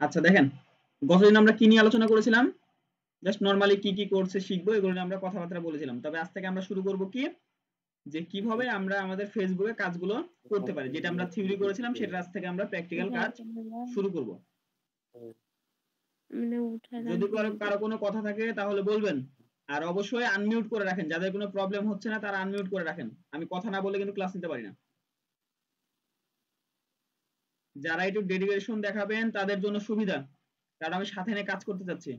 আচ্ছা দেখেন, গতদিন আমরা কি নিয়ে আলোচনা করেছিলাম? জাস্ট নরমালি কি কি কোর্সে শিখবো এগুলো নিয়ে আমরা কথাবার্তা বলেছিলাম। তবে আজ থেকে আমরা শুরু করব কি, যে কিভাবে আমরা আমাদের ফেসবুকে কাজগুলো করতে পারি। যেটা আমরা থিওরি করেছিলাম সেটা আজ থেকে আমরা প্র্যাকটিক্যাল কাজ শুরু করব। যদি কারো কোনো কথা থাকে তাহলে বলবেন, আর অবশ্যই আনমিউট করে রাখেন। যাদের কোনো প্রবলেম হচ্ছে না তারা আনমিউট করে রাখেন। আমি কথা না বলে কিন্তু ক্লাস নিতে পারি না। যারা একটু ডেডিকেশন দেখাবেন তাদের জন্য সুবিধা, কারণ আমি সাথে নিয়ে কাজ করতে চাচ্ছি।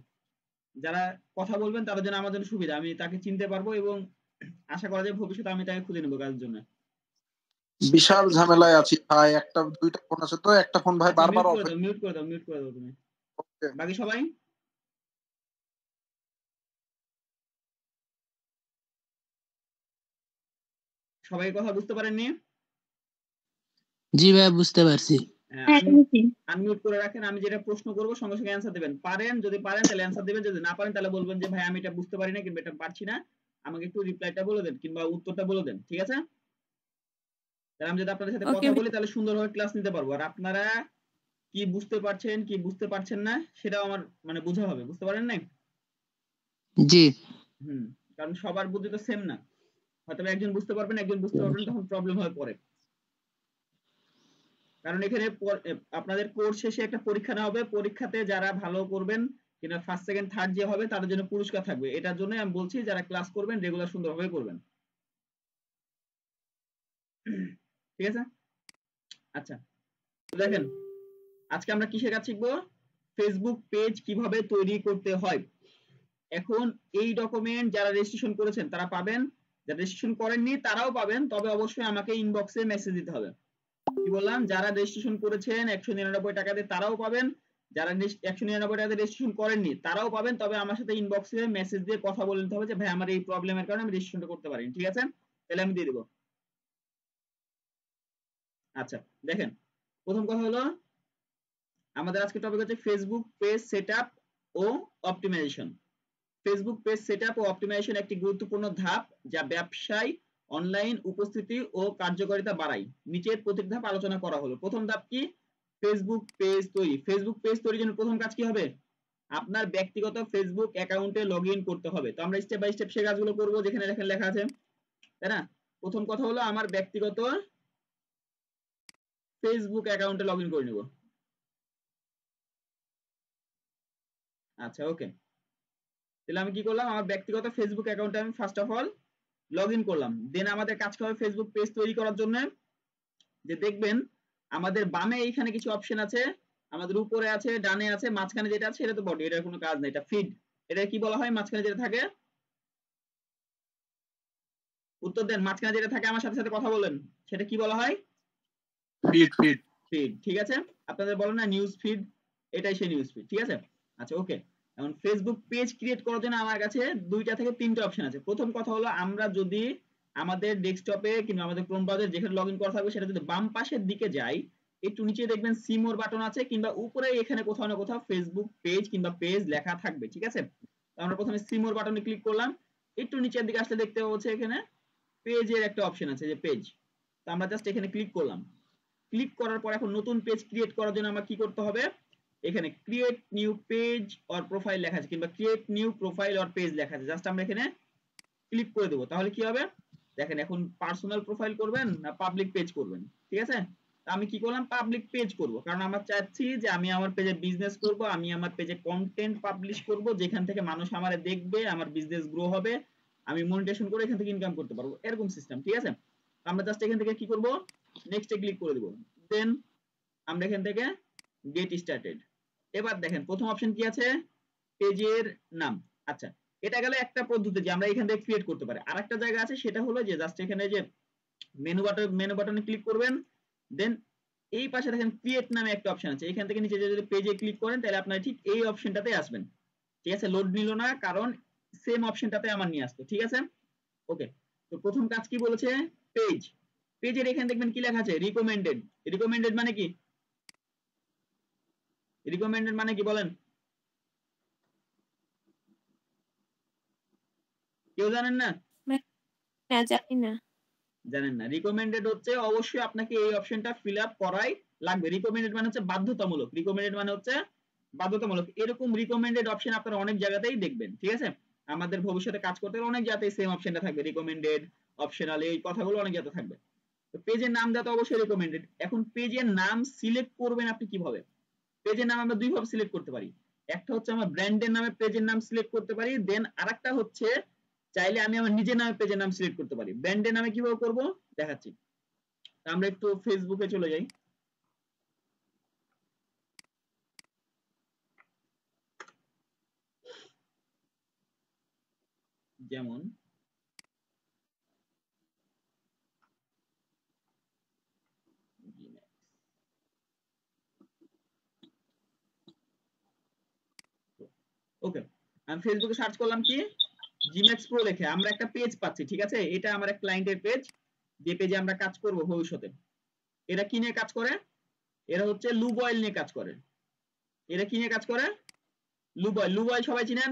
যারা কথা বলবেন তাদের জন্য আমার জন্য সুবিধা, আমি তাকে চিনতে পারবো এবং আশা করা যায় ভবিষ্যতে আমি তাকে খুঁজে নেবো কাজের জন্য। বিশাল ঝামেলায় আছি ভাই, একটা দুইটা ফোন আছে তো, একটা ফোন ভাই বারবার অফ হয়ে মিউট করে দাও তুমি। বাকি সবাই সবাই কথা বুঝতে পারেননি? জি ভাই বুঝতে পারছি। আনমিউট করে রাখেন। আমি যেটা প্রশ্ন করব সঙ্গে সঙ্গে অ্যানসার দিবেন। যদি পারেন তাহলে অ্যানসার দিবেন, যদি না পারেন তাহলে বলবেন যে ভাই আমি এটা বুঝতে পারি না কিংবা এটা পারছি না, আমাকে একটু রিপ্লাইটা বলে দেন কিংবা উত্তরটা বলে দেন, ঠিক আছে? তাহলে আমি যদি আপনাদের সাথে কথা বলি তাহলে সুন্দরভাবে ক্লাস নিতে পারবো, আর আপনারা কি বুঝতে পারছেন কি বুঝতে পারছেন না সেটাও আমার মানে বোঝা হবে। বুঝতে পারেন না? জি। কারণ সবার বুদ্ধি তো সেম না, হয়তো একজন বুঝতে পারবেন একজন বুঝতে পারবেন, তখন প্রবলেম হয়ে পড়ে। কারণ এখানে আপনাদের কোর্স শেষে একটা পরীক্ষা নেওয়া হবে, পরীক্ষাতে যারা ভালো করবেন কিনা ফার্স্ট সেকেন্ড থার্ড যে হবে তাদের জন্য পুরস্কার থাকবে। এটার জন্য আমি বলছি যারা ক্লাস করবেন রেগুলার সুন্দরভাবে করবেন, ঠিক আছে? আচ্ছা দেখেন, আজকে আমরা কিসের কাজ শিখবো? ফেসবুক পেজ কিভাবে তৈরি করতে হয়। এখন এই ডকুমেন্ট যারা রেজিস্ট্রেশন করেছেন তারা পাবেন, যারা রেজিস্ট্রেশন করেননি তারাও পাবেন, তবে অবশ্যই আমাকে ইনবক্সে মেসেজ দিতে হবে। কি বললাম? যারা রেজিস্ট্রেশন করেছেন 199 টাকা দিয়ে তারাও পাবেন, যারা 199 টাকা দিয়ে রেজিস্ট্রেশন করেননি তারাও পাবেন, তবে আমার সাথে ইনবক্সে মেসেজ দিয়ে কথা বলে নিতে হবে যে ভাই আমার এই প্রবলেমের কারণে আমি রেজিস্ট্রেশনটা করতে পারিনি, ঠিক আছে? তাহলে আমি দিয়ে দেব। আচ্ছা দেখেন, প্রথম কথা হলো আমাদের আজকে টপিক হচ্ছে ফেসবুক পেজ সেটআপ ও অপটিমাইজেশন। ফেসবুক পেজ সেটআপ ও অপটিমাইজেশন একটি গুরুত্বপূর্ণ ধাপ যা ব্যবসায় অনলাইন উপস্থিতি ও কার্যকারিতা বাড়ায়। নিচের প্রতিটি ধাপ আলোচনা করা হলো। প্রথম ধাপ কি? ফেসবুক পেজ তৈরি। ফেসবুক পেজ তৈরির জন্য প্রথম কাজ কি হবে? আপনার ব্যক্তিগত ফেসবুক অ্যাকাউন্টে লগইন করতে হবে। তো আমরা স্টেপ বাই স্টেপ সেই কাজগুলো করব যেখানে লেখা আছে, তাই না? প্রথম কথা হলো আমার ব্যক্তিগত ফেসবুক অ্যাকাউন্টে লগইন করে নেব। আচ্ছা ওকে, তাহলে আমি কি করলাম? আমার ব্যক্তিগত ফেসবুক অ্যাকাউন্টে আমি ফার্স্ট অফ অল লগইন করলাম। দেন আমাদের কাজ হবে ফেসবুক পেজ তৈরি করার জন্য, যে দেখবেন আমাদের বামে এইখানে কিছু অপশন আছে, আমাদের উপরে আছে, ডানে আছে, মাঝখানে যেটা আছে এটা তো বডি, এটার কোনো কাজ নেই, এটা ফিড। এটা কি বলা হয়? মাঝখানে যেটা থাকে, উত্তর দেন, মাঝখানে যেটা থাকে আমার সাথে সাথে কথা বলেন, সেটা কি বলা হয়? ফিড। ফিড ফিড, ঠিক আছে? আপনাদের বলেন না নিউজ ফিড, এটাই সেই নিউজ ফিড, ঠিক আছে? আচ্ছা ওকে, এখন ফেসবুক পেজ ক্রিয়েট করার জন্য আমার কাছে 2টা থেকে 3টে অপশন আছে। প্রথম কথা হলো আমরা যদি আমাদের ডেস্কটপে কিংবা আমাদের ক্রোম ব্রাউজারে যেখানে লগইন করা থাকবে সেটা যদি বাম পাশের দিকে যাই, একটু নিচে দেখবেন সি মোর বাটন আছে, কিংবা উপরে এখানে কোথাও না কোথাও ফেসবুক পেজ কিংবা পেজ লেখা থাকবে, ঠিক আছে? তো আমরা প্রথমে সি মোর বাটনে ক্লিক করলাম, একটু নিচের দিকে আসলে দেখতে পাচ্ছি এখানে পেজের একটা অপশন আছে, যে পেজ। তো আমরা জাস্ট এখানে ক্লিক করলাম। ক্লিক করার পর এখন নতুন পেজ ক্রিয়েট করার জন্য আমার কি করতে হবে? এখানে create new page or profile লেখা আছে, কিংবা create new profile or page লেখা আছে, জাস্ট আমরা এখানে ক্লিক করে দেবো। তাহলে কি হবে দেখেন, এখন পার্সোনাল প্রোফাইল করবেন না পাবলিক পেজ করবেন, ঠিক আছে? আমি কি করলাম? পাবলিক পেজ করব, কারণ আমরা চাচ্ছি যে আমি আমার পেজে বিজনেস করব, আমি আমার পেজে কন্টেন্ট পাবলিশ করব, যেখান থেকে মানুষ আমারে দেখবে, আমার বিজনেস গ্রো হবে, আমি মনিটাইজেশন করে এখান থেকে ইনকাম করতে পারবো, এরকম সিস্টেম, ঠিক আছে? আমরা জাস্ট এখান থেকে কি করব? নেক্সটে ক্লিক করে দেব। দেন আমরা এখান থেকে গেট স্টার্টেড। এবার দেখেন প্রথম অপশন কি আছে? পেজের নাম। আচ্ছা, এটা গেল একটা পদ্ধতি যে আমরা এখান থেকে ক্রিয়েট করতে পারি। আরেকটা জায়গা আছে, সেটা হলো যে জাস্ট এখানে যে মেনু বাটনে ক্লিক করবেন, দেন এই পাশে দেখেন ক্রিয়েট নামে একটা অপশন আছে, এখান থেকে নিচে যদি পেজে ক্লিক করেন তাহলে আপনারা ঠিক এই অপশনটাতে আসবেন, ঠিক আছে? লোড নিল না কারণ সেম অপশনটাতে আমার নিয়ে আসতো, ঠিক আছে? ওকে, তো প্রথম কাজ কি বলেছে? পেজ। পেজের এখানে দেখবেন কি লেখা আছে? রিকমেন্ডেড। রিকমেন্ডেড মানে কি? রিকমেন্ডেড মানে কি বলেন? কেউ জানেন না? না জানি না। জানেন না? রিকমেন্ডেড হচ্ছে অবশ্যই আপনাকে এই অপশনটা ফিল আপ করাই লাগবে। রিকমেন্ডেড মানে হচ্ছে বাধ্যতামূলক। রিকমেন্ডেড মানে হচ্ছে বাধ্যতামূলক। এরকম রিকমেন্ডেড অপশন আপনারা অনেক জায়গাতেই দেখবেন, ঠিক আছে? আমাদের ভবিষ্যতে কাজ করতে গেলে অনেক জায়গাতেই সেম অপশনটা থাকবে, রিকমেন্ডেড, অপশনাল, এই কথাগুলো অনেক জায়গাতে থাকবে। তো পেজের নাম দেওয়া তো অবশ্যই রিকমেন্ডেড। এখন পেজের নাম সিলেক্ট করবেন আপনি কিভাবে? পেজের নাম আমরা দুই ভাবে সিলেক্ট করতে পারি। একটা হচ্ছে আমার ব্র্যান্ডের নামে পেজের নাম সিলেক্ট করতে পারি, দেন আরেকটা হচ্ছে চাইলে আমি আমার নিজের নামে পেজের নাম সিলেক্ট করতে পারি। ব্র্যান্ডের নামে কিভাবে করব দেখাচ্ছি। আমরা একটু ফেসবুকে চলে যাই। যেমন ওকে, আমি ফেসবুকে সার্চ করলাম কি জিম্যাক্স প্রো লিখে, আমরা একটা পেজ পাচ্ছি, ঠিক আছে? এটা আমার এক ক্লায়েন্টের পেজ, যে পেজে আমরা কাজ করব ভবিষ্যতে। এরা কি নিয়ে কাজ করে? এরা হচ্ছে লুব অয়েল নিয়ে কাজ করে। এরা কি নিয়ে কাজ করে? Lube oil. লুব অয়েল সবাই চিনেন?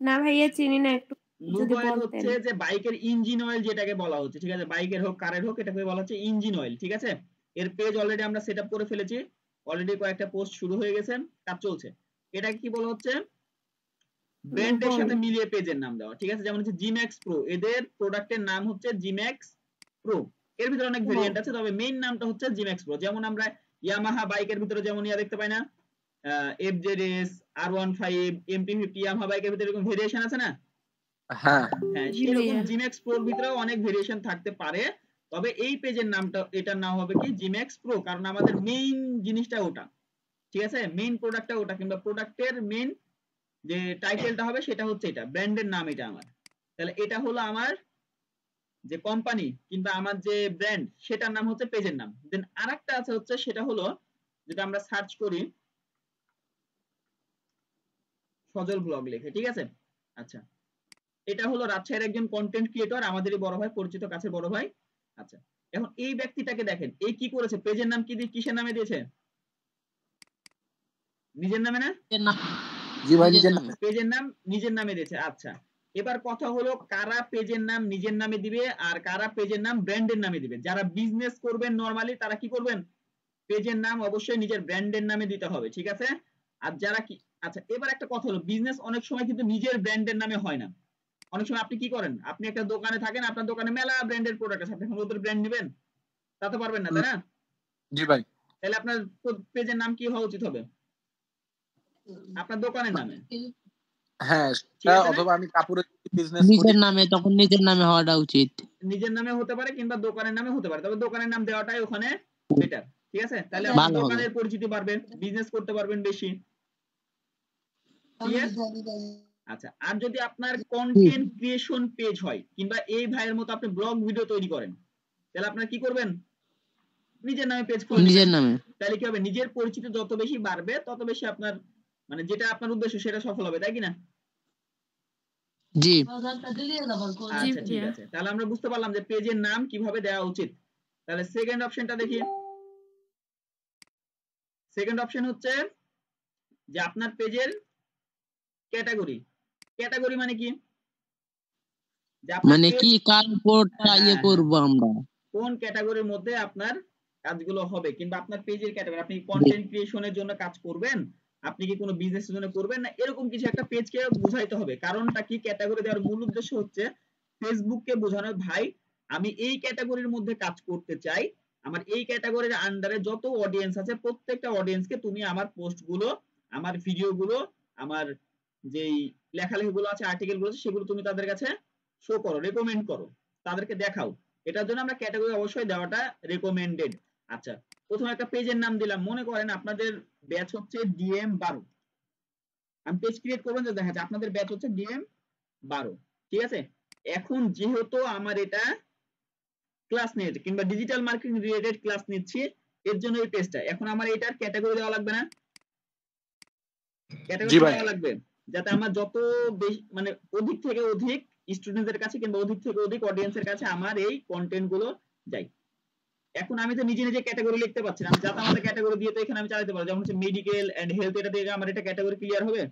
না ভাইয়া চিনি না, একটু লুব যদি অয়েল বলতেন। হচ্ছে যে বাইকের ইঞ্জিন অয়েল যেটাকে বলা হচ্ছে, ঠিক আছে? বাইকের হোক কারের হোক, এটাকে বলা হচ্ছে ইঞ্জিন অয়েল, ঠিক আছে? এর পেজ অলরেডি আমরা সেট আপ করে ফেলেছি, অলরেডি কয়েকটা পোস্ট শুরু হয়ে গেছে, কাজ চলছে। এটাকে কি বলা হচ্ছে? ব্র্যান্ডের সাথে মিলিয়ে পেজের নাম দেওয়া, ঠিক আছে? যেমন হচ্ছে জিম্যাক্স প্রো, এদের প্রোডাক্টের নাম হচ্ছে জিম্যাক্স প্রো। এর ভিতরে অনেক ভেরিয়েন্ট আছে, তবে মেইন নামটা হচ্ছে জিম্যাক্স প্রো। যেমন আমরা ইয়ামাহা বাইকের ভিতরে যেমন ইয়া দেখতে পাই না, এফজেডএস, R15, MT50, ইয়ামাহা বাইকের ভিতরে এরকম ভেরিয়েশন আছে না? হ্যাঁ হ্যাঁ, জি সেরকম ভাইয়া। জিম্যাক্স প্রোর ভিতরেও অনেক ভেরিয়েশন থাকতে পারে, তবে এই পেজের নামটা, এটার নাম হবে কি জিম্যাক্স প্রো, কারণ আমাদের মেইন জিনিসটা ওটা, ঠিক আছে? মেইন প্রোডাক্টটা ওটা, কিংবা প্রোডাক্টের মেইন যে টাইটেলটা হবে সেটা হচ্ছে এটা, ব্র্যান্ডের নাম এটা আমার। তাহলে এটা হলো আমার যে কোম্পানি কিংবা আমার যে ব্র্যান্ড, সেটার নাম হচ্ছে পেজের নাম। দেন আরেকটা আছে হচ্ছে, সেটা হলো যেটা আমরা সার্চ করি সজল ব্লগ লিখে, ঠিক আছে? আচ্ছা, এটা হলো রাজশাহীর একজন কন্টেন্ট ক্রিয়েটর, আমাদেরই বড় ভাই, পরিচিত কাছের বড় ভাই। আচ্ছা, এখন এই ব্যক্তিটাকে দেখেন, এই কি করেছে, পেজের নাম কি দিয়ে, কিসের নামে দিয়েছে? নিজের নামে না? জি ভাই, নিজের নিজের নামে। নামে। পেজের নাম নিজের নামে দিয়েছে। আচ্ছা, এবার কথা হলো কারা পেজের নাম নিজের নামে দিবে আর কারা পেজের নাম ব্র্যান্ডের নামে দিবে। যারা বিজনেস করবেন নরমালি, তারা কি করবেন? পেজের নাম অবশ্যই নিজের ব্র্যান্ডের নামে দিতে হবে, ঠিক আছে? আর যারা কি, আচ্ছা এবার একটা কথা হলো, বিজনেস অনেক সময় কিন্তু নিজের ব্র্যান্ডের নামে হয় না। অনেক সময় আপনি কি করেন, আপনি একটা দোকানে থাকেন, আপনার দোকানে মেলা ব্র্যান্ডের প্রোডাক্ট আছে, আপনি ওদের ব্র্যান্ড নেবেন? তা তো পারবেন না, তাই না? জি ভাই। তাহলে আপনার পেজের নাম কি হওয়া উচিত হবে? আপনার দোকানের নামে, হ্যাঁ, ঠিক আছে না? অথবা আমি কাপড়ের বিজনেস করি। নিজের নামে, তখন নিজের নামে হওয়াটা উচিত। নিজের নামে হতে পারে কিংবা দোকানের নামে হতে পারে, তবে দোকানের নাম দেওয়াটাই ওখানে বেটার, ঠিক আছে? তাহলে আপনার ভালো হবে। দোকানের পরিচিতি বাড়বে, বিজনেস করতে পারবেন বেশি, ক্লিয়ার? আচ্ছা, আর যদি আপনার কন্টেন্ট ক্রিয়েশন পেজ হয় কিংবা এই ভাইয়ের মতো আপনি ব্লগ ভিডিও তৈরি করেন, তাহলে আপনারা কি করবেন? নিজের নামে পেজ খুলে নেবেন। নিজের নামে। তাহলে কি হবে, নিজের পরিচিতি যত বেশি বাড়বে তত বেশি আপনার, মানে যেটা আপনার উদ্দেশ্য সেটা সফল হবে, তাই কি না? জি। জি আচ্ছা ঠিক ভাইয়া। আছে, তাহলে আমরা বুঝতে পারলাম যে পেজের নাম কিভাবে দেওয়া উচিত। তাহলে সেকেন্ড অপশনটা দেখি। সেকেন্ড অপশন হচ্ছে যে আপনার পেজের ক্যাটাগরি। ক্যাটাগরি মানে কি? যে আপনার মানে পেজ, কি কার উপরটা ইয়ে হ্যাঁ হ্যাঁ, করবো আমরা। কোন ক্যাটাগরির মধ্যে আপনার কাজগুলো হবে, কিংবা আপনার পেজের ক্যাটাগরি, আপনি জি। কন্টেন্ট ক্রিয়েশনের জন্য কাজ করবেন, আপনি কি কোনো বিজনেসের জন্য করবেন, না এরকম কিছু একটা পেজকে বুঝাইতে হবে। কারণটা কি, ক্যাটাগরি দেওয়ার মূল উদ্দেশ্য হচ্ছে ফেসবুককে বোঝানো, ভাই আমি এই ক্যাটাগরির মধ্যে কাজ করতে চাই, আমার এই ক্যাটাগরির আন্ডারে যত অডিয়েন্স আছে প্রত্যেকটা অডিয়েন্সকে তুমি আমার পোস্টগুলো, আমার ভিডিওগুলো, আমার যেই লেখালেখিগুলো আছে, আর্টিকেলগুলো আছে, সেগুলো তুমি তাদের কাছে শো করো, রেকমেন্ড করো, তাদেরকে দেখাও। এটার জন্য আমরা ক্যাটাগরি অবশ্যই দেওয়াটা রেকমেন্ডেড। আচ্ছা, প্রথমে একটা পেজের নাম দিলাম, মনে করেন আপনাদের ব্যাচ হচ্ছে DM12, আমি পেজ ক্রিয়েট করবেন, যে দেখা যাচ্ছে আপনাদের ব্যাচ হচ্ছে DM12, ঠিক আছে? এখন যেহেতু আমার এটা ক্লাস নিয়ে কিংবা ডিজিটাল মার্কেটিং রিলেটেড ক্লাস নিচ্ছি, এর জন্য এই পেজটা, এখন আমার এটার ক্যাটাগরি দেওয়া লাগবে না? জি ক্যাটাগরি ভাই। দেওয়া লাগবে, যাতে আমার যত বেশি, মানে অধিক থেকে অধিক স্টুডেন্টদের কাছে কিংবা অধিক থেকে অধিক অডিয়েন্সের কাছে আমার এই কন্টেন্ট গুলো যায়। এখন আমি তো নিজে নিজে ক্যাটাগরি লিখতে পারছি না, আমি যাতে আমাদের ক্যাটাগরি দিয়ে তো এখানে আমি চালাতে পারবো, যেমন হচ্ছে মেডিকেল এন্ড হেলথ, এটা দিয়ে আমার এটা ক্যাটাগরি ক্লিয়ার হবে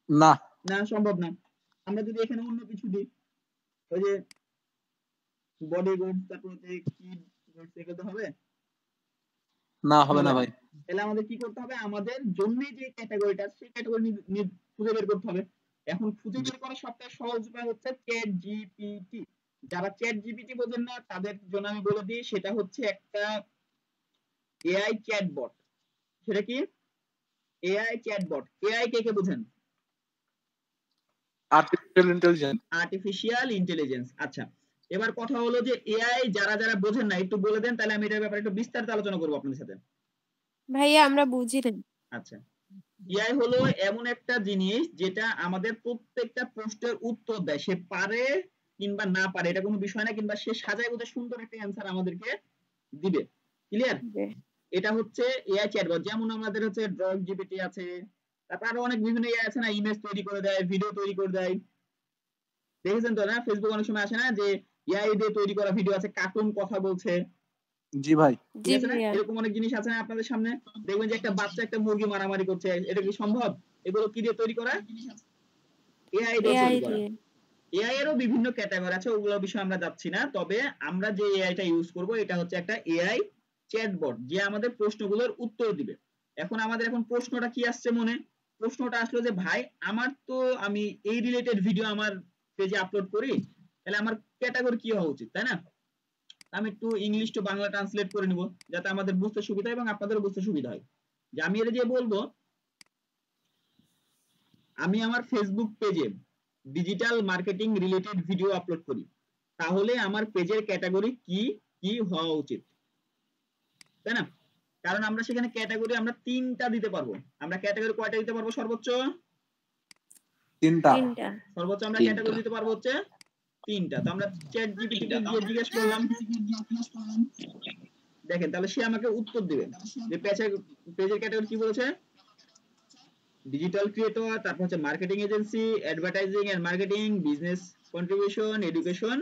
না না? সম্ভব না। আমরা যদি এখানে অন্য কিছু দিই, ওই যে বডি গুডস, তারপর হচ্ছে কি গুডস, এগুলো তো হবে? না, হবে হবে না না। ভাই। তাহলে আমাদের কি করতে হবে, আমাদের জন্য যে ক্যাটাগরিটা সেই ক্যাটাগরি খুঁজে বের করতে হবে। এখন খুঁজে বের করার সবথেকে সহজ উপায় হচ্ছে চ্যাট জিপিটি। যারা চ্যাট জিপিটি বোঝেন না তাদের জন্য আমি বলে দিই, সেটা হচ্ছে একটা এআই চ্যাটবট। সেটা কি? AI chatbot. এআই কে কে বোঝেন? Artificial intelligence. Artificial intelligence. আচ্ছা, এবার কথা হলো যে এআই যারা যারা বোঝেন না একটু বলে দেন, তাহলে আমি এটার ব্যাপারে একটু বিস্তারিত আলোচনা করবো আপনাদের সাথে। ভাইয়া আমরা বুঝি না। আচ্ছা, এআই হলো এমন একটা জিনিস যেটা আমাদের প্রত্যেকটা প্রশ্নের উত্তর দেয়। সে পারে কিংবা না পারে এটা কোনো বিষয় না, কিংবা সে সাজায় বুঝে সুন্দর একটা অ্যান্সার আমাদেরকে দিবে। ক্লিয়ার? এটা হচ্ছে এআই চ্যাটবট। যেমন আমাদের হচ্ছে ড্রগ জিপিটি আছে, তারপর আরো অনেক বিভিন্ন এআই আছে না, ইমেজ তৈরি করে দেয়, ভিডিও তৈরি করে দেয়। দেখেছেন তো না, ফেসবুক অনেক সময় আসে না যে এআই দিয়ে তৈরি করা ভিডিও আছে, কার্টুন কথা বলছে। জি ভাই। ঠিক আছে না, এরকম অনেক জিনিস আছে না আপনাদের সামনে। দেখবেন যে একটা বাচ্চা একটা মুরগি মারামারি করছে, এটা কি সম্ভব? এগুলো কি দিয়ে তৈরি করা? এআই দিয়ে তৈরি করা। এআই এরও বিভিন্ন ক্যাটাগরি আছে, ওগুলো বিষয়ে আমরা যাচ্ছি না। তবে আমরা যে এআইটা ইউজ করব এটা হচ্ছে একটা এআই চ্যাটবট, যে আমাদের প্রশ্নগুলোর উত্তর দিবে। এখন আমাদের প্রশ্নটা কি আসছে মনে? প্রশ্নটা আসলো যে ভাই আমার তো আমি এই রিলেটেড ভিডিও আমার পেজে আপলোড করি, তাহলে আমার ক্যাটাগরি কি হওয়া উচিত, তাই না? আমি একটু ইংলিশ টু বাংলা ট্রান্সলেট করে নিব যাতে আমাদের বুঝতে সুবিধা এবং আপনাদেরও বুঝতে সুবিধা হয়। যে আমি এটা যে বলবো, আমি আমার ফেসবুক পেজে digital marketing related video upload করি, তাহলে আমার পেজের ক্যাটাগরি কি কি হওয়া উচিত, তাই না? কারণ আমরা সেখানে ক্যাটাগরি আমরা 3টা দিতে পারবো। আমরা ক্যাটাগরি কয়টা দিতে পারবো? সর্বোচ্চ 3টা। সর্বোচ্চ আমরা ক্যাটাগরি দিতে পারবো হচ্ছে 3টা। তো আমরা চ্যাট জিপিটি কে গিয়ে জিজ্ঞেস করলাম, দেখেন তাহলে সে আমাকে উত্তর দিবে যে পেজের ক্যাটাগরি কি বলেছে, ডিজিটাল ক্রিয়েটর, তারপর হচ্ছে marketing agency, advertising and marketing, business contribution, education,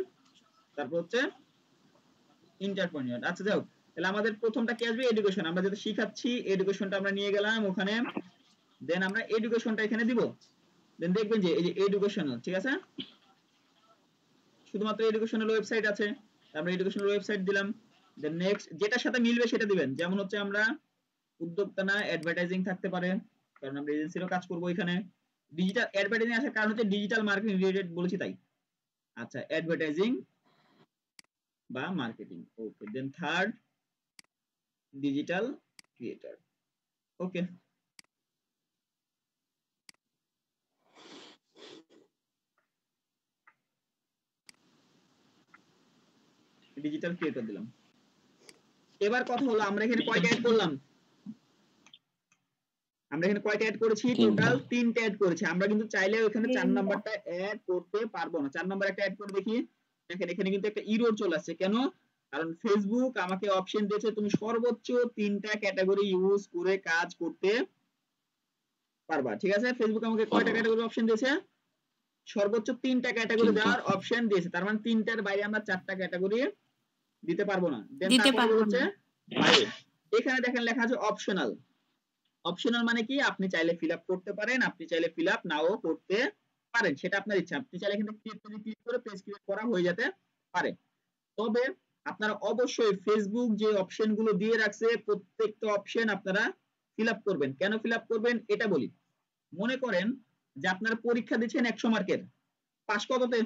তারপর হচ্ছে এন্টারপ্রেনিউর। আচ্ছা যাও, তাহলে আমাদের প্রথমটা কি আসবে? এডুকেশন। আমরা যেটা শিখাচ্ছি এডুকেশনটা আমরা নিয়ে গেলাম ওখানে, দেন আমরা এডুকেশনটা এখানে দিব। দেন দেখবেন যে এই যে এডুকেশনাল, ঠিক আছে, শুধুমাত্র এডুকেশনাল ওয়েবসাইট আছে, আমরা এডুকেশনাল ওয়েবসাইট দিলাম। দেন নেক্সট যেটার সাথে মিলবে সেটা দিবেন। যেমন হচ্ছে আমরা উদ্যোক্তা না, অ্যাডভার্টাইজিং থাকতে পারে, কারণ আমরা এজেন্সিরও কাজ করব এখানে। ডিজিটাল অ্যাডভার্টাইজিং আসার কারণ হচ্ছে ডিজিটাল মার্কেটিং রিলেটেড বলেছি তাই। আচ্ছা, অ্যাডভার্টাইজিং বা মার্কেটিং। ওকে, দেন থার্ড ডিজিটাল ক্রিয়েটর। ওকে, ডিজিটাল ক্রিয়েটর দিলাম। এবার কথা হলো আমরা এখানে কয়টা অ্যাড করলাম? আমরা এখানে কয়টা অ্যাড করেছি? টোটাল 3টা অ্যাড করেছি। আমরা কিন্তু চাইলে ওখানে 4 নাম্বারটা অ্যাড করতে পারবো না। 4 নাম্বার একটা অ্যাড করে দেখি। দেখেন এখানে কিন্তু একটা এরর চলে আসছে। কেন? কারণ ফেসবুক আমাকে অপশন দিয়েছে তুমি সর্বোচ্চ 3টা ক্যাটাগরি ইউজ করে কাজ করতে পারবা। ঠিক আছে, ফেসবুক আমাকে কয়টা ক্যাটাগরি অপশন দিয়েছে? সর্বোচ্চ 3টা ক্যাটাগরি দেওয়ার অপশন দিয়েছে। তার মানে 3টার বাইরে আমরা 4টা ক্যাটাগরি দিতে পারবো না। দেন তারপর হচ্ছে বায়ো। এখানে দেখেন লেখা আছে অপশনাল। অপশনাল মানে কি? আপনি চাইলে ফিল আপ করতে পারেন, আপনি চাইলে ফিল আপ নাও করতে পারেন, সেটা আপনার ইচ্ছা। আপনি চাইলে এখানে ক্লিক করে পেজ ক্রিয়েট করা হয়ে যেতে পারে। তবে আপনারা অবশ্যই ফেসবুক যে অপশন গুলো দিয়ে রাখছে প্রত্যেকটা অপশন আপনারা ফিল আপ করবেন। কেন ফিল আপ করবেন এটা বলি। মনে করেন যে আপনারা পরীক্ষা দিচ্ছেন 100 মার্কের, পাস কততে?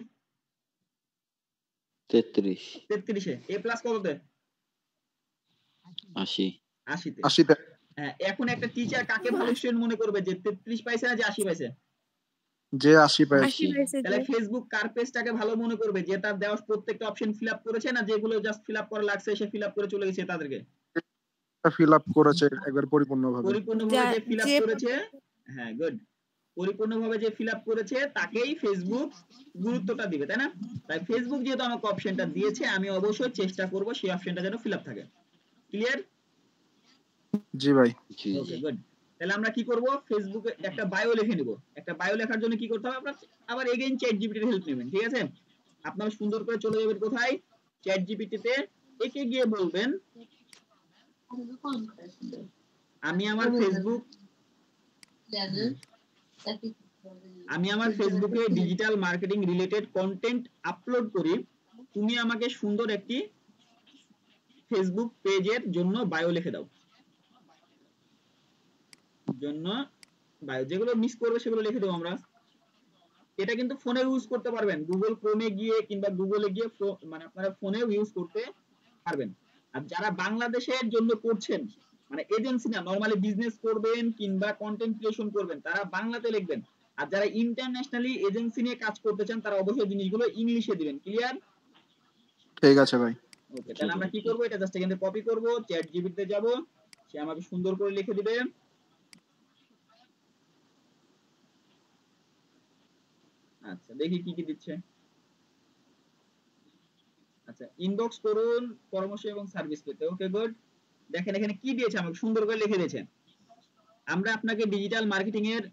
33-এ। এ প্লাস কততে? 80-তে। 80তে। হ্যাঁ, এখন একটা টিচার কাকে ভালো স্টুডেন্ট মনে করবে, যে 33 পাইছে না যে 80 পাইছে? যে 80 পাইছে। তাহলে ফেসবুক কার পেজটাকে ভালো মনে করবে, যে তার দেওয়া প্রত্যেকটা অপশন ফিল আপ করেছে, না যেগুলো জাস্ট ফিল আপ করা লাগছে সে ফিল আপ করে চলে গেছে তাদেরকে? ফিল আপ করেছে একবার পরিপূর্ণভাবে। পরিপূর্ণভাবে যে ফিল আপ করেছে, হ্যাঁ গুড, পরিপূর্ণভাবে যে ফিল আপ করেছে তাকেই ফেসবুক গুরুত্বটা দিবে, তাই না? তাই ফেসবুক যেহেতু আমাকে অপশনটা দিয়েছে আমি অবশ্যই চেষ্টা করব সেই অপশনটা যেন ফিল আপ থাকে। ক্লিয়ার? জি ভাই। Okay good. তাহলে আমরা কি করব? ফেসবুকে একটা বায়ো লিখে নিব। একটা বায়ো লেখার জন্য কি করতে হবে? আপনারা আবার এগেইন চ্যাট জিপিটির হেল্প নেবেন। ঠিক আছে, আপনারা সুন্দর করে চলে যাবেন কোথায়? চ্যাট জিপিটিতে। একে গিয়ে বলবেন আমি আমার ফেসবুকে digital marketing related content upload করি, তুমি আমাকে সুন্দর একটি ফেসবুক পেজের জন্য বায়ো লিখে দাও। জন্য বায়ো, যেগুলো মিস করবে সেগুলো লিখে দেবো আমরা। এটা কিন্তু ফোনে ইউজ করতে পারবেন, গুগল ক্রোমে গিয়ে কিংবা গুগলে গিয়ে মানে আপনারা ফোনেও ইউজ করতে পারবেন। আর যারা বাংলাদেশের জন্য করছেন, মানে এজেন্সি না, নরমালি বিজনেস করবেন কিংবা কন্টেন্ট ক্রিয়েশন করবেন, তারা বাংলাতে লিখবেন। আর যারা ইন্টারন্যাশনালি এজেন্সি নিয়ে কাজ করতে চান তারা অবশ্যই জিনিসগুলো ইংলিশে দিবেন। ক্লিয়ার? ঠিক আছে ভাই। ওকে, তাহলে আমরা কি করব, এটা জাস্ট এখানে কপি করব, চ্যাট জিপিটিতে যাব, সে আমাকে সুন্দর করে লিখে দিবে। আচ্ছা দেখি কি কি দিচ্ছে। আচ্ছা, ইনবক্স করুন পরামর্শ এবং সার্ভিস পেতে। Okay good. দেখেন এখানে কি দিয়েছে, আমাকে সুন্দর করে লিখে দিয়েছে, আমরা আপনাকে ডিজিটাল মার্কেটিং এর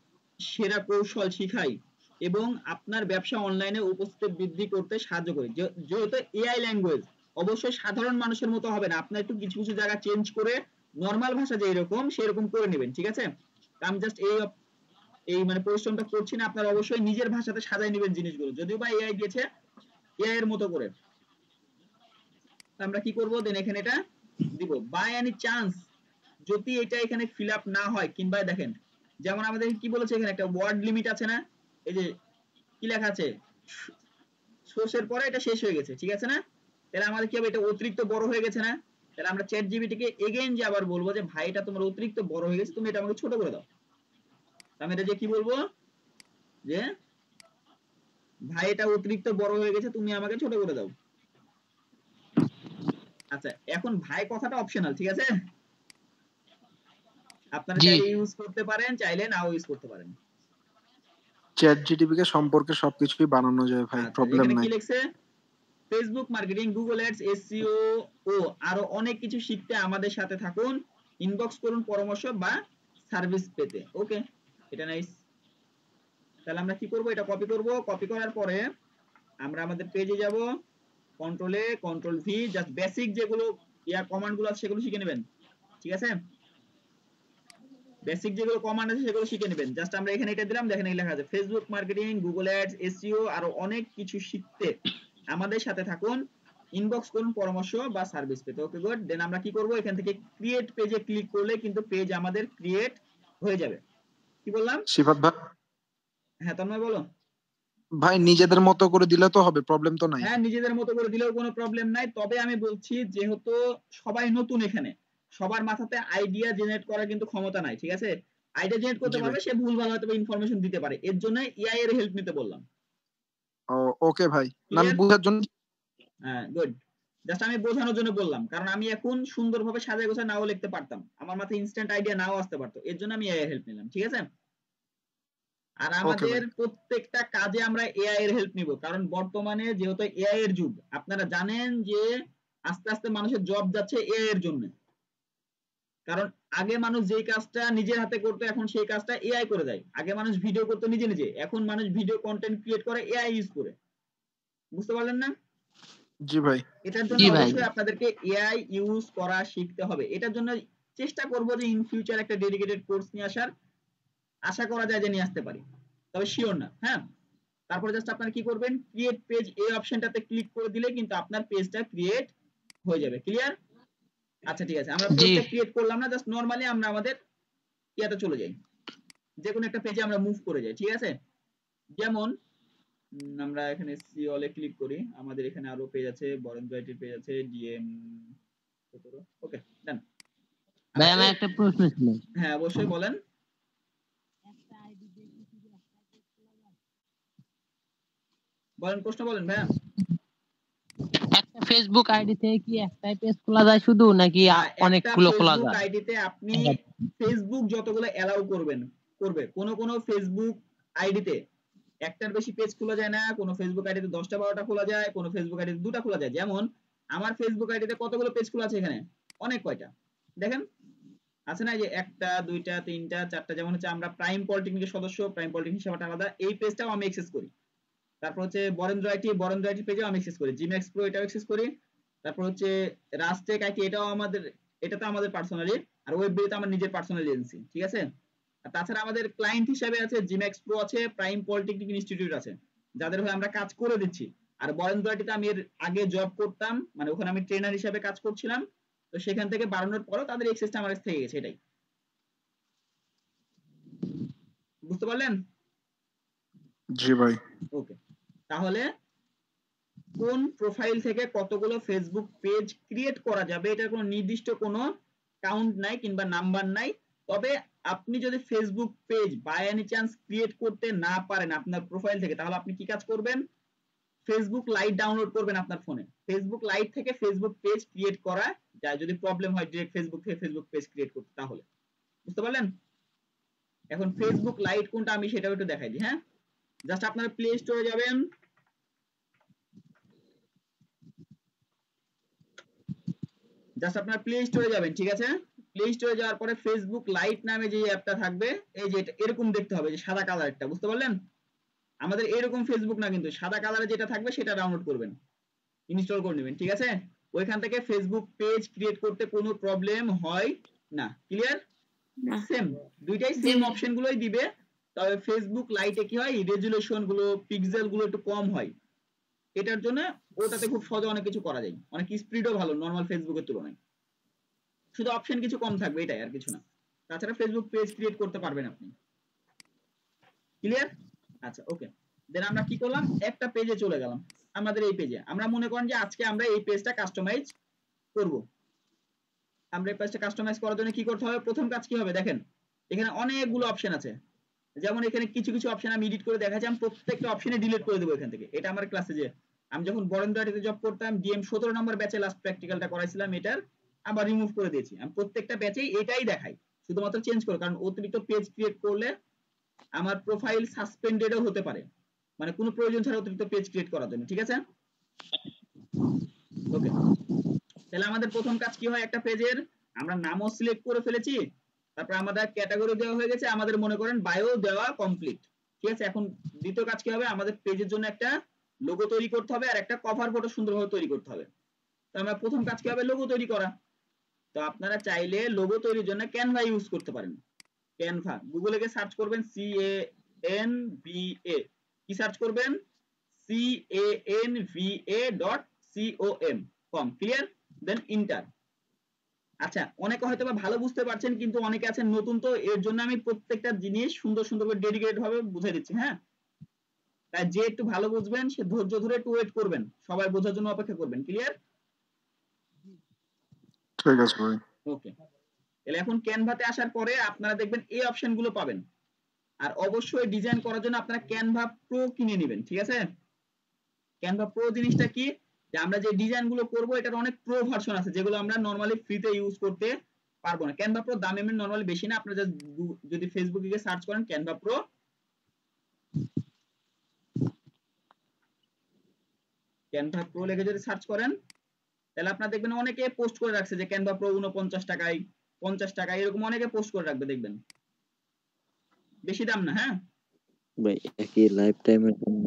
সেরা কৌশল শিখাই এবং আপনার ব্যবসা অনলাইনে উপস্থিতি বৃদ্ধি করতে সাহায্য করি। যেহেতু এআই ল্যাঙ্গুয়েজ, অবশ্যই সাধারণ মানুষের মতো হবে না, আপনার একটু কিছু কিছু জায়গা চেঞ্জ করে নর্মাল ভাষা যেই রকম সেরকম করে নেবেন, ঠিক আছে? আমি জাস্ট এই মানে পরিশ্রমটা করছি না, আপনারা অবশ্যই নিজের ভাষাতে সাজায় নেবেন জিনিসগুলো, যদিও বা এআই দিয়েছে এআই এর মতো করে। আমরা কি করব, দেন এখানে এটা দিব, বাই এনি চান্স যদি এটা এখানে ফিল আপ না হয়, কিংবা দেখেন যেমন আমাদের কি বলেছে এখানে একটা ওয়ার্ড লিমিট আছে না, এই যে কি লেখা আছে সোর্সের পরে এটা শেষ হয়ে গেছে, ঠিক আছে না? তাহলে আমাদের কি হবে, এটা অতিরিক্ত বড় হয়ে গেছে না? তাহলে আমরা চ্যাট জিপিটিকে এগেইন যে আবার বলবো যে ভাই এটা তোমার অতিরিক্ত বড় হয়ে গেছে, তুমি এটা আমাকে ছোট করে দাও। আমি এটা যে কি বলবো, যে ভাই এটা অতিরিক্ত বড় হয়ে গেছে, তুমি আমাকে ছোট করে দাও। আচ্ছা, এখন ভাই কথাটা অপশনাল, ঠিক আছে? আপনারা জি চাইলে ইউজ করতে পারেন, চাইলে নাও ইউজ করতে পারেন। চ্যাট জিটিপি কে সম্পর্কে সবকিছুই বানানো যায় ভাই, আচ্ছা, প্রবলেম এখানে কি নাই। লিখছে, Facebook marketing, Google ads, SEO ও আরো অনেক কিছু শিখতে আমাদের সাথে থাকুন, ইনবক্স করুন পরামর্শ বা সার্ভিস পেতে। ওকে, এটা নাইস। তাহলে আমরা কি করব, এটা কপি করব, কপি করার পরে আমরা আমাদের পেজে যাব, কন্ট্রোলে কন্ট্রোল ভি, জাস্ট বেসিক যেগুলো কমান্ড গুলো আছে সেগুলো শিখে নেবেন, ঠিক আছে? বেসিক যেগুলো কমান্ড আছে সেগুলো শিখে নেবেন। জাস্ট আমরা এখানে এটা দিলাম, দেখেন এই লেখা আছে Facebook marketing, Google ads, SEO আরো অনেক কিছু শিখতে আমাদের সাথে থাকুন, ইনবক্স করুন পরামর্শ বা সার্ভিস পেতে। Okay good. দেন আমরা কি করব, এখান থেকে ক্রিয়েট পেজে ক্লিক করলে কিন্তু পেজ আমাদের ক্রিয়েট হয়ে যাবে। কি বললাম? সিফাত ভাই, হ্যাঁ তন্ময় বলো। ভাই নিজেদের মতো করে দিলে তো হবে, প্রবলেম তো নাই। হ্যাঁ নিজেদের মতো করে দিলেও কোনো প্রবলেম নাই, তবে আমি বলছি যেহেতু সবাই নতুন এখানে, সবার মাথাতে আইডিয়া জেনারেট করার কিন্তু ক্ষমতা নাই, ঠিক আছে? আইডিয়া জেনারেট করতে জি ভাই। পারবে, সে ভুলভাল হয়তো ইনফরমেশন দিতে পারে, এর জন্য এআই এর হেল্প নিতে বললাম। ওকে ভাই, না আমি ক্লিয়ার? বুঝার জন্য। হ্যাঁ গুড। জাস্ট আমি বোঝানোর জন্য বললাম, কারণ আমি এখন সুন্দরভাবে সাজায় গোছায় নাও লিখতে পারতাম, আমার মাথায় ইনস্ট্যান্ট আইডিয়া নাও আসতে পারতো, এর জন্য আমি এআই এর হেল্প নিলাম, ঠিক আছে? আর ওকে আমাদের ভাই। প্রত্যেকটা কাজে আমরা এআই এর হেল্প নিব, কারণ বর্তমানে যেহেতু এআই এর যুগ, আপনারা জানেন যে আস্তে আস্তে মানুষের জব যাচ্ছে এআই এর জন্য। কারণ আগে মানুষ যেই কাজটা নিজের হাতে করতো, এখন সেই কাজটা এআই করে দেয়। আগে মানুষ ভিডিও করতো নিজে নিজে, এখন মানুষ ভিডিও কন্টেন্ট ক্রিয়েট করে এআই ইউজ করে। বুঝতে পারলেন না? জি ভাই। এটার জন্য জি ভাই অবশ্যই আপনাদেরকে এআই ইউজ করা শিখতে হবে। এটার জন্য চেষ্টা করব যে ইন ফিউচার একটা ডেডিকেটেড কোর্স নিয়ে আসার, আশা করা যায় যে নিয়ে আসতে পারি, তবে শিওর না। হ্যাঁ, তারপরে জাস্ট আপনারা কি করবেন, ক্রিয়েট পেজ এই অপশনটাতে ক্লিক করে দিলে কিন্তু আপনার পেজটা ক্রিয়েট হয়ে যাবে। ক্লিয়ার? আচ্ছা ঠিক আছে, আমরা জি পেজটা ক্রিয়েট করলাম না, জাস্ট নরমালি আমরা আমাদের ইয়াতে চলে যাই, যে কোনো একটা পেজে আমরা মুভ করে যাই, ঠিক আছে? যেমন আমরা এখানে সি অলে ক্লিক করি, আমাদের এখানে আরো পেজ আছে, বরেন্দ্র আইটির পেজ আছে, ডিএম 17। ওকে ডান। ভাই, আচ্ছা আমার একটা প্রশ্ন ছিল। হ্যাঁ অবশ্যই বলেন, বলেন প্রশ্ন বলেন ভাইয়া। একটা ফেসবুক আইডি থেকে কি একটাই পেজ খোলা যায় শুধু, নাকি একটা অনেকগুলো খোলা ফেসবুক যায়? আইডিতে আপনি ফেসবুক যতগুলো অ্যালাউ করবে, কোন ফেসবুক আইডিতে একটার বেশি পেজ খোলা যায় না, কোন ফেসবুক আইডিতে 10টা 12টা খোলা যায়, কোন ফেসবুক আইডিতে 2টা খোলা যায়। যেমন আমার ফেসবুক আইডিতে কতগুলো পেজ খোলা আছে এখানে, অনেক কয়টা দেখেন, আছে না, যে 1টা 2টা 3টা 4টা, যেমন হচ্ছে আমরা প্রাইম পলিটেকনিকের সদস্য, প্রাইম পলিটেকনিক সেবাটা আলাদা, এই পেজটাও আমি অ্যাক্সেস করি। তারপর হচ্ছে বরেন্দ্র আইটি পেজেও আমি অ্যাক্সেস করি, জিম্যাক্স প্রো এটাও অ্যাক্সেস করি। তারপর হচ্ছে রাজটেক আইটি, এটাও আমাদের, এটা তো আমাদের পার্সোনালি, আর ওয়েব বিডিতে আমার নিজের পার্সোনাল এজেন্সি, ঠিক আছে? আর তাছাড়া আমাদের ক্লায়েন্ট হিসেবে আছে জিম্যাক্স প্রো আছে, প্রাইম পলিটেকনিক ইনস্টিটিউট আছে, যাদের হয়ে আমরা কাজ করে দিচ্ছি। আর বরেন্দ্র আইটিতে আমি এর আগে জব করতাম, মানে ওখানে আমি ট্রেনার হিসেবে কাজ করছিলাম, তো সেখান থেকে বাড়ানোর পরেও তাদের এক্সেসটা আমার কাছে থেকে গেছে, এটাই। বুঝতে পারলেন? জি ভাই। ওকে, তাহলে কোন প্রোফাইল থেকে কতগুলো ফেসবুক পেজ ক্রিয়েট করা যাবে এটার কোনো নির্দিষ্ট কোনো কাউন্ট নাই কিংবা নাম্বার নাই। তবে আপনি যদি Facebook page by any chance create করতে না পারেন আপনার প্রোফাইল থেকে, তাহলে আপনি কি কাজ করবেন? ফেসবুক লাইট ডাউনলোড করবেন আপনার ফোনে। ফেসবুক লাইট থেকে ফেসবুক পেজ ক্রিয়েট করা যায়, যদি প্রবলেম হয় ডিরেক্ট ফেসবুক থেকে ফেসবুক পেজ ক্রিয়েট করতে। তাহলে বুঝতে পারলেন? এখন ফেসবুক লাইট কোনটা আমি সেটাও একটু দেখাই দিই। হ্যাঁ, জাস্ট আপনারা প্লে স্টোরে যাবেন, জাস্ট আপনারা প্লে স্টোরে যাবেন, ঠিক আছে? প্লে স্টোরে যাওয়ার পরে ফেসবুক লাইট নামে যে অ্যাপটা থাকবে, এই যে এরকম দেখতে হবে, যে সাদা কালারটা, বুঝতে পারলেন? আমাদের এরকম ফেসবুক না, কিন্তু সাদা কালারে যেটা থাকবে সেটা ডাউনলোড করবেন, ইনস্টল করে নেবেন, ঠিক আছে? ওইখান থেকে ফেসবুক পেজ ক্রিয়েট করতে কোনো প্রবলেম হয় না। ক্লিয়ার? না। সেম, দুইটাই সেম অপশন গুলোই দিবে, তবে ফেসবুক লাইটে কি হয়, রেজুলেশন গুলো, পিক্সেল গুলো একটু কম হয়, এটার জন্য ওটাতে খুব সহজে অনেক কিছু করা যায়, অনেক স্পিডও ভালো নরমাল ফেসবুকের তুলনায়, শুধু অপশন কিছু কম থাকবে, এটাই, আর কিছু না। তাছাড়া ফেসবুক পেজ ক্রিয়েট করতে পারবেন আপনি। ক্লিয়ার? আচ্ছা, ওকে। দেন আমরা কি করলাম, একটা পেজে চলে গেলাম, আমাদের এই পেজে আমরা মনে করেন যে আজকে আমরা এই পেজটা কাস্টমাইজ করব। আমরা এই পেজটা কাস্টমাইজ করার জন্য কি করতে হবে, প্রথম কাজ কি হবে দেখেন, এখানে অনেকগুলো অপশন আছে, যেমন এখানে কিছু কিছু অপশন আমি এডিট করে দেখাচ্ছি, আমি প্রত্যেকটা অপশনে ডিলিট করে দেবো এখান থেকে। এটা আমার ক্লাসে যে আমি যখন বরেন্দ্রতে জব করতাম, ডিএম 17 নম্বর ব্যাচে লাস্ট প্র্যাকটিক্যালটা করাইছিলাম, এটার আবার রিমুভ করে দিয়েছি। আমি প্রত্যেকটা ব্যাচেই এটাই দেখাই, শুধুমাত্র চেঞ্জ করে, কারণ অতিরিক্ত পেজ ক্রিয়েট করলে আমার প্রোফাইল সাসপেন্ডেডও হতে পারে, মানে কোনো প্রয়োজন ছাড়া অতিরিক্ত পেজ ক্রিয়েট করার জন্য, ঠিক আছে? ওকে, তাহলে আমাদের প্রথম কাজ কি হয়, একটা পেজের আমরা নামও সিলেক্ট করে ফেলেছি, তারপর আমাদের ক্যাটাগরি দেওয়া হয়ে গেছে, আমাদের মনে করেন বায়ো দেওয়া কমপ্লিট, ঠিক আছে? এখন দ্বিতীয় কাজ কি হবে, আমাদের পেজের জন্য একটা লোগো তৈরি করতে হবে আর একটা কভার ফটো সুন্দরভাবে তৈরি করতে হবে। তো আমরা প্রথম কাজ কি হবে, লোগো তৈরি করা। তো আপনারা চাইলে লোগো তৈরির জন্য ক্যানভা ইউজ করতে পারেন। ক্যানভা, গুগলে গিয়ে সার্চ করবেন CANVA, কি সার্চ করবেন, CANVA.com, ক্লিয়ার? দেন ইন্টার। আচ্ছা, অনেকে হয়তো বা ভালো বুঝতে পারছেন, কিন্তু অনেকে আছেন নতুন, তো এর জন্য আমি প্রত্যেকটা জিনিস সুন্দর সুন্দর করে ডেডিকেটেড ভাবে বুঝিয়ে দিচ্ছি। হ্যাঁ, তাই যে একটু ভালো বুঝবেন সে ধৈর্য ধরে একটু ওয়েট করবেন, সবাই বোঝার জন্য অপেক্ষা করবেন। ক্লিয়ার? ঠিক আছে ভাই। ওকে, তাহলে এখন ক্যানভাতে আসার পরে আপনারা দেখবেন এই অপশন গুলো পাবেন, আর অবশ্যই ডিজাইন করার জন্য আপনারা ক্যানভা প্রো কিনে নেবেন, ঠিক আছে? ক্যানভা প্রো জিনিসটা কি, যে আমরা যে ডিজাইন গুলো করবো এটার অনেক প্রো ভার্সন আছে, যেগুলো আমরা নরমালি ফ্রিতে ইউজ করতে পারবো না। ক্যানভা প্রো দাম এমনি নরমালি বেশি না, আপনারা যদি ফেসবুকে গিয়ে সার্চ করেন ক্যানভা প্রো, ক্যানভা প্রো লিখে যদি সার্চ করেন, তাহলে আপনারা দেখবেন অনেকে পোস্ট করে রাখছে যে ক্যানভা প্রো 49 টাকায়, 50 টাকায়, এরকম অনেকে পোস্ট করে রাখবে, দেখবেন বেশি দাম না। হ্যাঁ ভাই এটা কি লাইফ টাইমের জন্য?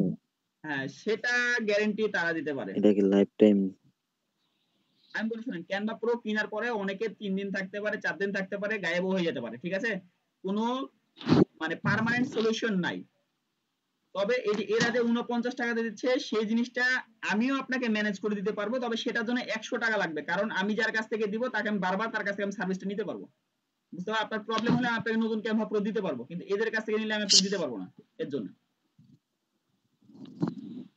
হ্যাঁ, সেটা গ্যারান্টি তারা দিতে পারে। এটা কি লাইফ টাইম? আমি বলি শুনেন, ক্যানভা প্রো কেনার পরে অনেকে 3 দিন থাকতে পারে, 4 দিন থাকতে পারে, গায়েবও হয়ে যেতে পারে, ঠিক আছে? কোনো মানে পার্মানেন্ট সলিউশন নাই। তবে এই যে এরা যে 49 টাকা দিচ্ছে সেই জিনিসটা আমিও আপনাকে ম্যানেজ করে দিতে পারবো, তবে সেটার জন্য 100 টাকা লাগবে, কারণ আমি যার কাছ থেকে দিব তাকে আমি বারবার তার কাছ থেকে আমি সার্ভিসটা নিতে পারবো। বুঝতে পারছেন? আপনার প্রবলেম হলে আমি আপনাকে নতুন ক্যানভা প্রো দিতে পারবো, কিন্তু এদের কাছ থেকে নিলে আমি আপনাকে দিতে পারবো না, এর জন্য।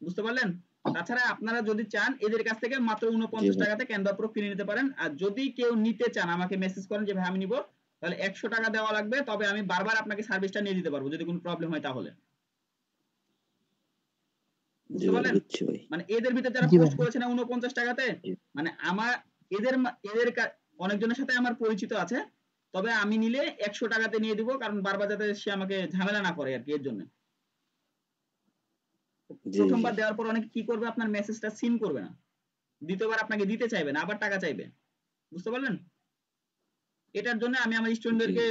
বুঝতে পারলেন? তাছাড়া আপনারা যদি চান এদের কাছ থেকে মাত্র 49 টাকাতে ক্যানভা প্রো কিনে নিতে পারেন, আর যদি কেউ নিতে চান আমাকে মেসেজ করেন যে ভাই আমি নিব, তাহলে 100 টাকা দেওয়া লাগবে, তবে আমি বারবার আপনাকে সার্ভিসটা নিয়ে দিতে পারবো যদি কোনো প্রবলেম হয় তাহলে। বুঝতে পারলেন? মানে এদের ভিতরে যারা পোস্ট করেছে না 49 টাকাতে, মানে আমার এদের অনেকজনের সাথে আমার পরিচিত আছে, তবে আমি নিলে 100 টাকাতে নিয়ে দিব, কারণ বারবার যাতে সে আমাকে ঝামেলা না করে আর কি, এর জন্য। প্রথমবার দেওয়ার পর অনেকে কি করবে, আপনার মেসেজটা সিন করবে না, দ্বিতীয়বার আপনাকে দিতে চাইবে না, আবার টাকা চাইবে। বুঝতে পারলেন? এটার জন্য আমি আমার স্টুডেন্টদেরকে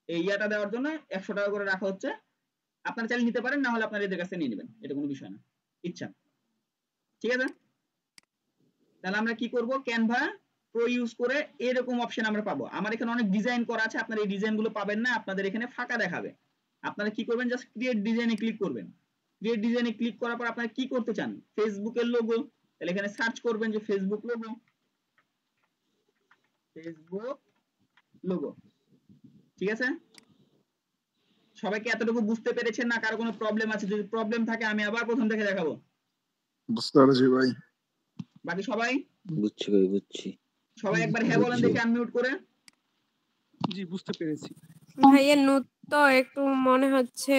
এই ইয়াটা দেওয়ার জন্য 100 টাকা করে রাখা হচ্ছে। আপনারা চাইলে নিতে পারেন, না হলে আপনারা এদের কাছে নিয়ে নেবেন, এটা কোনো বিষয় না, ইচ্ছা। ঠিক আছে? তাহলে আমরা কি করব, ক্যানভা প্রো ইউজ করে এরকম অপশন আমরা পাবো। আমার এখানে অনেক ডিজাইন করা আছে, আপনারা এই ডিজাইন গুলো পাবেন না, আপনাদের এখানে ফাঁকা দেখাবে। আপনারা কি করবেন, জাস্ট ক্রিয়েট ডিজাইনে ক্লিক করবেন। ক্রিয়েট ডিজাইনে ক্লিক করার পর আপনারা কি করতে চান, ফেসবুকের লোগো, তাহলে এখানে সার্চ করবেন যে ফেসবুক লোগো, ফেসবুক লোগো, ঠিক আছে? সবাই কি এতটুকু বুঝতে পেরেছেন না কারো কোনো প্রবলেম আছে? যদি প্রবলেম থাকে আমি আবার প্রথম থেকে দেখাবো। বুঝতে পারছি ভাই। বাকি সবাই বুঝছি ভাই, বুঝছি। সবাই একবার হ্যাঁ বলেন দেখি আনমিউট করে। জি বুঝতে পেরেছি। ভাইয়া নোট তো একটু মনে হচ্ছে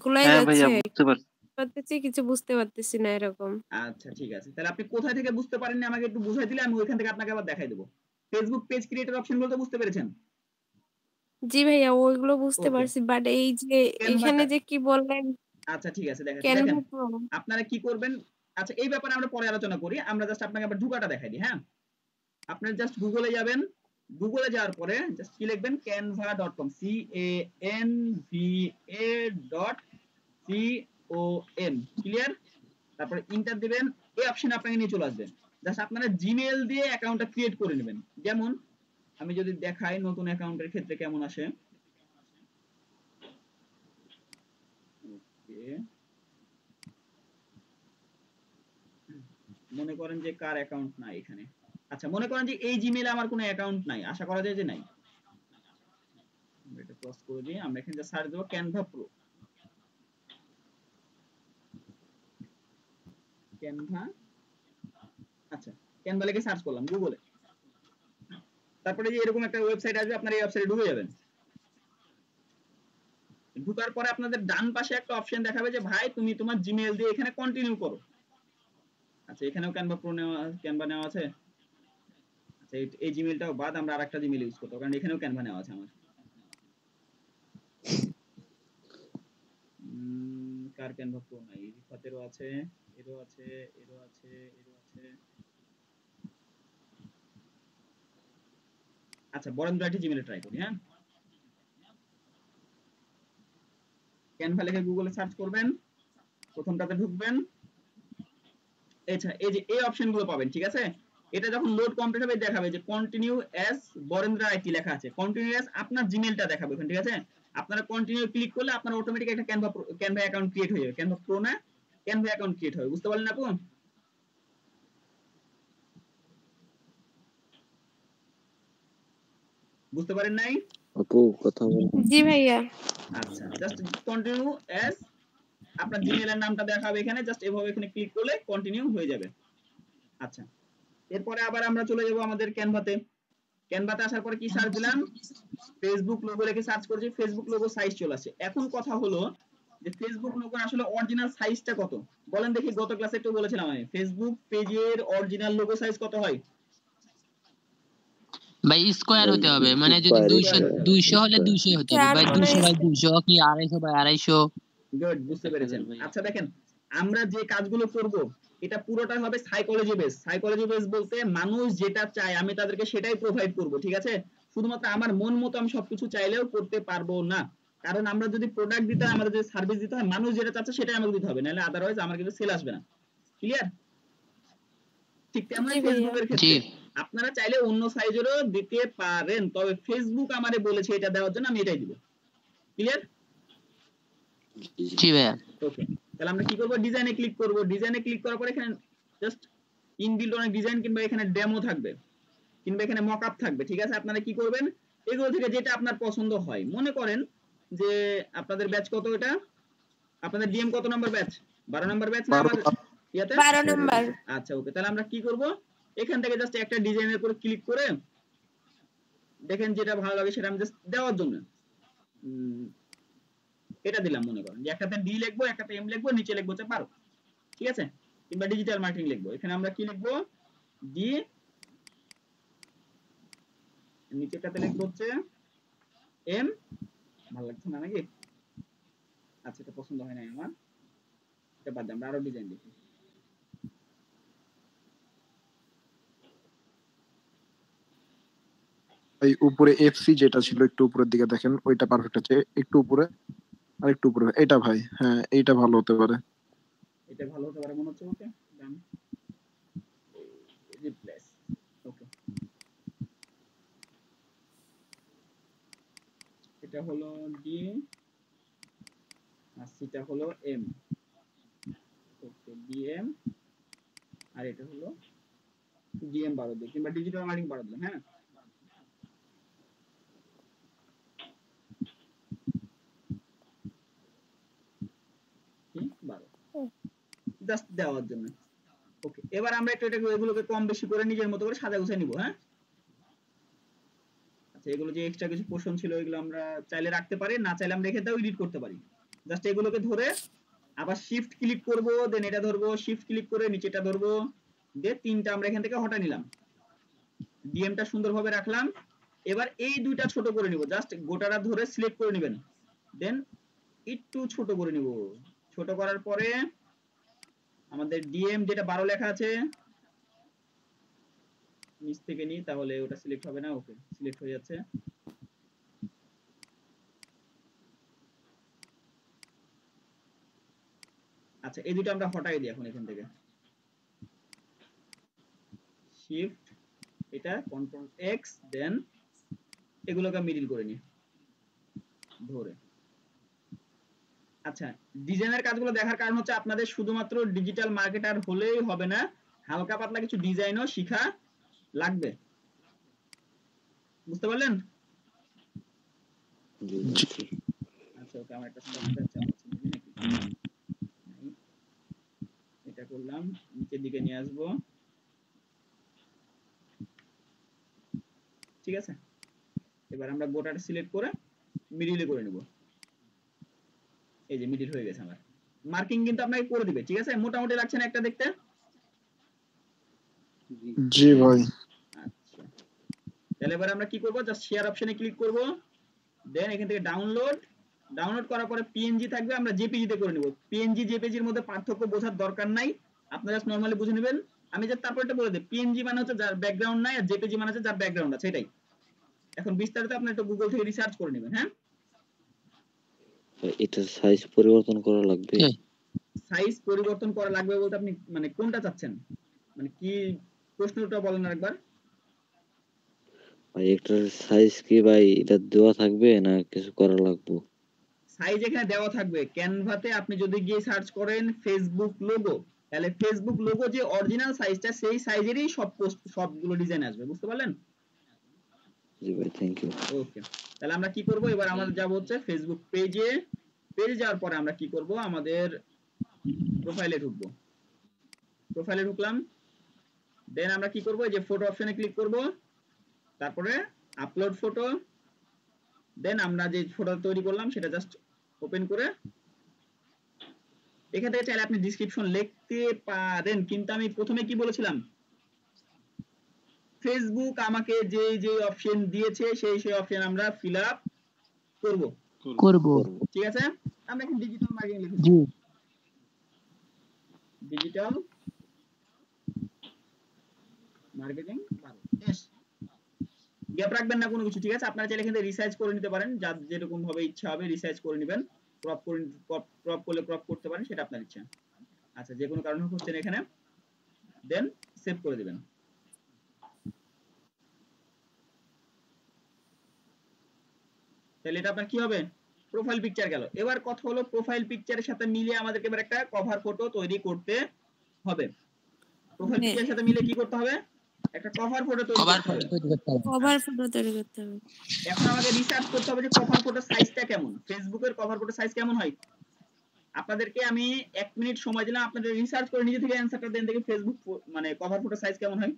গুলাই হ্যাঁ ভাইয়া যাচ্ছে, বুঝতে পারছি। পারতেছি কিছু বুঝতে পারতেছি না এরকম। আচ্ছা ঠিক আছে, তাহলে আপনি কোথায় থেকে বুঝতে পারেননি আমাকে একটু বুঝাই দিলে আমি ওইখান থেকে আপনাকে আবার দেখাই দেবো। ফেসবুক পেজ ক্রিয়েটর অপশনগুলো তো বুঝতে পেরেছেন? জি ভাইয়া ওইগুলো বুঝতে ওকে, পারছি, বাট এই যে এখানে ক্যানভাটা যে কি বললেন আচ্ছা ঠিক আছে দেখাচ্ছি। দেখেন ক্যানভা প্রো, আপনারা কি করবেন, আচ্ছা এই ব্যাপারে আমরা পরে আলোচনা করি, আমরা জাস্ট আপনাকে আবার ঢুকাটা দেখাই দিই। হ্যাঁ, আপনারা জাস্ট গুগলে যাবেন, গুগলে যাওয়ার পরে জাস্ট কি লিখবেন canva.com, canva.com, ক্লিয়ার? তারপরে ইন্টার দিবেন, এই অপশনে আপনাকে নিয়ে চলে আসবে। জাস্ট আপনারা জিমেইল দিয়ে অ্যাকাউন্টটা ক্রিয়েট করে নেবেন। যেমন আমি যদি দেখাই নতুন অ্যাকাউন্টের ক্ষেত্রে কেমন আসে। ওকে, মনে করেন যে কার অ্যাকাউন্ট নাই এখানে। আচ্ছা মনে করেন যে এই জিমেইলে আমার কোনো অ্যাকাউন্ট নাই, আশা করা যায় যে নাই। এটা ক্রস করে দিই, আমরা এখানে সার্চ দেব ক্যানভা প্রো, ক্যানভা, আচ্ছা ক্যানভা লিখে সার্চ করলাম গুগলে। তারপরে যে এরকম একটা ওয়েবসাইট আসবে, আপনারা এই ওয়েবসাইটে ঢুকে যাবেন। ঢোকার পরে আপনাদের ডান পাশে একটা অপশন দেখাবে যে ভাই তুমি তোমার জিমেইল দিয়ে এখানে কন্টিনিউ করো। আচ্ছা এখানেও ক্যানভা প্রো নেওয়া, ক্যানভা নেওয়া আছে। আচ্ছা এই জিমেইলটাও বাদ, আমরা আরেকটা জিমেইল ইউজ করতে, কারণ এখানেও ক্যানভা নেওয়া আছে আমার। কার ক্যানভা প্রো নাই? রিফাতেরও আছে, এরও আছে, এরও আছে, এরও আছে। আচ্ছা বরেন্দ্র আইটি জিমেইলে ট্রাই করি। হ্যাঁ, ক্যানভা লিখে গুগলে সার্চ করবেন, প্রথমটাতে ঢুকবেন। আচ্ছা এই যে এই অপশনগুলো পাবেন, ঠিক আছে? এটা যখন লোড কমপ্লিট হবে দেখাবে যে কন্টিনিউ অ্যাজ বরেন্দ্র আইটি লেখা আছে, কন্টিনিউ অ্যাজ আপনার জিমেইলটা দেখাবে ওখানে, ঠিক আছে? আপনারা কন্টিনিউ ক্লিক করলে আপনার অটোমেটিক একটা ক্যানভা অ্যাকাউন্ট ক্রিয়েট হয়ে যাবে। ক্যানভা প্রো না, ক্যানভা অ্যাকাউন্ট ক্রিয়েট হবে। বুঝতে পারলেন আপু? বুঝতে পারেন নাই? আপু কথা বল। জি ভাইয়া। আচ্ছা জাস্ট কন্টিনিউ অ্যাজ আপনার জিমেইলের নামটা দেখাবে এখানে, জাস্ট এভাবে এখানে ক্লিক করলে কন্টিনিউ হয়ে যাবে। আচ্ছা এরপরে আবার আমরা চলে যাব আমাদের ক্যানভাতে। ক্যানভাতে আসার পরে কি সার্চ দিলাম, ফেসবুক লোগো লিখে সার্চ করেছি, ফেসবুক লোগো সাইজ চলে আসে। এখন কথা হলো যে ফেসবুক লোগোর আসলে অরিজিনাল সাইজটা কত বলেন দেখি? গত ক্লাসে একটু বলেছিলাম আমি, ফেসবুক পেজের অরিজিনাল লোগো সাইজ কত হয়? ভাই স্কোয়ার হতে হবে, ভাই মানে যদি স্কোয়ার 200 হলে 200 হতে হবে ভাই, 200 বাই 200 কি 250 বাই 250। গুড, বুঝতে পেরেছেন। আচ্ছা দেখেন আমরা যে কাজগুলো করব এটা পুরোটা হবে সাইকোলজি বেস। সাইকোলজি বেস বলতে মানুষ যেটা চায় আমি তাদেরকে সেটাই প্রোভাইড করব, ঠিক আছে? শুধুমাত্র আমার মন মতো আমি সবকিছু চাইলেও করতে পারবো না, কারণ আমরা যদি প্রোডাক্ট দিতে হয়, আমাদের যদি সার্ভিস দিতে হয়, মানুষ যেটা চাচ্ছে সেটাই আমাকে দিতে হবে, নাহলে আদারওয়াইজ আমার কিন্তু সেল আসবে না। ক্লিয়ার? ঠিক তেমনই জি ভাইয়া। ফেসবুকের ক্ষেত্রে আপনারা চাইলে অন্য সাইজেরও দিতে পারেন, তবে ফেসবুক আমারে বলেছে এটা দেওয়ার জন্য আমি এটাই দিব। ক্লিয়ার? জি ভাইয়া। ওকে, তাহলে আমরা কি করব, ডিজাইনে ক্লিক করব। ডিজাইনে ক্লিক করার পর এখানে জাস্ট ইনবিল্ট অনেক ডিজাইন কিংবা এখানে ডেমো থাকবে কিংবা এখানে মকআপ থাকবে, ঠিক আছে? আপনারা কি করবেন, এগুলো থেকে যেটা আপনার পছন্দ হয়, মনে করেন যে আপনাদের ব্যাচ কত, এটা আপনাদের ডিএম কত নাম্বার ব্যাচ? 12 নাম্বার ব্যাচ না আমার ইয়াতে? 12 নাম্বার। আচ্ছা ওকে, তাহলে আমরা কি করব, এখান থেকে জাস্ট একটা ডিজাইনের উপর ক্লিক করে দেখেন যেটা ভালো লাগে সেটা আমি জাস্ট দেওয়ার জন্য এটা দিলাম। মনে করেন যে একটাতে ডি লিখবো, একটাতে এম লিখবো, নিচে লিখবো হচ্ছে 12, ঠিক আছে? কিংবা ডিজিটাল মার্কেটিং লিখবো, এখানে আমরা কি লিখবো, ডি, নিচেটাতে লিখবো হচ্ছে এম। ভালো লাগছে না নাকি? আচ্ছা এটা পছন্দ হয় না আমার, এটা বাদ দিয়ে আমরা আরো ডিজাইন লিখি। এই উপরে এফসি যেটা ছিল একটু উপরের দিকে দেখেন, ওইটা পারফেক্ট আছে। একটু উপরে আর একটু উপরে, এটা ভাই হ্যাঁ এইটা ভালো হতে পারে। এটা ভালো হতে পারে মনে হচ্ছে। ওকে ডান, রিপ্লেস। ওকে এটা হলো ডি আর সিটা হলো এম। ওকে ডিএম, আর এটা হলো ডিএম 12 দিই কিংবা ডিজিটাল মার্কেটিং 12 দিলাম। হ্যাঁ জাস্ট দেওয়ার জন্য। ওকে, এবার আমরা একটু এগুলোকে কম বেশি করে নিজের মতো করে সাজা গুছিয়ে নিব। হ্যাঁ, আচ্ছা, এগুলো যে এক্সট্রা কিছু পোর্শন ছিল এগুলো আমরা চাইলে রাখতে পারি, না চাইলে আমরা রেখে দাও এডিট করতে পারি। জাস্ট এগুলোকে ধরে আবার শিফট ক্লিক করব, দেন এটা ধরবো, শিফট ক্লিক করে নিচেটা ধরবো, দিয়ে তিনটা আমরা এখান থেকে হটা নিলাম, ডিএমটা সুন্দরভাবে রাখলাম। এবার এই দুইটা ছোট করে নিব, জাস্ট গোটাটা ধরে সিলেক্ট করে নেবেন, দেন একটু ছোট করে নিব। ছোট করার পরে আমাদের ডিএম যেটা 12 লেখা আছে নিচ থেকে নিই, তাহলে ওটা সিলেক্ট হবে না। ওকে, সিলেক্ট হয়ে যাচ্ছে। আচ্ছা, এই দুটো আমরা হটাই দিই এখন এখান থেকে, শিফট এটা কন্ট্রোল এক্স, দেন এগুলোকে মিডল করে নিই ধরে। আচ্ছা, ডিজাইনের কাজগুলো দেখার কারণ হচ্ছে আপনাদের শুধুমাত্র ডিজিটাল মার্কেটার হলেই হবে না, হালকা পাতলা কিছু ডিজাইনও শেখা লাগবে। বুঝতে পারলেন? আচ্ছা, ওকে, আমার একটা সফটওয়্যার চাপ আছে নাকি, এটা করলাম, নিচের দিকে নিয়ে আসবো। ঠিক আছে, এবার আমরা গোটাটা সিলেক্ট করে মিডিলে করে নেব। এই যে মিডিল হয়ে গেছে আমার। মার্কিং কিন্তু আপনাকে করে দিবে, ঠিক আছে? মোটামুটি লাগছে না একটা দেখতে? জি ভাই। আচ্ছা, তাহলে এবার আমরা কি করব, জাস্ট শেয়ার অপশনে ক্লিক করব, দেন এখান থেকে ডাউনলোড করার পরে পিএনজি থাকবে, আমরা জেপিজি তে করে নেব। পিএনজি জেপিজির মধ্যে পার্থক্য বোঝার দরকার নাই, আপনারা জাস্ট নরমালি বুঝে নেবেন। আমি যে তারপরটা বলে দেই, পিএনজি মানে হচ্ছে যার ব্যাকগ্রাউন্ড নাই, আর জেপিজি মানে হচ্ছে যার ব্যাকগ্রাউন্ড আছে, এটাই। এখন বিস্তারিত আপনি একটু গুগল থেকে রিসার্চ করে নেবেন। হ্যাঁ, এটা সাইজ পরিবর্তন করা লাগবে? সাইজ পরিবর্তন করা লাগবে বলতে আপনি মানে কোনটা চাচ্ছেন, মানে কি প্রশ্নটা বলেন আরেকবার। ভাই এটার সাইজ কি ভাই এটা দেওয়া থাকবে না কিছু করা লাগবে? সাইজ এখানে দেওয়া থাকবে। ক্যানভাতে আপনি যদি গিয়ে সার্চ করেন ফেসবুক লোগো, তাহলে ফেসবুক লোগো যে অরিজিনাল সাইজটা সেই সাইজেরই সব পোস্ট সবগুলো ডিজাইন আসবে। বুঝতে পারলেন? জি ভাই, থ্যাংক ইউ। ওকে, তাহলে আমরা কি করব, এবার আমাদের যাব হচ্ছে ফেসবুক পেজে যাওয়ার পরে আমরা কি করব, আমাদের প্রোফাইলে ঢুকবো। প্রোফাইলে ঢুকলাম, দেন আমরা কি করব, এই যে ফটো অপশনে ক্লিক করব, তারপরে আপলোড ফটো, দেন আমরা যে ফটো তৈরি করলাম সেটা জাস্ট ওপেন করে এখান থেকে চাইলে আপনি ডেসক্রিপশন লিখতে পারেন, কিন্তু আমি প্রথমে কি বলেছিলাম, ফেসবুক আমাকে যে যে অপশন দিয়েছে সেই অপশন আমরা ফিল আপ করব। ঠিক আছে, আমরা এখন ডিজিটাল মার্কেটিং লিখেছি, ডিজিটাল মার্কেটিং বেশ গ্যাপ রাখবেন না কোনো কিছু। ঠিক আছে, আপনারা চাইলে এখান থেকে রিসার্চ করে নিতে পারেন, যার যেরকম ভাবে ইচ্ছা হবে রিসার্চ করে নেবেন, ক্রপ করলে ক্রপ করতে পারেন, সেটা আপনার ইচ্ছা। আচ্ছা, যে কোনো কারণে হচ্ছেন এখানে, দেন সেভ করে দিবেন। তাহলে এটা আপনার কি হবে, প্রোফাইল পিকচার গেল। এবার কথা হলো প্রোফাইল পিকচারের সাথে মিলিয়ে আমাদেরকে এবার একটা কভার ফটো তৈরি করতে হবে। প্রোফাইল পিকচারের সাথে মিলে কি করতে হবে, একটা কভার ফটো তৈরি করতে হবে। কভার ফটো তৈরি করতে হবে। এখন আমাকে রিসার্চ করতে হবে যে কভার ফটোর সাইজটা কেমন, ফেসবুকের কভার ফটোর সাইজ কেমন হয়। আপনাদেরকে আমি 1 মিনিট সময় দিলাম, আপনাদের রিসার্চ করে নিজে থেকে অ্যানসারটা দেন দেখি ফেসবুক মানে কভার ফটোর সাইজ কেমন হয়।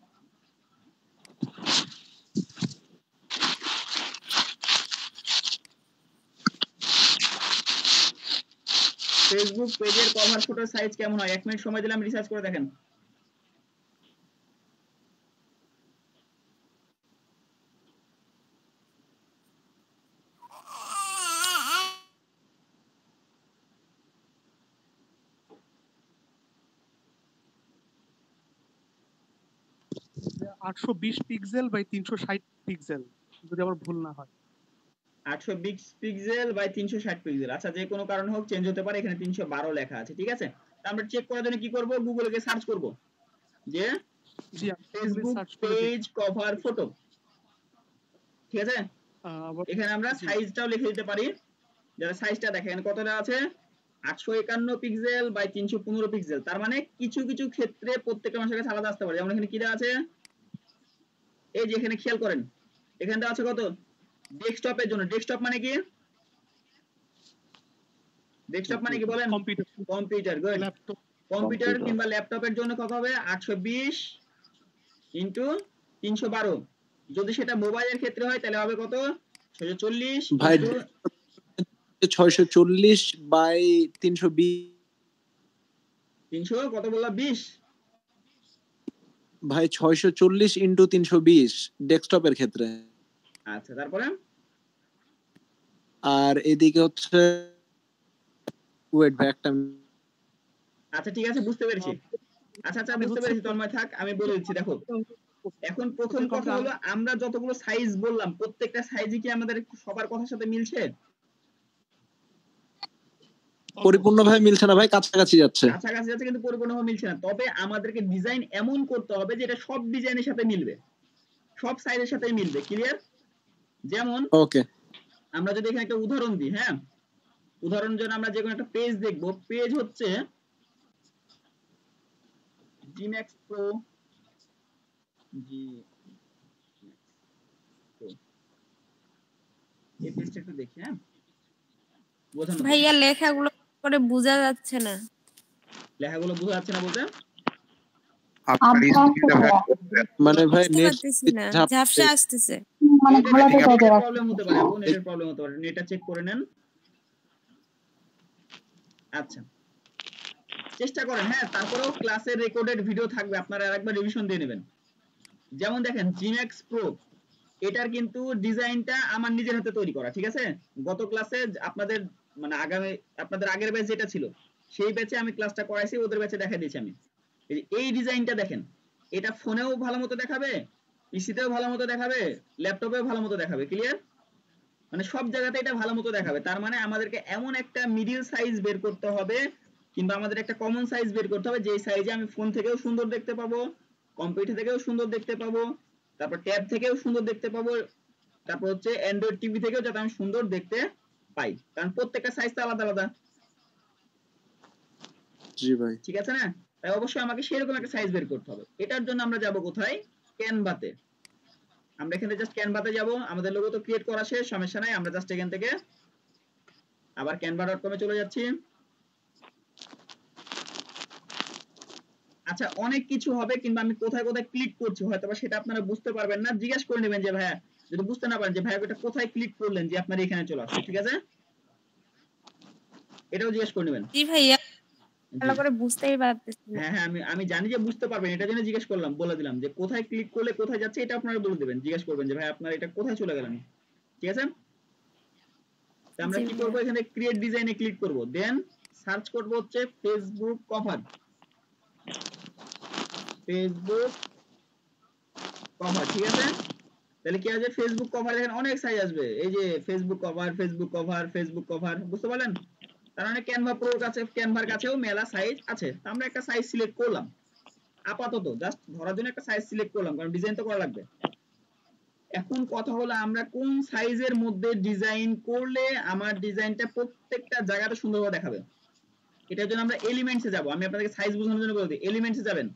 ফেসবুক পেজের কভার ফটোর সাইজ কেমন হয়, 1 মিনিট সময় দিলাম, রিসার্চ করে দেখেন। যে 820 পিক্সেল বাই 360 পিক্সেল, যদি আমার ভুল না হয়। 820 পিক্সেল বাই 360 পিক্সেল। আচ্ছা, যে কোনো কারণে হোক চেঞ্জ হতে পারে, এখানে 312 লেখা আছে। ঠিক আছে, তা আমরা চেক করার জন্য কি করব, গুগলে গিয়ে সার্চ করব যে জি, আমি ফেসবুক সার্চ করে পেজ কভার ফটো। ঠিক আছে, এখানে আমরা সাইজটাও লিখে দিতে পারি, যারা সাইজটা দেখেন কতটা আছে, 851 পিক্সেল বাই 315 পিক্সেল। তার মানে কিছু কিছু ক্ষেত্রে প্রত্যেকটা মানুষের কাছে আলাদা আসতে পারে। যেমন এখানে কি দেওয়া আছে, এই যে এখানে খেয়াল করেন, এখানে দেওয়া আছে কত, ডেস্কটপের জন্য। ডেস্কটপ মানে কি, ডেস্কটপ মানে কি বলেন, কম্পিউটার। Good, computer Computer। কিংবা ল্যাপটপের জন্য কত হবে 820 ইন্টু 312। যদি সেটা মোবাইলের ক্ষেত্রে হয় তাহলে হবে কত 640 ভাই ইন্টু 640 বাই 320 300 কত বললাম 20। ভাই 640 ইন্টু 320 ডেস্কটপের ক্ষেত্রে। আচ্ছা তারপরে আর এদিকে হচ্ছে ওয়েট ভাই একটা আচ্ছা ঠিক আছে বুঝতে পেরেছি। আচ্ছা আচ্ছা আমি বুঝতে হচ্ছে পেরেছি তন্ময় থাক আমি বলে দিচ্ছি। দেখো এখন প্রথম কথা হলো আমরা যতগুলো সাইজ বললাম প্রত্যেকটা সাইজই কি আমাদের সবার কথার সাথে মিলছে? পরিপূর্ণভাবে মিলছে না ভাই, কাছাকাছি যাচ্ছে। কাছাকাছি যাচ্ছে কিন্তু পরিপূর্ণভাবে মিলছে না। তবে আমাদেরকে ডিজাইন এমন করতে হবে যেটা সব ডিজাইনের সাথে মিলবে, সব সাইজের সাথে মিলবে। ক্লিয়ার? যেমন ওকে আমরা যদি এখানে একটা উদাহরণ দিই, হ্যাঁ উদাহরণের জন্য আমরা যে কোনো একটা পেজ দেখবো। পেজ হচ্ছে জিম্যাক্স প্রো, এই পেজটা একটু দেখি। হ্যাঁ বোঝানোর জন্য ভাইয়া লেখাগুলো করে বোঝা যাচ্ছে না। লেখাগুলো বোঝা যাচ্ছে না বলতে আপনার স্ক্রিনটা ভাই মানে ভাই বুঝতে নেট পারতেছি না, ঝাপসা আসতেছে। মানে ঘোলাটে টাইপের প্রবলেম হতে পারে আপু, নেটের প্রবলেম হতে পারে। নেটটা চেক করে নেন। আচ্ছা চেষ্টা করেন, হ্যাঁ তারপরেও ক্লাসের রেকর্ডেড ভিডিও থাকবে, আপনারা আরেকবার রিভিশন দিয়ে নেবেন। যেমন দেখেন জিম্যাক্স প্রো, এটার কিন্তু ডিজাইনটা আমার নিজের হাতে তৈরি করা। ঠিক আছে, গত ক্লাসে আপনাদের মানে আগামী আপনাদের আগের ব্যাচ যেটা ছিল সেই ব্যাচে আমি ক্লাসটা করাইছি, ওদের ব্যাচে দেখা দিয়েছি আমি। এই ডিজাইনটা দেখেন, এটা ফোনেও ভালো মতো দেখাবে, পিসিতেও ভালো মতো দেখাবে, ল্যাপটপেও ভালো মতো দেখাবে। ক্লিয়ার? মানে সব জায়গাতে এটা ভালো মতো দেখাবে। তার মানে আমাদেরকে এমন একটা মিডিল সাইজ বের করতে হবে কিংবা আমাদের একটা কমন সাইজ বের করতে হবে যেই সাইজে আমি ফোন থেকেও সুন্দর দেখতে পাবো, কম্পিউটার থেকেও সুন্দর দেখতে পাবো, তারপর ট্যাব থেকেও সুন্দর দেখতে পাবো, তারপর হচ্ছে অ্যান্ড্রয়েড টিভি থেকেও যাতে আমি সুন্দর দেখতে পাই, কারণ প্রত্যেকটা সাইজ তো আলাদা আলাদা। জি ভাই ঠিক আছে না? তাই অবশ্যই আমাকে সেরকম একটা সাইজ বের করতে হবে। এটার জন্য আমরা যাব কোথায়? ক্যানভাতে। আমরা এখানে জাস্ট ক্যানভাতে যাব। আমাদের লোগো তো ক্রিয়েট করা শেষ, সমস্যা নাই। আমরা জাস্ট এখান থেকে আবার canva.com এ চলে যাচ্ছি। আচ্ছা অনেক কিছু হবে কিন্তু আমি কোথায় কোথায় ক্লিক করছি হয়তো বা সেটা আপনারা বুঝতে পারবেন না। জিজ্ঞেস করে নেবেন যে ভাইয়া, যদি বুঝতে না পারেন যে ভাইয়া এটা কোথায় ক্লিক করলেন যে আপনার এখানে চলে আসছে। ঠিক আছে, এটাও জিজ্ঞেস করে নেবেন। জি ভাইয়া, জি ভালো করে বুঝতেই পারতেছি না। হ্যাঁ হ্যাঁ আমি জানি যে বুঝতে পারবেন, এটার জন্য জিজ্ঞেস করলাম, বলে দিলাম যে কোথায় ক্লিক করলে কোথায় যাচ্ছে এটা আপনারা বলে দেবেন। জিজ্ঞেস করবেন যে ভাই আপনার এটা কোথায় চলে গেলেন। ঠিক আছে, তো আমরা জি কি করব, ভাইয়া। এখানে ক্রিয়েট ডিজাইনে ক্লিক করব, দেন সার্চ করব হচ্ছে ফেসবুক কভার। ফেসবুক কভার ঠিক আছে, তাহলে কি আছে ফেসবুক কভার দেখেন অনেক সাইজ আসবে। এই যে Facebook cover, Facebook cover, Facebook cover, বুঝতে পারলেন? তার মানে ক্যানভা প্রোর কাছে, ক্যানভার কাছেও মেলা সাইজ আছে। তো আমরা একটা সাইজ সিলেক্ট করলাম আপাতত, জাস্ট ধরার জন্য একটা সাইজ সিলেক্ট করলাম, কারণ ডিজাইন তো করা লাগবে। এখন কথা হলো আমরা কোন সাইজের মধ্যে ডিজাইন করলে আমার ডিজাইনটা প্রত্যেকটা জায়গাতে সুন্দরভাবে দেখাবে। এটার জন্য আমরা এলিমেন্টসে যাব। আমি আপনাদেরকে সাইজ বোঝানোর জন্য বলে দিই, এলিমেন্টসে যাবেন,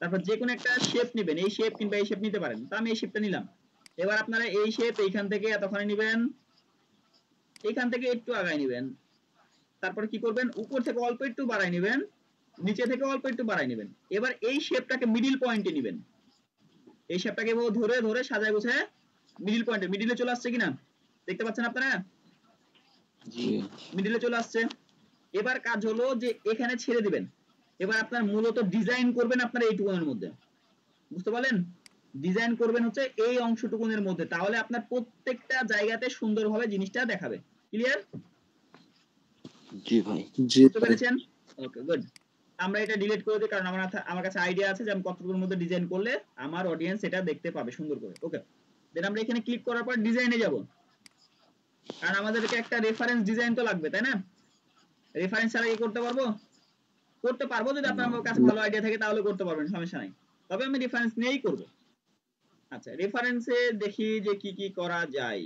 তারপর যে কোনো একটা শেপ নেবেন, এই শেপ কিংবা এই শেপ নিতে পারেন। তো আমি এই শেপটা নিলাম। এবার আপনারা এই শেপ এইখান থেকে এতখানি নেবেন, এইখান থেকে একটু আগায় নেবেন, তারপরে কি করবেন উপর থেকে অল্প একটু বাড়ায় নেবেন, নিচে থেকে অল্প একটু বাড়ায় নেবেন। এবার এই শেপটাকে মিডিল পয়েন্টে নেবেন, এই শেপটাকে ধরে ধরে সাজায় গুছায় মিডিল পয়েন্টে, মিডিলে চলে আসছে কিনা দেখতে পাচ্ছেন আপনারা? জি মিডিলে চলে আসছে। এবার কাজ হলো যে এখানে ছেড়ে দিবেন। এবার আপনার মূলত ডিজাইন করবেন আপনার এইটুকুনের মধ্যে, বুঝতে পারলেন? ডিজাইন করবেন হচ্ছে এই অংশটুকুনের মধ্যে, তাহলে আপনার প্রত্যেকটা জায়গাতে সুন্দরভাবে জিনিসটা দেখাবে। ক্লিয়ার? জি ভাই জি বুঝতে ভাই পেরেছেন? Okay good. আমরা এটা ডিলিট করে দিই, কারণ আমার কাছে আইডিয়া আছে যে আমি কতটুকুর মধ্যে ডিজাইন করলে আমার অডিয়েন্স এটা দেখতে পাবে সুন্দর করে। ওকে, দেন আমরা এখানে ক্লিক করার পর ডিজাইনে যাব, কারণ আমাদেরকে একটা রেফারেন্স ডিজাইন তো লাগবে, তাই না? রেফারেন্স ছাড়া কি করতে পারবো? করতে পারবো, যদি আপনার কাছে ভালো আইডিয়া থাকে তাহলে করতে পারবেন, সমস্যা নাই। তবে আমি রেফারেন্স নিয়েই করব। আচ্ছা রেফারেন্সে দেখি যে কি কি করা যায়।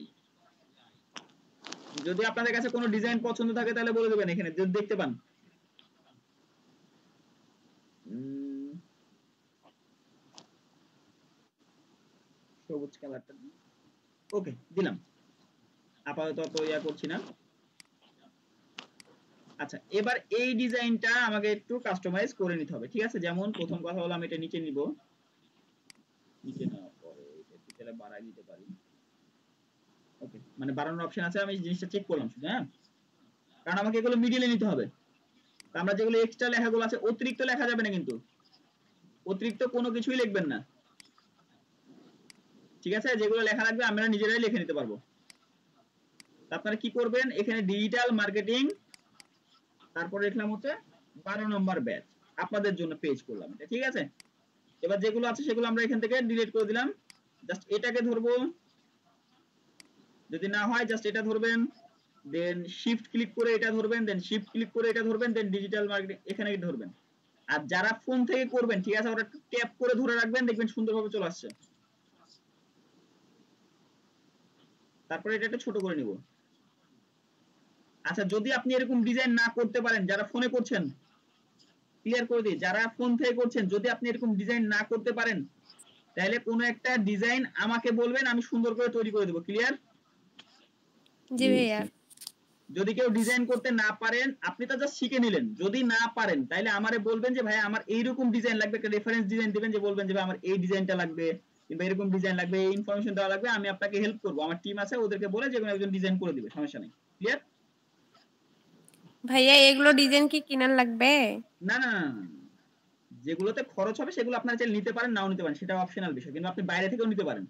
যদি আপনাদের কাছে কোনো ডিজাইন পছন্দ থাকে তাহলে বলে দেবেন, এখানে যদি দেখতে পান। সবুজ কালারটা ওকে দিলাম, আপাতত তো ইয়া করছি না। আচ্ছা এবার এই ডিজাইনটা আমাকে একটু কাস্টমাইজ করে নিতে হবে, ঠিক আছে? যেমন প্রথম কথা হলো আমি এটা নিচে নিব, নিচে নেওয়ার পরে এটা একটু তাহলে বাড়াই দিতে পারি। ওকে, মানে বাড়ানোর অপশন আছে, আমি জিনিসটা চেক করলাম শুধু, হ্যাঁ, কারণ আমাকে এগুলো মিডিলে নিতে হবে। তো আমরা যেগুলো এক্সট্রা লেখাগুলো আছে অতিরিক্ত লেখা যাবে না, কিন্তু অতিরিক্ত কোনো কিছুই লিখবেন না, ঠিক আছে? যেগুলো লেখা লাগবে আমরা নিজেরাই লিখে নিতে পারবো। আপনারা কি করবেন, এখানে ডিজিটাল মার্কেটিং, তারপরে লিখলাম হচ্ছে 12 নম্বর ব্যাচ, আপনাদের জন্য পেজ করলাম এটা, ঠিক আছে? এবার যেগুলো আছে সেগুলো আমরা এখান থেকে ডিলিট করে দিলাম, জাস্ট এটাকে ধরবো, যদি না হয় জাস্ট এটা ধরবেন, দেন শিফট ক্লিক করে এটা ধরবেন, দেন শিফট ক্লিক করে এটা ধরবেন, দেন ডিজিটাল মার্কেটিং এখানে ধরবেন। আর যারা ফোন থেকে করবেন, ঠিক আছে, ওরা একটু ট্যাপ করে ধরে রাখবেন, দেখবেন সুন্দরভাবে চলে আসছে। তারপরে এটা একটু ছোট করে নিব। আচ্ছা যদি আপনি এরকম ডিজাইন না করতে পারেন, যারা ফোনে করছেন, ক্লিয়ার করে দিই, যারা ফোন থেকে করছেন, যদি আপনি এরকম ডিজাইন না করতে পারেন তাহলে কোনো একটা ডিজাইন আমাকে বলবেন, আমি সুন্দর করে তৈরি করে দেবো, ক্লিয়ার? জি ভাইয়া। যদি কেউ ডিজাইন করতে না পারেন, আপনি তো জাস্ট শিখে নিলেন, যদি না পারেন তাহলে আমারে বলবেন যে ভাই আমার এইরকম ডিজাইন লাগবে, একটা রেফারেন্স ডিজাইন দিবেন, যে বলবেন যে ভাই আমার এই ডিজাইনটা লাগবে কিংবা এরকম ডিজাইন লাগবে, এই ইনফরমেশন দেওয়া লাগবে, আমি আপনাকে হেল্প করব, আমার টিম আছে, ওদেরকে বলে যে কোনো একজন ডিজাইন করে দিবে, সমস্যা নেই, ক্লিয়ার? ভাইয়া এগুলো ডিজাইন কি কিনার লাগবে? না না না না, যেগুলোতে খরচ হবে সেগুলো আপনারা চাইলে নিতে পারেন, নাও নিতে পারেন, সেটা অপশনাল বিষয়, কিন্তু আপনি বাইরে থেকেও নিতে পারেন,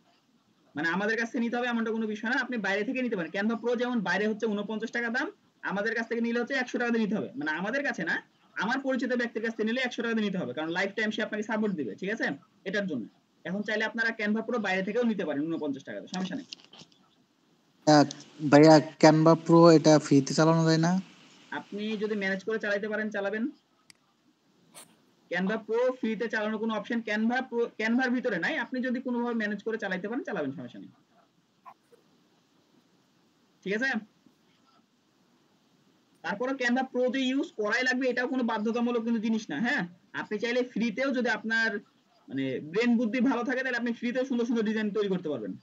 মানে আমাদের কাছ থেকে নিতে হবে এমনটা কোনো বিষয় না, আপনি বাইরে থেকে নিতে পারেন। ক্যানভা প্রো যেমন বাইরে হচ্ছে 49 টাকা দাম, আমাদের কাছ থেকে নিলে হচ্ছে 100 টাকা দিয়ে নিতে হবে, মানে আমাদের কাছে না, আমার পরিচিত ব্যক্তির কাছ থেকে নিলে 100 টাকা দিয়ে নিতে হবে, কারণ লাইফ টাইম সে আপনাকে সাপোর্ট দিবে, ঠিক আছে? এটার জন্য এখন চাইলে আপনারা ক্যানভা প্রো বাইরে থেকেও নিতে পারেন 49 টাকা, সমস্যা নেই। ভাইয়া ক্যানভা প্রো এটা ফ্রিতে চালানো যায় না? আপনি যদি ম্যানেজ করে চালাতে পারেন চালাবেন। ক্যানভা প্রো ফ্রিতে চালানোর কোনো অপশন ক্যানভার ভিতরে নাই, আপনি যদি কোনোভাবে ম্যানেজ করে চালাতে পারেন চালাবেন, সমস্যা নেই, ঠিক আছে? তারপরে ক্যানভা প্রো যে ইউজ করাই লাগবে এটাও কোনো বাধ্যতামূলক কিন্তু জিনিস না, হ্যাঁ, আপনি চাইলে ফ্রিতেও, যদি আপনার মানে ব্রেন বুদ্ধি ভালো থাকে তাহলে আপনি ফ্রিতেও সুন্দর সুন্দর ডিজাইন তৈরি করতে পারবেন।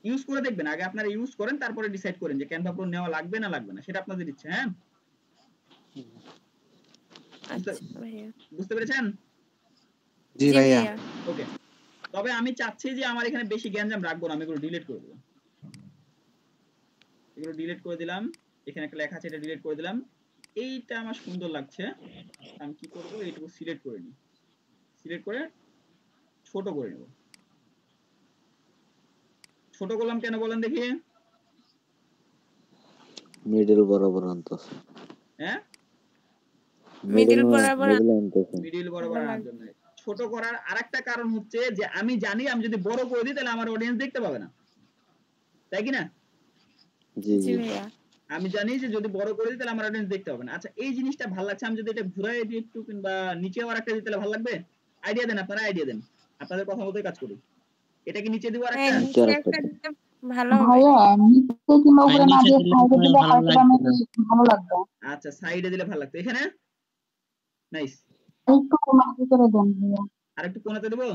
ইউজ করে দেখবেন, আগে আপনারা ইউজ করেন, তারপরে ডিসাইড করেন যে ক্যানভা প্রো নেওয়া লাগবে না লাগবে না, সেটা আপনাদের ইচ্ছে, হ্যাঁ? আচ্ছা ভাইয়া। বুঝতে পেরেছেন? জি ভাইয়া। ওকে, তবে আমি চাচ্ছি যে আমার এখানে বেশি গ্যাঞ্জাম রাখবো না, আমি এগুলো ডিলিট করে দেবো, এগুলো ডিলিট করে দিলাম, এখানে একটা লেখা আছে এটা ডিলিট করে দিলাম, এইটা আমার সুন্দর লাগছে, আমি কি করব, এইটুকু সিলেক্ট করে নিই, সিলেক্ট করে ছোট করে নেব। ছোট করলাম কেন বলেন দেখি? মিডল বরাবর আনতেছে, হ্যাঁ, মিডল বরাবর মিডল বরাবর আনার জন্য। ছোট করার আরেকটা কারণ হচ্ছে যে আমি জানি আমি যদি বড় করে দিই তাহলে আমার অডিয়েন্স দেখতে পাবে না, তাই কি না? জি জি জি ভাইয়া। আমি জানি যে যদি বড় করে দিই তাহলে আমার অডিয়েন্স দেখতে পাবে না। আচ্ছা এই জিনিসটা ভালো লাগছে, আমি যদি এটা ঘুরাই দিই একটু কিংবা নিচে আর একটা দিই তাহলে ভালো লাগবে? আইডিয়া দেন, আপনারা আইডিয়া দেন, আপনাদের কথা মতোই কাজ করি। এটা কি নিচে দিব আর হ্যাঁ, একটা? নিচে একটা দিতে ভালো হবে। ভাইয়া নিচে কিংবা উপরে না দিয়ে সাইডে দিলে ভালো হয়তো আমি ভালো লাগবে। আচ্ছা সাইডে দিলে ভালো লাগতো, এখানে নাইস, একটু কমাতে করে দেন ভাইয়া। আর একটু কোণাতে দেবো,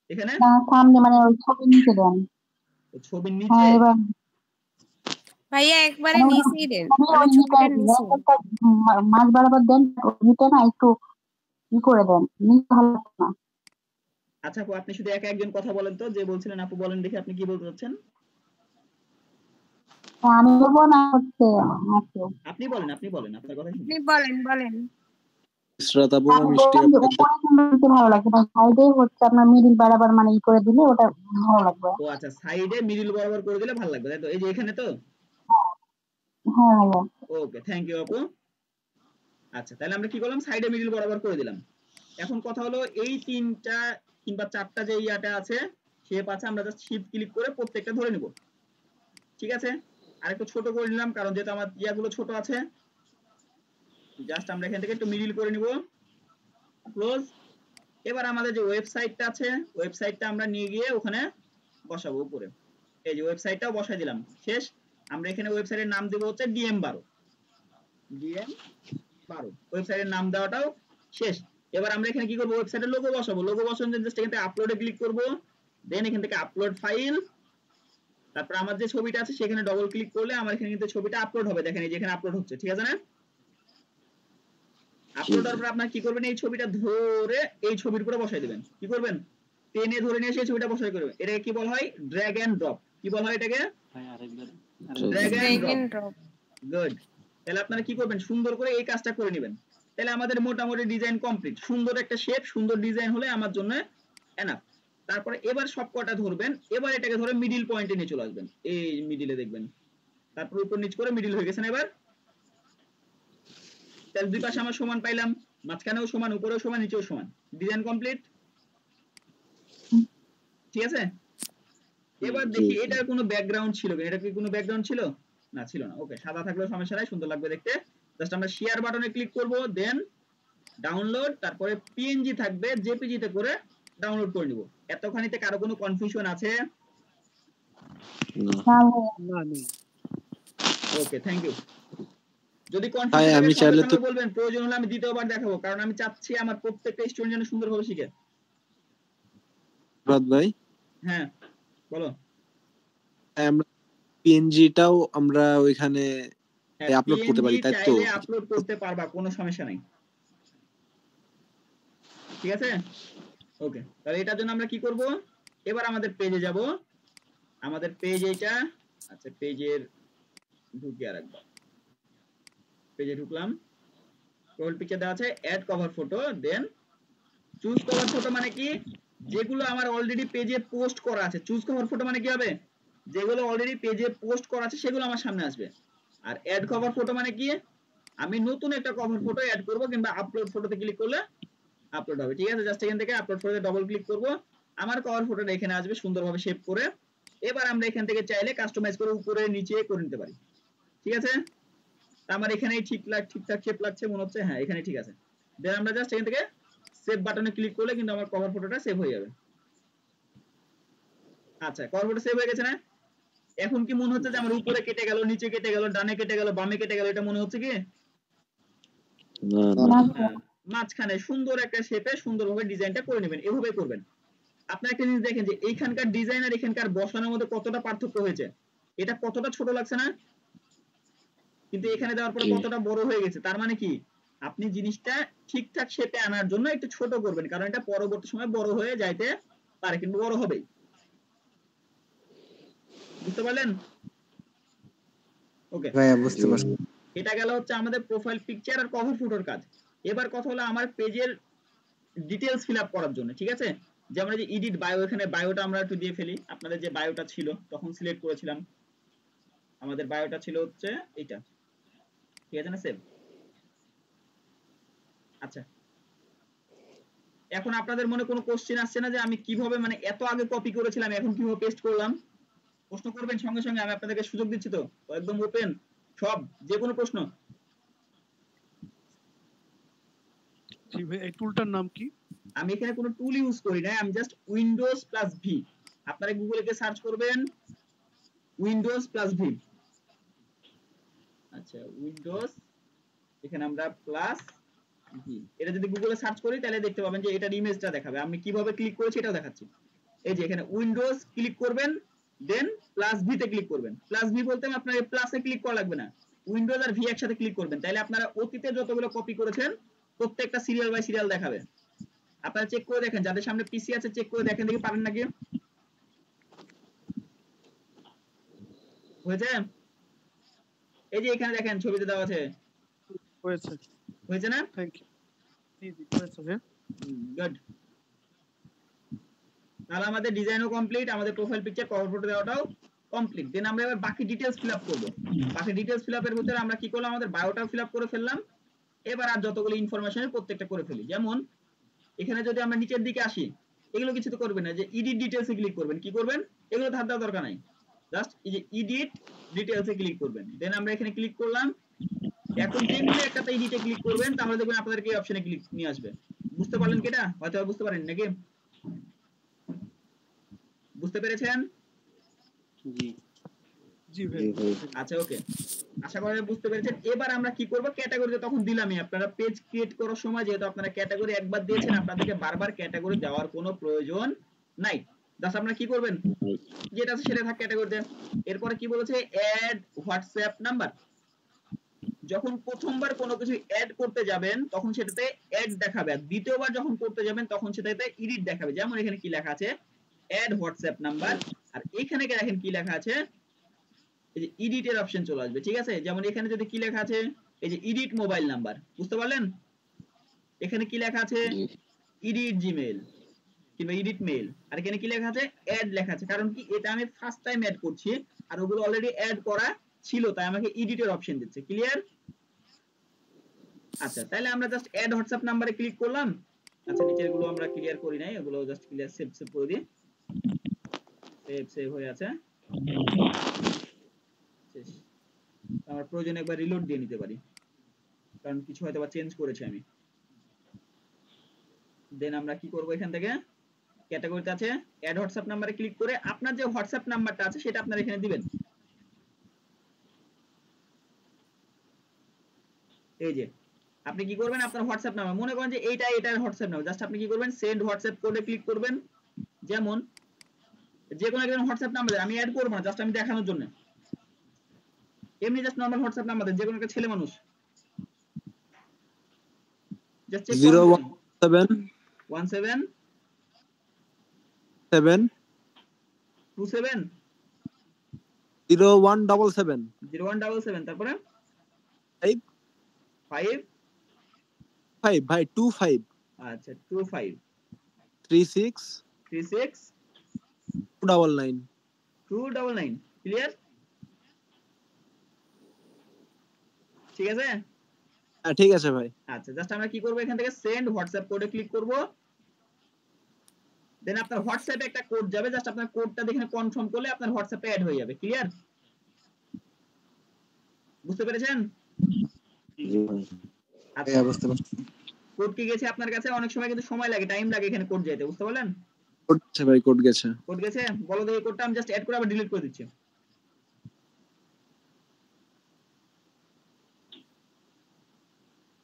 এখানে না সামনে মানে ওই ছবির নিচে দেন। ছবির নিচে। হ্যাঁ এবার ভাইয়া একবারে মানে নিচেই দেন, মানে মানে ওই ছবিটার নিচে। মাঝ বরাবর দেন, ওইটা না একটু ই করে দেন, নিচে ভালো লাগছে না। আচ্ছা আপু আপনি শুধু একা একজন কথা বলেন তো, যে বলছিলেন আপু বলেন দেখি আপনি কি বলতে চাচ্ছেন? আমি বলবো না হচ্ছে আপনি বলেন আপনার কথা শুনি। আপনি বলেন বলেন। ইসরাত আপু আমি মিষ্টি বললাম যে আপু উপরে কিংবা নিচে ভালো লাগবে না, সাইডে হচ্ছে আপনার মিডিল বরাবর মানে ই করে দিলে ওটা ভালো লাগবে। ও আচ্ছা সাইডে মিডল বরাবর করে দিলে ভালো লাগবে, তাই তো? এই যে এখানে তো। হ্যাঁ ভাইয়া। ওকে থ্যাংক ইউ আপু। আচ্ছা তাহলে আমরা কি করলাম, সাইডে মিডল বরাবর করে দিলাম। এখন কথা হলো এই তিনটা কিংবা চারটা যে ইয়াটা আছে শেপ আছে, আমরা জাস্ট শিফট ক্লিক করে প্রত্যেকটা ধরে নিব, ঠিক আছে? আর একটু ছোট করে নিলাম কারণ যেহেতু আমার ইয়াগুলো ছোট আছে, জাস্ট আমরা এখান থেকে একটু মিডল করে নিব, ক্লোজ। এবার আমাদের যে ওয়েবসাইটটা আছে ওয়েবসাইটটা আমরা নিয়ে গিয়ে ওখানে বসাবো উপরে, এই যে ওয়েবসাইটটাও বসাই দিলাম, শেষ। আমরা এখানে ওয়েবসাইটের নাম দেব হচ্ছে DM12, ওয়েবসাইটের নাম দেওয়াটাও শেষ। এবার আমরা এখানে কি করব, ওয়েবসাইটের লোগো বসাবো, লোগো বসানোর জন্য জাস্ট এখান থেকে আপলোডে ক্লিক করব, দেন এখান থেকে আপলোড ফাইল, তারপর আমার যে ছবিটা আছে সেখানে ডবল ক্লিক করলে আমার এখানে কিন্তু ছবিটা আপলোড হবে, দেখেন এই যে এখানে আপলোড হচ্ছে, ঠিক আছে না? আপলোড হওয়ার পর আপনার কি করবেন, এই ছবিটা ধরে এই ছবির উপরে বসাই দিবেন। কি করবেন, টেনে ধরে নিয়ে এসে ছবিটা বসাই করবেন। এটাকে কি বলা হয়, ড্র্যাগ এন্ড ড্রপ। কি বলা হয় এটাকে, ড্র্যাগ এন্ড ড্রপ। গুড। তাহলে আপনারা কি করবেন, সুন্দর করে এই কাজটা করে নেবেন। তাহলে আমাদের মোটামুটি ডিজাইন কমপ্লিট। সুন্দর একটা শেপ, সুন্দর ডিজাইন হলে আমার জন্য এনাফ। তারপরে এবার সব কটা ধরবেন, এবার এটাকে ধরে মিডিল পয়েন্টে নিয়ে চলে আসবেন, এই মিডিলে দেখবেন। তারপর উপর নিচ করে মিডিল হয়ে গেছে না এবার? তাহলে দুই পাশে আমরা সমান পাইলাম, মাঝখানেও সমান, উপরেও সমান, নিচেও সমান। ডিজাইন কমপ্লিট, ঠিক আছে? এবার দেখি এটার কোনো ব্যাকগ্রাউন্ড ছিল কিনা। এটা কি কোনো ব্যাকগ্রাউন্ড ছিল? না, ছিল না। ওকে, সাদা থাকলেও সমস্যা নাই, সুন্দর লাগবে দেখতে। জাস্ট আমরা শেয়ার বাটনে ক্লিক করব, দেন ডাউনলোড, তারপরে পিএনজি থাকবে, জেপিজি তে করে ডাউনলোড করে নিব। এতখানিতে কারো কোনো কনফিউশন আছে? না নেই। ওকে, থ্যাংক ইউ। যদি ভাই, কনফিউশন আমি থাকে চাইলে সঙ্গে তো সঙ্গে বলবেন, প্রয়োজন হলে আমি দ্বিতীয়বার দেখাবো, কারণ আমি চাচ্ছি আমার প্রত্যেকটা স্টুডেন্ট যেন সুন্দরভাবে শিখে। ভাই, হ্যাঁ বলো। আমরা পিএনজিটাও আমরা ওইখানে আপলোড করতে পারি, পিএনজি তাই তো? চাইলে আপলোড করতে পারবা, কোনো সমস্যা নাই, ঠিক আছে? ওকে, তাহলে এটার জন্য আমরা কি করব, এবার আমাদের পেজে যাব। আমাদের পেজ এইটা, আচ্ছা পেজের ঢুকি আর একবার, পেজে ঢুকলাম। প্রোফাইল পিকচার দেওয়া আছে, add cover photo, then choose cover photo মানে কি, যেগুলো আমার অলরেডি পেজে পোস্ট করা আছে। চুজ কভার ফটো মানে কি হবে, যেগুলো অলরেডি পেজে পোস্ট করা আছে সেগুলো আমার সামনে আসবে। আর অ্যাড কভার ফটো মানে কি, আমি নতুন একটা কভার ফটো অ্যাড করব, কিংবা আপলোড ফটোতে ক্লিক করলে আপলোড হবে, ঠিক আছে? জাস্ট এখান থেকে আপলোড ফটোতে ডবল ক্লিক করব, আমার কভার ফটোটা এখানে আসবে সুন্দরভাবে শেপ করে। এবার আমরা এখান থেকে চাইলে কাস্টমাইজ করে উপরে নিচে করে নিতে পারি, ঠিক আছে? আমার এখানেই ঠিকঠাক শেপ লাগছে মনে হচ্ছে, হ্যাঁ এখানে ঠিক আছে। দেন আমরা জাস্ট এখান থেকে সেভ বাটনে ক্লিক করলে কিন্তু আমার কভার ফটোটা সেভ হয়ে যাবে। আচ্ছা, কভার ফটো সেভ হয়ে গেছে না? এখন কি মনে হচ্ছে যে আমার উপরে কেটে গেল, নিচে কেটে গেল, ডানে কেটে গেল, বামে কেটে গেল, এটা মনে হচ্ছে কি? মাঝখানে সুন্দর একটা শেপে সুন্দরভাবে ডিজাইনটা করে নেবেন, এভাবে করবেন। আপনারা একটা জিনিস দেখেন যে এইখানকার ডিজাইন আর এখানকার বসানোর মধ্যে কতটা পার্থক্য হয়েছে। এটা কতটা ছোট লাগছে না, কিন্তু এখানে দেওয়ার পরে কতটা বড় হয়ে গেছে। তার মানে কি, আপনি জিনিসটা ঠিকঠাক শেপে আনার জন্য একটু ছোট করবেন, কারণ এটা পরবর্তী সময় বড় হয়ে যাইতে পারে, কিন্তু বড় হবেই। বুঝতে পারলেন? ওকে ভাইয়া বুঝতে পারছি। এটা গেল হচ্ছে আমাদের প্রোফাইল পিকচার আর কভার ফটোর কাজ। এবার কথা হলো আমার পেজের ডিটেইলস ফিল আপ করার জন্য, ঠিক আছে? যেমন এই যে এডিট বায়ো, এখানে বায়োটা আমরা একটু দিয়ে ফেলি। আপনাদের যে বায়োটা ছিল তখন সিলেক্ট করেছিলাম, আমাদের বায়োটা ছিল হচ্ছে এইটা, ঠিক আছে না? সেভ। আচ্ছা, এখন আপনাদের মনে কোনো কোশ্চেন আসছে না যে আমি কিভাবে, মানে এত আগে কপি করেছিলাম এখন কিভাবে পেস্ট করলাম? প্রশ্ন করবেন সঙ্গে সঙ্গে, আমি আপনাদেরকে সুযোগ দিচ্ছি, তো একদম ওপেন সব, যে কোনো প্রশ্ন। জি ভাই, এই টুলটার নাম কি? আমি এখানে কোনো টুল ইউজ করি না, আমি জাস্ট উইন্ডোজ প্লাস ভি। আপনারা গুগলে গিয়ে সার্চ করবেন উইন্ডোজ প্লাস ভি। আচ্ছা, উইন্ডোজ, এখানে আমরা প্লাস ভি, এটা যদি গুগলে সার্চ করি তাহলে দেখতে পাবেন যে এটার ইমেজটা দেখাবে। আমি কিভাবে ক্লিক করেছি এটাও দেখাচ্ছি। এই যে এখানে উইন্ডোজ ক্লিক করবেন, দেন প্লাস ভি তে ক্লিক করবেন। প্লাস ভি বলতে আপনার প্লাসে ক্লিক করা লাগবে না, উইন্ডোজ আর ভি একসাথে ক্লিক করবেন, তাহলে আপনারা অতীতে যতগুলো কপি করেছেন প্রত্যেকটা সিরিয়াল বাই সিরিয়াল দেখাবে। আপনারা চেক করে দেখেন, যাদের সামনে পিসি আছে চেক করে দেখেন, দেখি পারেন নাকি। হয়েছে? এই যে এখানে দেখেন ছবিতে দেওয়া আছে, হয়েছে। হয়েছে না? Thank you. জি জি হয়েছে ভাই। গুড। তাহলে আমাদের ডিজাইনও কমপ্লিট, আমাদের প্রোফাইল পিকচার কভার ফটো দেওয়াটাও কমপ্লিট। দেন আমরা এবার বাকি ডিটেইলস ফিল আপ করব। বাকি ডিটেইলস ফিল আপের ভিতরে আমরা কি করলাম, আমাদের বায়োটাও ফিল আপ করে ফেললাম। এবার আর যতগুলো ইনফরমেশনের প্রত্যেকটা করে ফেলি। যেমন এখানে যদি আমরা নিচের দিকে আসি, এগুলো কিছু তো করবেন না, যে এডিট ডিটেইলসে ক্লিক করবেন। কি করবেন, এগুলো ধার দেওয়ার দরকার নাই, জাস্ট এই যে এডিট ডিটেইলসে ক্লিক করবেন। দেন আমরা এখানে ক্লিক করলাম। এখন যে কোনো একটাতে এডিটে ক্লিক করবেন, তাহলে দেখবেন আপনাদেরকে এই অপশনে ক্লিক নিয়ে আসবে। বুঝতে পারলেন কি? এটা হয়তো বুঝতে পারেন নাকি? বুঝতে পেরেছেন? জি জি ভাই। আচ্ছা, ওকে, আশা করি বুঝতে পেরেছেন। এবার আমরা কি করব, ক্যাটাগরিতে তখন দিলামই। আপনারা পেজ ক্রিয়েট করার সময় যেহেতু আপনারা ক্যাটাগরি একবার দিয়েছেন, আপনাদেরকে বারবার ক্যাটাগরি দেওয়ার কোনো প্রয়োজন নাই। জাস্ট আপনারা কি করবেন, যেটা আছে সেটা থাক ক্যাটাগরিতে। এরপরে কি বলেছে, অ্যাড হোয়াটসঅ্যাপ নাম্বার। যখন প্রথমবার কোনো কিছু অ্যাড করতে যাবেন তখন সেটাতে অ্যাড দেখাবে, আর দ্বিতীয়বার যখন করতে যাবেন তখন সেটাতে এডিট দেখাবে। যেমন এখানে কি লেখা আছে, অ্যাড হোয়াটসঅ্যাপ নাম্বার, আর এখানে দেখেন কি লেখা আছে, এই যে এডিটের অপশন চলে আসবে, ঠিক আছে। যেমন এখানে যদি কি লেখা আছে, এই যে এডিট মোবাইল নাম্বার, বুঝতে পারলেন? এখানে কি লেখা আছে, এডিট জিমেইল কিংবা এডিট মেইল, আর এখানে কি লেখা আছে, অ্যাড লেখা আছে। কারণ কি, এটা আমি ফার্স্ট টাইম অ্যাড করছি আর ওগুলো অলরেডি অ্যাড করা ছিল, তাই আমাকে এডিটের অপশন দিচ্ছে। ক্লিয়ার? আচ্ছা, তাহলে আমরা জাস্ট অ্যাড হোয়াটসঅ্যাপ নাম্বারে ক্লিক করলাম। আচ্ছা, নিচের গুলো আমরা ক্লিয়ার করি নাই, এগুলো জাস্ট ক্লিয়ার সেভ করে দিই। সেভ হয়ে আছে, শেষ। আমার প্রয়োজনে একবার রিলোড দিয়ে নিতে পারি, কারণ কিছু হয়তো বা চেঞ্জ করেছি আমি। দেন আমরা কি করব, এখান থেকে ক্যাটাগরিতে আছে অ্যাড হোয়াটসঅ্যাপ নাম্বারে ক্লিক করে আপনার যে হোয়াটসঅ্যাপ নাম্বারটা আছে সেটা আপনারা এখানে দিবেন। এই যে আপনি কি করবেন, আপনার হোয়াটসঅ্যাপ নাম্বার, মনে করেন যে এটার হোয়াটসঅ্যাপ নাম্বার, জাস্ট আপনি কি করবেন, সেন্ড হোয়াটসঅ্যাপ কোডে ক্লিক করবেন। যেমন যে কোনো একজন হোয়াটসঅ্যাপ নাম্বার দেন, আমি অ্যাড করব না, জাস্ট আমি দেখানোর জন্য এমনি জাস্ট নরমাল হোয়াটসঅ্যাপ নাম্বার দেন, যে কোনো একটা ছেলে মানুষ, জাস্ট চেক করুন 017 7 27 0177, তারপরে 5 ভাই 25 আচ্ছা 25 36 299 ক্লিয়ার? ঠিক আছে? হ্যাঁ ঠিক আছে ভাই। আচ্ছা, জাস্ট আমরা কি করব, এখান থেকে সেন্ড হোয়াটসঅ্যাপ কোডে ক্লিক করব। দেন আপনার হোয়াটসঅ্যাপে একটা কোড যাবে, জাস্ট আপনার কোডটা দেখে কনফার্ম করলে আপনার হোয়াটসঅ্যাপে অ্যাড হয়ে যাবে। ক্লিয়ার? বুঝতে পেরেছেন? আচ্ছা, বুঝতে পারছি। কোড কি গেছে আপনার কাছে? অনেক সময় কিন্তু সময় লাগে, টাইম লাগে এখানে কোড যেতে, বুঝতে পারলেন? কোড গেছে ভাই, কোড গেছে। কোড গেছে, বলো দেখি কোডটা, আমি জাস্ট অ্যাড করে আবার ডিলিট করে দিচ্ছি।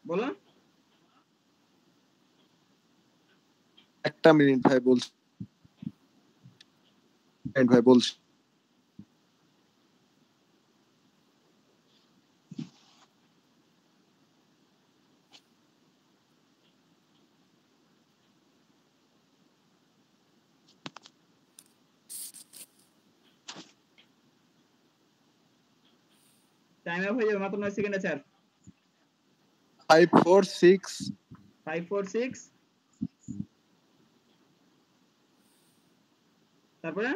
বলো। একটা মিনিট ভাই বলছি। টাইম আপ হয়ে যাবে, মাত্র 9 সেকেন্ড আছে। আর 546 তারপরে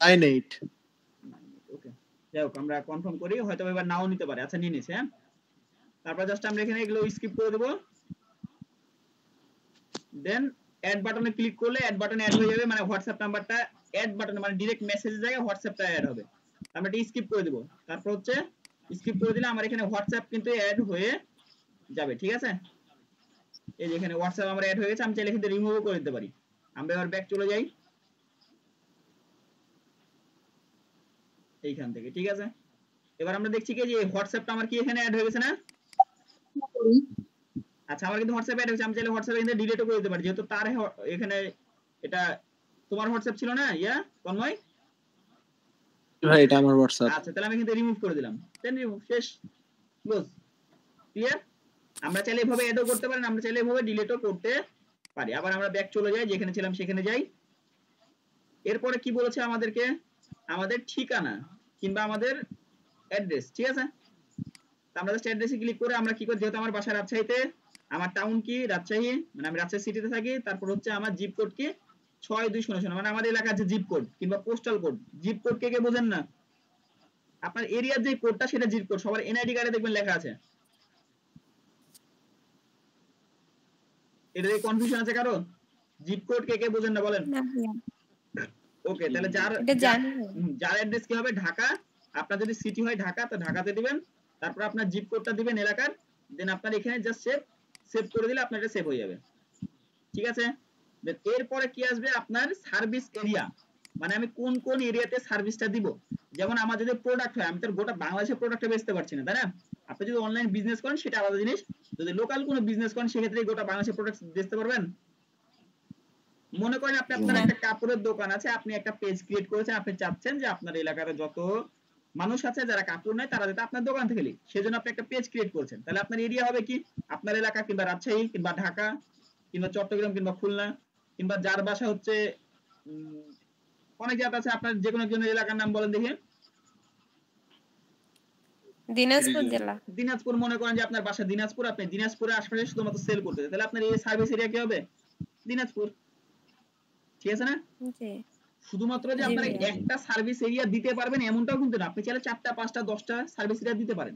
98। ওকে, যাই হোক আমরা কনফার্ম করি, হয়তো এবার নাও নিতে পারে। আচ্ছা, নিয়ে নিছে। হ্যাঁ, তারপর জাস্ট আমরা এখানে এগুলো স্কিপ করে দেব। দেন অ্যাড বাটনে ক্লিক করলে অ্যাড বাটনে অ্যাড হয়ে যাবে, মানে হোয়াটসঅ্যাপ নাম্বারটা অ্যাড বাটনে, মানে ডাইরেক্ট মেসেজের জায়গায় হোয়াটসঅ্যাপটা অ্যাড হবে। আমরা এটা স্কিপ করে দেব। তারপর হচ্ছে স্কিপ করে দিলে আমার এখানে হোয়াটসঅ্যাপ কিন্তু অ্যাড হয়ে যাবে। ঠিক আছে? এই যে এখানে হোয়াটসঅ্যাপ আমার অ্যাড হয়ে গেছে, আমি চাইলে এখান থেকে রিমুভও করে দিতে পারি। আমরা এবার ব্যাক চলে যাই এইখান থেকে। ঠিক আছে, এবার আমরা দেখছি কি যে হোয়াটসঅ্যাপটা আমার কি এখানে অ্যাড হয়ে গেছে না? আচ্ছা, আমার কিন্তু হোয়াটসঅ্যাপ অ্যাড হয়েছে, আমি চাইলে হোয়াটসঅ্যাপ এখানে ডিলিটও করে দিতে পারি, যেহেতু তার এখানে এটা তোমার হোয়াটসঅ্যাপ ছিল না ইয়া তন্ময়? ভাই এটা আমার হোয়াটসঅ্যাপ। আচ্ছা, তাহলে আমি কিন্তু রিমুভ করে দিলাম। দেন রিমুভ, শেষ, ক্লোজ। ক্লিয়ার? আমরা চাইলে এভাবে অ্যাডও করতে পারি, আমরা চাইলে এভাবে ডিলিটও করতে পারি। আবার আমরা ব্যাক চলে যাই, যেখানে ছিলাম সেখানে যাই। এরপরে কি বলেছে আমাদেরকে, আমাদের ঠিকানা কিংবা আমাদের অ্যাড্রেস। ঠিক আছে, তো আমরা জাস্ট অ্যাড্রেসে ক্লিক করে আমরা কি করি, যেহেতু আমার বাসা রাজশাহীতে, আমার টাউন কি রাজশাহী, মানে আমি রাজশাহী সিটিতে থাকি। তারপর হচ্ছে আমার জিপ কোড কি 6200, মানে আমাদের এলাকার যে জিপ কোড কিংবা পোস্টাল কোড। জিপ কোড কে বোঝেন না? আপনার এরিয়ার যে কোডটা সেটা জিপ কোড, সবার এনআইডি কার্ডে দেখবেন লেখা আছে। এটা কি কনফিউশন আছে কারো? জিপ কোড কে বোঝেন না বলেন? ওকে, তাহলে যার অ্যাড্রেস কি হবে ঢাকা, আপনার যদি সিটি হয় ঢাকা, তো ঢাকাতে দিবেন। তারপর আপনার জিপ কোডটা দিবেন এলাকার, দেন আপনার এখানে জাস্ট সেভ করে দিলে আপনার এটা সেভ হয়ে যাবে। ঠিক আছে, দেন এরপরে কি আসবে, আপনার সার্ভিস এরিয়া, মানে আমি কোন কোন এরিয়াতে সার্ভিসটা দিব। যেমন আমার যদি প্রোডাক্ট হয়, আমি তো গোটা বাংলাদেশে প্রোডাক্টটা বেচতে পারছি না, তাই না? আপনি যদি অনলাইন বিজনেস করেন সেটা আলাদা জিনিস, যদি লোকাল কোনো বিজনেস করেন সেক্ষেত্রে গোটা বাংলাদেশে প্রোডাক্ট বেচতে পারবেন। মনে করেন আপনি আপনার একটা কাপড়ের দোকান আছে, আপনি একটা পেজ ক্রিয়েট করেছেন, আপনি চাচ্ছেন যে আপনার এলাকার যত মানুষ আছে যারা কাপড় নেয় তারা যাতে আপনার দোকান থেকে নেয়, সেজন্য আপনি একটা পেজ ক্রিয়েট করেছেন। তাহলে আপনার এরিয়া হবে কি, আপনার এলাকা কিংবা রাজশাহী কিংবা ঢাকা কিংবা চট্টগ্রাম কিংবা খুলনা কিংবা যার বাসা হচ্ছে অনেক জায়গা আছে, আপনার যে কোনো একজনের এলাকার নাম বলেন দেখি। দিনাজপুর জেলা। দিনাজপুর, মনে করেন যে আপনার বাসা দিনাজপুর, আপনি দিনাজপুরের আশেপাশে শুধুমাত্র সেল করতে, তাহলে আপনার এই সার্ভিস এরিয়া কি হবে, দিনাজপুর। ঠিক আছে না? জি শুধুমাত্র যে আপনারা একটা সার্ভিস এরিয়া দিতে পারবেন এমনটাও কিন্তু না, আপনি চাইলে 4টা 5টা 10টা সার্ভিস এরিয়া দিতে পারেন।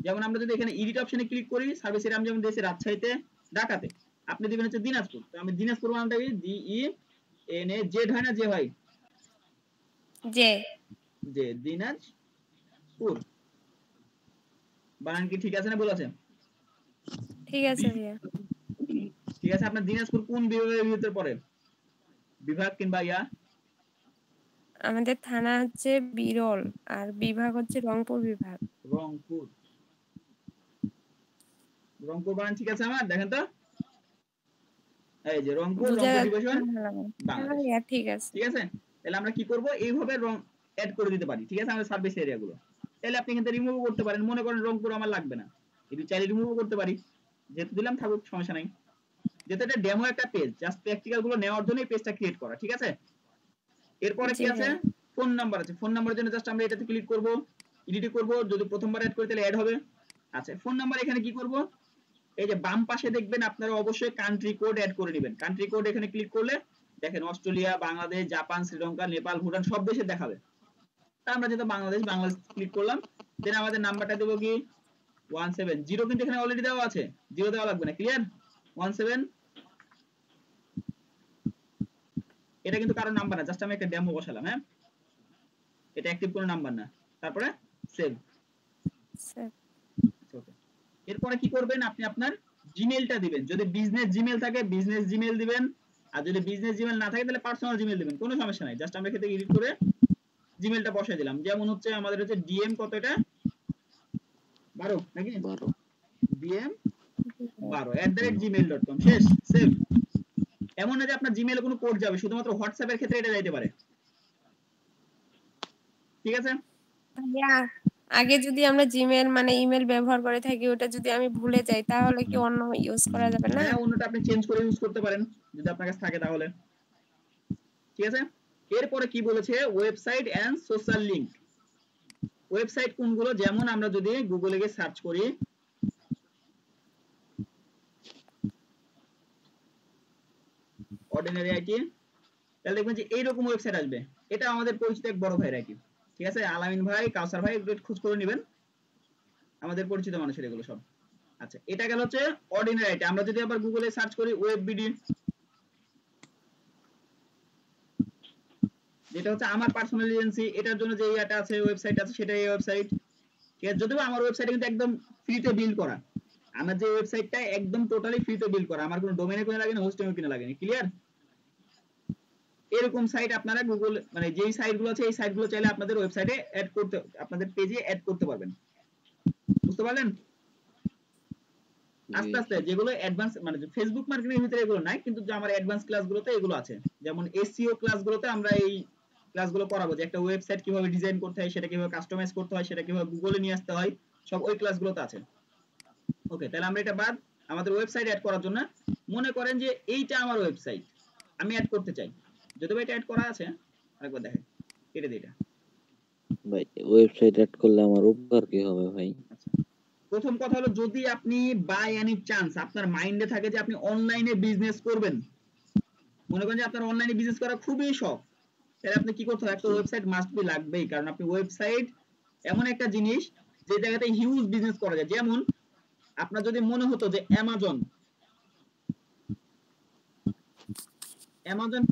যেমন আমরা যদি এখানে এডিট অপশনে ক্লিক করি, সার্ভিস এরিয়া আমি যেমন দিয়েছি রাজশাহীতে, ঢাকাতে, আপনি দিবেন হচ্ছে দিনাজপুর। তো আমি দিনাজপুর বানানটা কি, DENAZ হয় না, যে ভাই যে দিনাজপুর বানান কি ঠিক আছে না, ভুল আছে? ঠিক আছে ভাইয়া। ঠিক আছে, আপনার দিনাজপুর কোন বিভাগের ভিতরে পড়ে, বিভাগ কিংবা ইয়া? আমাদের থানা হচ্ছে বিরল আর বিভাগ হচ্ছে রংপুর বিভাগ। রংপুর, রংপুর বানান ঠিক আছে আমার, দেখেন তো, এই যে রংপুর, রংপুর ডিভিশন বাংলাদেশ। ঠিক আছে, ঠিক আছে। তাহলে আমরা কি করব, এইভাবে রং অ্যাড করে দিতে পারি। ঠিক আছে, আমাদের সার্ভিস এরিয়া গুলো। তাহলে আপনি কিন্তু রিমুভ করতে পারেন, মনে করেন রংপুর আমার লাগবে না, এটি চাইলে রিমুভ করতে পারি, যেহেতু দিলাম থাকুক, সমস্যা নাই। যেহেতু এটা ডেমো একটা পেজ, জাস্ট প্র্যাকটিক্যাল গুলো নেওয়ার জন্য এই পেজটা ক্রিয়েট করা। ঠিক আছে, এরপরে কি আছে, ফোন নাম্বার আছে। ফোন নাম্বারের জন্য জাস্ট আমরা এটাতে ক্লিক করব, এডিট করব, যদি প্রথমবার অ্যাড করি তাহলে অ্যাড হবে। আচ্ছা, ফোন নাম্বার এখানে কি করব, এই যে বাম পাশে দেখবেন আপনারা অবশ্যই কান্ট্রি কোড অ্যাড করে নেবেন। কান্ট্রি কোড এখানে ক্লিক করলে দেখেন অস্ট্রেলিয়া, বাংলাদেশ, জাপান, শ্রীলঙ্কা, নেপাল, ভুটান সব দেশে দেখাবে। তা আমরা যেটা বাংলাদেশ ক্লিক করলাম, দেন আমাদের নাম্বারটা দেবো কি 170, কিন্তু এখানে অলরেডি দেওয়া আছে, 0 দেওয়া লাগবে না, ক্লিয়ার? 17, এটা কিন্তু কারো নাম্বার না, জাস্ট আমি একটা ডেমো বসালাম। হ্যাঁ, এটা অ্যাক্টিভ কোনো নাম্বার না। তারপরে সেভ। ওকে, এরপরে কি করবেন, আপনি আপনার জিমেইলটা দিবেন। যদি বিজনেস জিমেইল থাকে বিজনেস জিমেইল দিবেন, আর যদি বিজনেস জিমেইল না থাকে তাহলে পার্সোনাল জিমেইল দিবেন, কোনো সমস্যা নাই। জাস্ট আমরা এখানে এডিট করে জিমেইলটা বসাই দিলাম। যেমন হচ্ছে আমাদের হচ্ছে DM কত, এটা 12 নাকি 12, DM 12@gmail.com, শেষ, সেভ। এমন না যে আপনার জিমেইলে কোনো কোড যাবে, শুধুমাত্র হোয়াটসঅ্যাপের ক্ষেত্রে এটা যাইতে পারে। ঠিক আছে, আগে যদি আমরা জিমেইল মানে ইমেল ব্যবহার করে থাকি, ওটা যদি আমি ভুলে যাই তাহলে কি অন্য ইউজ করা যাবে না? হ্যাঁ, অন্যটা আপনি চেঞ্জ করে ইউজ করতে পারেন যদি আপনার কাছে থাকে তাহলে। ঠিক আছে, এরপরে কি বলেছে, website and social link. Website কোনগুলো, যেমন আমরা যদি গুগলে গিয়ে সার্চ করি অর্ডিনারি আইটি, তাহলে দেখবেন যে এইরকম ওয়েবসাইট আসবে। এটা আমাদের পরিচিত এক বড় ভাইয়ের আইটি। ঠিক আছে, আলামিন ভাই, কাউসার ভাই, একটু খোঁজ করে নেবেন, আমাদের পরিচিত মানুষের এগুলো সব। আচ্ছা, এটা গেল হচ্ছে অর্ডিনারি আইটি। আমরা যদি আবার গুগলে সার্চ করি ওয়েববিডি, যেটা হচ্ছে আমার পার্সোনাল এজেন্সি, এটার জন্য যে এটা আছে ওয়েবসাইট আছে সেটা এই ওয়েবসাইট। ঠিক আছে, যদিও আমার ওয়েবসাইট কিন্তু একদম ফ্রিতে বিল্ড করা, আমার যে ওয়েবসাইটটা একদম টোটালি ফ্রিতে বিল্ড করা, আমার কোনো ডোমেইনে কিনা লাগে না, হোস্টিংও কিনা লাগে না, ক্লিয়ার? এরকম সাইট আপনারা গুগল মানে যেই সাইটগুলো আছে এই সাইটগুলো চাইলে আপনাদের ওয়েবসাইটে অ্যাড করতে, আপনাদের পেজে অ্যাড করতে পারবেন। বুঝতে পারলেন? আস্তে আস্তে যেগুলো অ্যাডভান্স মানে ফেসবুক মার্কেটিং এর ভিতরে এগুলো নাই, কিন্তু যে আমার অ্যাডভান্স ক্লাসগুলোতে এগুলো আছে। যেমন এসইও ক্লাসগুলোতে আমরা এই ক্লাসগুলো করাবো, যে একটা ওয়েবসাইট কিভাবে ডিজাইন করতে হয়, সেটা কিভাবে কাস্টমাইজ করতে হয়, সেটা কিভাবে গুগলে নিয়ে আসতে হয়, সব ওই ক্লাসগুলোতে আছে। ওকে, তাহলে আমরা এটা বাদ, আমাদের ওয়েবসাইট অ্যাড করার জন্য মনে করেন যে এইটা আমার ওয়েবসাইট, আমি অ্যাড করতে চাই, যদি এটা অ্যাড করা আছে, আরেকবার দেখেন, কেটে দিই এটা। ভাই ওয়েবসাইট অ্যাড করলে আমার উপকার কি হবে ভাই? আচ্ছা, প্রথম কথা হলো, যদি আপনি বাই এনি চান্স আপনার মাইন্ডে থাকে যে আপনি অনলাইনে বিজনেস করবেন, মনে করেন যে আপনার অনলাইনে বিজনেস করা খুবই শখ, তাহলে আপনি কি করতে হবে, একটা ওয়েবসাইট মাস্ট বি লাগবেই। কারণ আপনি ওয়েবসাইট এমন একটা জিনিস যে জায়গাতে হিউজ বিজনেস করা যায়। যেমন আপনার যদি মনে হতো যে অ্যামাজন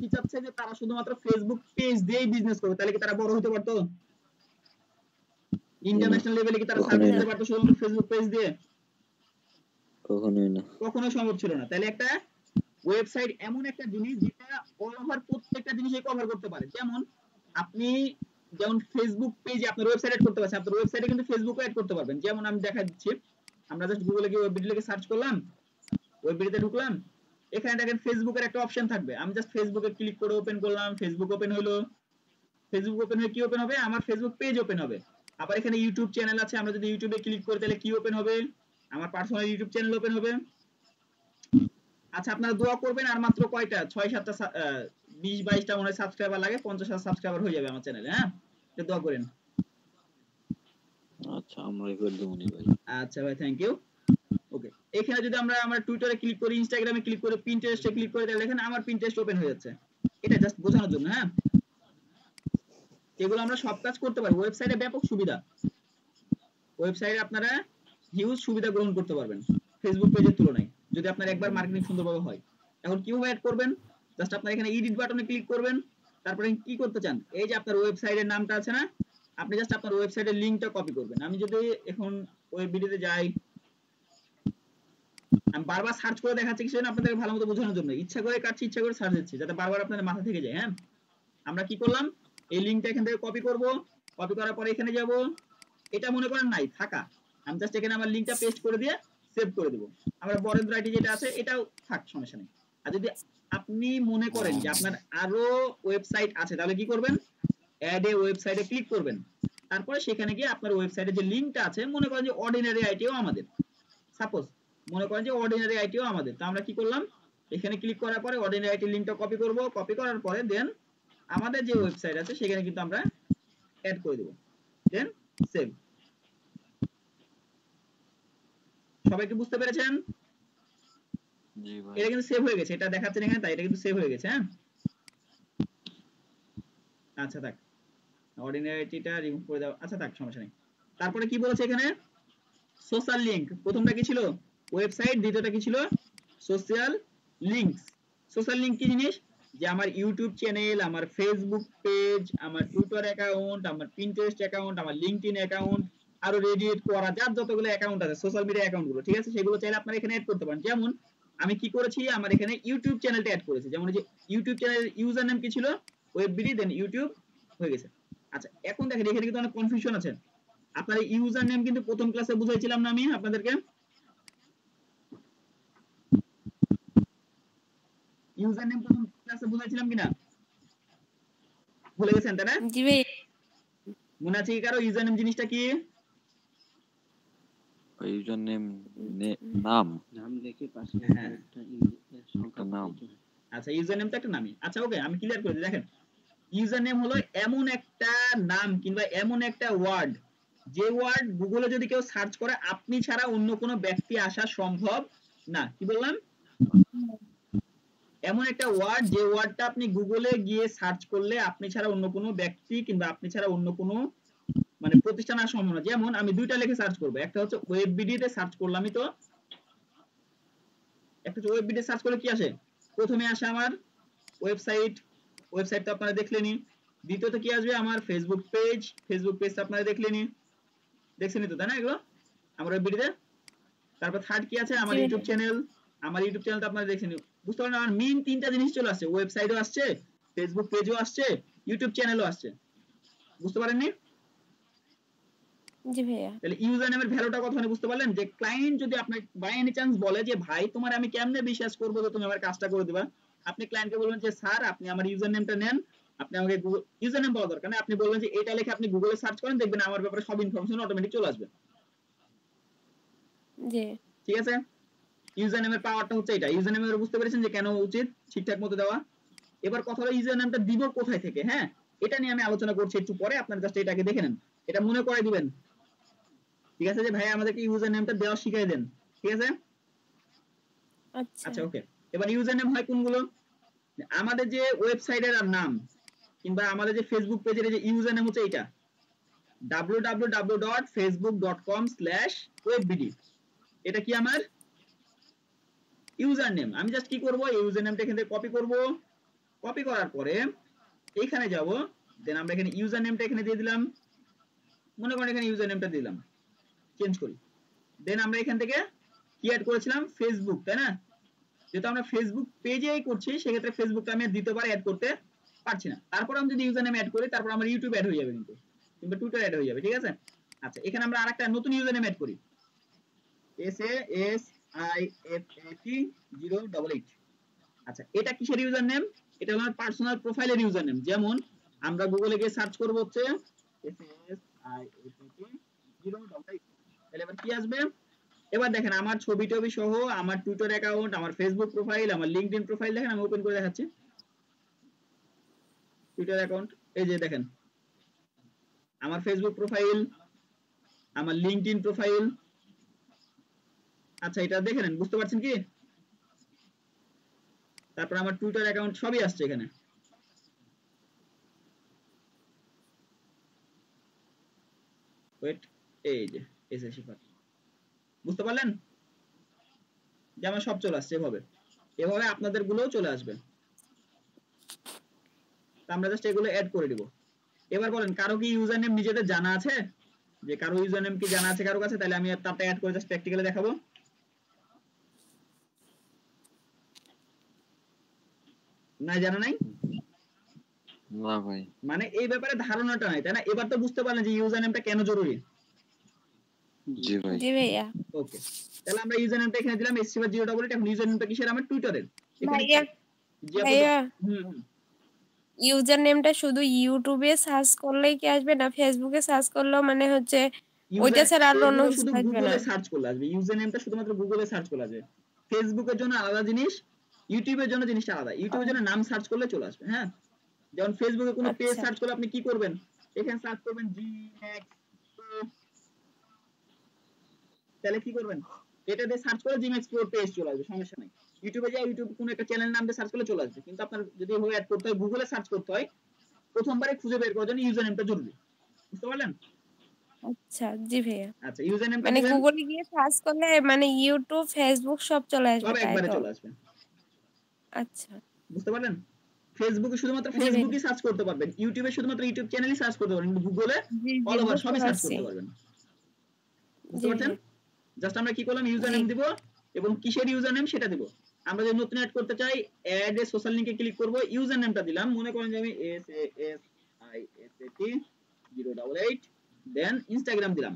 কি চাচ্ছে যে তারা শুধুমাত্র ফেসবুক পেজ দিয়েই বিজনেস করবে, তাহলে কি তারা বড় হতে পারতো? ইন্টারন্যাশনাল লেভেলে কি তারা সার্ভিস দিতে পারতো শুধুমাত্র ফেসবুক পেজ দিয়ে? কখনোই না, কখনোই সম্ভব ছিল না। তাহলে একটা ওয়েবসাইট এমন একটা জিনিস যেটা অল ওভার প্রত্যেকটা জিনিসই কভার করতে পারে। যেমন আপনি যেমন ফেসবুক পেজে আপনার ওয়েবসাইট অ্যাড করতে পারছেন, আপনার ওয়েবসাইটে কিন্তু ফেসবুকও অ্যাড করতে পারবেন। যেমন আমি দেখা দিচ্ছি, আমরা জাস্ট গুগলে গিয়ে ওয়েববিডি লিখে সার্চ করলাম, ওয়েববিডিতে ঢুকলাম, এখানে দেখেন ফেসবুকের একটা অপশন থাকবে, আমি জাস্ট ফেসবুকে ক্লিক করে ওপেন করলাম, ফেসবুক ওপেন হলো। ফেসবুক ওপেন হয়ে কি ওপেন হবে, আমার ফেসবুক পেজ ওপেন হবে। আবার এখানে ইউটিউব চ্যানেল আছে, আমরা যদি ইউটিউবে ক্লিক করি তাহলে কি ওপেন হবে, আমার পার্সোনাল ইউটিউব চ্যানেল ওপেন হবে। আচ্ছা আপনারা দোয়া করবেন, আর মাত্র কয়টা 6-7টা 20-22টা মনে হয় সাবস্ক্রাইবার লাগে, 50,000 সাবস্ক্রাইবার হয়ে যাবে আমার চ্যানেলে। হ্যাঁ, তো দোয়া করেন। আচ্ছা আমরাই করে দেবো নি ভাই। আচ্ছা ভাই, থ্যাংক ইউ। ওকে, এখানে যদি আমরা আমার টুইটারে ক্লিক করি, ইনস্টাগ্রামে ক্লিক করি, পিন্টারেস্টে ক্লিক করি, তাহলে দেখেন আমার পিন্টারেস্ট ওপেন হয়ে যাচ্ছে। এটা জাস্ট বোঝানোর জন্য। হ্যাঁ, এগুলো আমরা সব কাজ করতে পারি। ওয়েবসাইটে ব্যাপক সুবিধা, ওয়েবসাইটে আপনারা হিউজ সুবিধা গ্রহণ করতে পারবেন ফেসবুক পেজের তুলনায়, যদি আপনার একবার মার্কেটিং সুন্দরভাবে হয়। এখন কিভাবে অ্যাড করবেন, জাস্ট আপনারা এখানে এডিট বাটনে ক্লিক করবেন, তারপরে কি করতে চান, এই যে আপনার ওয়েবসাইটের নামটা আছে না, আপনি জাস্ট আপনার ওয়েবসাইটের লিংকটা কপি করবেন। আমি যদি এখন ওয়েব ভিডিওতে যাই, আমি বারবার সার্চ করে দেখাচ্ছি কিছু না, আপনাদের ভালো মতো বোঝানোর জন্য ইচ্ছা করে কাটছি, ইচ্ছা করে সার্চ দিচ্ছি, যাতে বারবার আপনাদের মাথা থেকে যায়। হ্যাঁ, আমরা কি করলাম, এই লিংকটা এখান থেকে কপি করব, কপি করার পরে এখানে যাব, এটা মনে করেন নাই থাকা, আমি জাস্ট এখানে আমার লিংকটা পেস্ট করে দিয়ে সেভ করে দেব। আমরা বরেন্দ্র আইটি যেটা আছে এটাও থাক, সমস্যা নেই। আর যদি আপনি মনে করেন যে আপনার আরো ওয়েবসাইট আছে, তাহলে কি করবেন, অ্যাড এ ওয়েবসাইটে ক্লিক করবেন, তারপরে সেখানে গিয়ে আপনার ওয়েবসাইটে যে লিংকটা আছে, মনে করেন যে অর্ডিনারি আইটিও আমাদের, সাপোজ মনে করেন যে অর্ডিনারি আইটিও আমাদের, তো আমরা কি করলাম, এখানে ক্লিক করার পরে অর্ডিনারি আইটি লিংকটা কপি করব, কপি করার পরে দেন আমাদের যে ওয়েবসাইট আছে সেখানে কিন্তু আমরা অ্যাড করে দেব, দেন সেভ। সবাই কি বুঝতে পেরেছেন? জি ভাই। এটা কিন্তু সেভ হয়ে গেছে, এটা দেখাচ্ছেন এখানে, তাই এটা কিন্তু সেভ হয়ে গেছে। হ্যাঁ, আচ্ছা থাক, অর্ডিনারিটিটা রিমুভ করে দাও। আচ্ছা থাক, সমস্যা নেই। তারপরে কি বলেছে এখানে, সোশ্যাল লিংক, প্রথমটা কি ছিল ওয়েবসাইট, দ্বিতীয়টা কি ছিল সোশ্যাল লিংকস। সোশ্যাল লিংক কি জিনিস, যে আমার ইউটিউব চ্যানেল, আমার ফেসবুক পেজ, আমার টুইটার অ্যাকাউন্ট, আমার পিন্টারেস্ট অ্যাকাউন্ট, আমার লিঙ্কডইন অ্যাকাউন্ট, আরো রেডিট করা যার যতগুলো অ্যাকাউন্ট আছে সোশ্যাল মিডিয়া অ্যাকাউন্ট গুলো, ঠিক আছে, সেগুলো চাইলে আপনারা এখানে অ্যাড করতে পারেন। যেমন আমি কি করেছি, আমার এখানে ইউটিউব চ্যানেলটা অ্যাড করেছি, যেমন যে ইউটিউব চ্যানেলের ইউজার নেম কি ছিল, ওয়েববিডি, দেন ইউটিউব হয়ে গেছে। আচ্ছা এখন দেখেন এখানে কিন্তু অনেক কনফিউশন আছে। আপনার ইউজার নেম কিন্তু প্রথম ক্লাসে বুঝাইছিলাম না আমি আপনাদেরকে, ইউজার নেম প্রথম ক্লাসে বুঝাইছিলাম কিনা, ভুলে গেছেন তাই না? জি ভাই। মনে আছে কি কারো ইউজার নেম জিনিসটা কি? ইউজার নেম নাম লিখে পাশে হ্যাঁ, একটা নাম। আচ্ছা ইউজার নেম তো একটা নামই। আচ্ছা ওকে, আমি ক্লিয়ার করে দিই। দেখেন ইউজার নেম হলো এমন একটা নাম কিংবা এমন একটা ওয়ার্ড, যে ওয়ার্ড গুগলে যদি কেউ সার্চ করে আপনি ছাড়া অন্য কোনো ব্যক্তি আসা সম্ভব না। কি বললাম, এমন একটা ওয়ার্ড যে ওয়ার্ডটা আপনি গুগলে গিয়ে সার্চ করলে আপনি ছাড়া অন্য কোনো ব্যক্তি কিংবা আপনি ছাড়া অন্য কোনো মানে প্রতিষ্ঠান আসা সম্ভব না। যেমন আমি দুইটা লিখে সার্চ করব, একটা হচ্ছে ওয়েববিডি তে সার্চ করলামই, তো একটা ওয়েববিডি সার্চ করলে কি আসে, প্রথমে আসে আমার ওয়েবসাইট, ওয়েবসাইট তো আপনারা দেখলেনই। দ্বিতীয়ত কি আসবে, আমার ফেসবুক পেজ, ফেসবুক পেজটা আপনারা দেখলেনই, দেখছেনই তো তাই না এগুলো আমার ওয়েববিডিতে। তারপর থার্ড কি আছে, আমার ইউটিউব চ্যানেল, আমার ইউটিউব চ্যানেলটা আপনারা দেখছেন। বুঝতে পারলেন, আমার মেইন তিনটা জিনিস চলে আসছে, ওয়েবসাইটও আসছে, ফেসবুক পেজও আসছে, ইউটিউব চ্যানেলও আসছে। বুঝতে পারেননি? জি ভাইয়া। তাহলে ইউজার নেমের ভ্যালুটা কতখানি বুঝতে পারলেন, যে ক্লায়েন্ট যদি আপনার বাই এনি চান্স বলে যে ভাই তোমার আমি কেমনে বিশ্বাস করব যে তুমি আমার কাজটা করে দিবা, আপনি ক্লায়েন্টকে বলবেন যে স্যার আপনি আমার ইউজার নেমটা নেন, আপনি আমাকে গুগল ইউজার নেম বলা দরকার না, আপনি বলবেন যে এটা লিখে আপনি গুগলে সার্চ করেন, দেখবেন আমার ব্যাপারে সব ইনফরমেশন অটোমেটিক চলে আসবে। জি ঠিক আছে, ইউজার নেমের পাওয়ারটা হচ্ছে এটা। ইউজার নেমের বুঝতে পেরেছেন যে কেন উচিত ঠিকঠাক মতো দেওয়া। এবার কথা হলো ইউজার নেমটা দিব কোথায় থেকে। হ্যাঁ, এটা নিয়ে আমি আলোচনা করছি একটু পরে, আপনারা জাস্ট এটাকে দেখে নেন, এটা মনে করে দিবেন। ঠিক আছে, যে ভাই আমাদেরকে ইউজার নেমটা দেওয়া শিখিয়ে দেন। ঠিক আছে, আচ্ছা ওকে। এবার ইউজার নেম হয় কোনগুলো, আমাদের যে ওয়েবসাইটের নাম কিংবা আমাদের যে ফেসবুক পেজের যে ইউজার নেম হচ্ছে এটা www.facebook.com/webbd, এটা কি আমার ইউজার নেম। আমি জাস্ট কি করব, ইউজার নেমটা এখান থেকে কপি করব, কপি করার পরে এইখানে যাব, দেন আমরা এখানে ইউজার নেমটা এখানে দিয়ে দিলাম, মনে করেন এখানে ইউজার নেমটা দিলাম, চেঞ্জ করি, দেন আমরা এখান থেকে কি অ্যাড করেছিলাম, ফেসবুক, তাই না? যেহেতু আমরা ফেসবুক পেজেই করছি সেক্ষেত্রে ফেসবুকটা আমি দ্বিতীয়বার অ্যাড করতে পারছি না। তারপর আমি যদি ইউজার নেম অ্যাড করি, তারপর আমার ইউটিউব অ্যাড হয়ে যাবে কিন্তু, কিংবা টুইটার অ্যাড হয়ে যাবে। ঠিক আছে, আচ্ছা এখানে আমরা আরেকটা নতুন ইউজার নেম অ্যাড করি, SASIFAT088, আচ্ছা এটা কিসের ইউজার নেম? এটা হলো পার্সোনাল প্রোফাইলের ইউজার নেম। যেমন আমরা গুগলে গিয়ে সার্চ করব হচ্ছে তাহলে এবার কি আসবে? এবার দেখেন আমার ছবি টবি সহ আমার টুইটার অ্যাকাউন্ট, আমার ফেসবুক প্রোফাইল, আমার লিংকডইন প্রোফাইল দেখেন, আমি ওপেন করে দেখাচ্ছি টুইটার অ্যাকাউন্ট। এই যে দেখেন আমার ফেসবুক প্রোফাইল, আমার লিংকডইন প্রোফাইল। আচ্ছা এটা দেখে নেন, বুঝতে পারছেন কি? তারপর আমার টুইটার অ্যাকাউন্ট সবই আসছে এখানে। ওয়েট, এই যে এসএসসি পার্ট, বুঝতে পারলেন যে আমার সব চলে আসছে এভাবে। এভাবে আপনাদের গুলোও চলে আসবে। তো আমরা জাস্ট এগুলো অ্যাড করে দিব। এবার বলেন কারো কি ইউজার নেম নিজেদের জানা আছে? যে কারো ইউজার নেম কি জানা আছে কারো কাছে? তাহলে আমি তারটা অ্যাড করে জাস্ট প্র্যাকটিক্যালি দেখাবো। না জানা নাই? না ভাই। মানে এই ব্যাপারে ধারণাটা নাই, তাই না? এবার তো বুঝতে পারলেন যে ইউজার নেমটা কেন জরুরি। জি ভাই। জি ভাইয়া। ওকে, তাহলে আমরা ইউজার নেমটা এখানে দিলাম SC/088। এখন ইউজার নেমটা কিসের? আমার টুইটারের। ভাইয়া ভাইয়া ইউজার নেমটা শুধু ইউটিউবে সার্চ করলেই কি আসবে, না ফেসবুকে সার্চ করলেও মানে হচ্ছে ওইটা ছাড়া আর অন্য কিছু শুধু আসবে না? গুগলে সার্চ করলে আসবে। ইউজার নেমটা শুধুমাত্র গুগলে সার্চ করলে আসবে। ফেসবুকের জন্য আলাদা জিনিস, ইউটিউবের জন্য জিনিসটা আলাদা। ইউটিউবের জন্য নাম সার্চ করলে চলে আসবে। হ্যাঁ, যেমন ফেসবুকে কোনো পেজ সার্চ করলে আপনি কি করবেন? এখানে সার্চ করবেন GMAX, তাহলে কি করবেন? এটা দিয়ে সার্চ করে GMAX Pro পেজ চলে আসবে, সমস্যা নাই। ইউটিউবে যা ইউটিউব কোনো একটা চ্যানেল নাম দিয়ে সার্চ করলে চলে আসবে। কিন্তু আপনার যদি এভাবে অ্যাড করতে হয়, গুগলে সার্চ করতে হয়, প্রথমবারে খুঁজে বের করার জন্য ইউজার নেমটা জরুরি। বুঝতে পারলেন? আচ্ছা জি ভাইয়া। আচ্ছা ইউজার নেমটা মানে দিবেন, গুগলে গিয়ে সার্চ করলে মানে ইউটিউব ফেসবুক সব চলে আসবে সব তাই একবারে তো? চলে আসবে। আচ্ছা বুঝতে পারলেন? ফেসবুকে শুধুমাত্র জি ভাইয়া। ফেসবুকই সার্চ করতে পারবেন, ইউটিউবে শুধুমাত্র ইউটিউব চ্যানেলই সার্চ করতে পারবেন, কিন্তু গুগলে জি জি অল ওভার বুঝতে সবই সার্চ পারছি। করতে পারবেন। বুঝতে জি পারছেন? ভাইয়া। জাস্ট আমরা কি করলাম, ইউজার জি নেম দিব এবং কিসের ইউজার নেম সেটা দিব। আমরা যদি নতুন অ্যাড করতে চাই, অ্যাড এ সোশ্যাল লিংকে ক্লিক করব, ইউজার নেমটা দিলাম, মনে করেন যে আমি SASISAT088, দেন ইনস্টাগ্রাম দিলাম,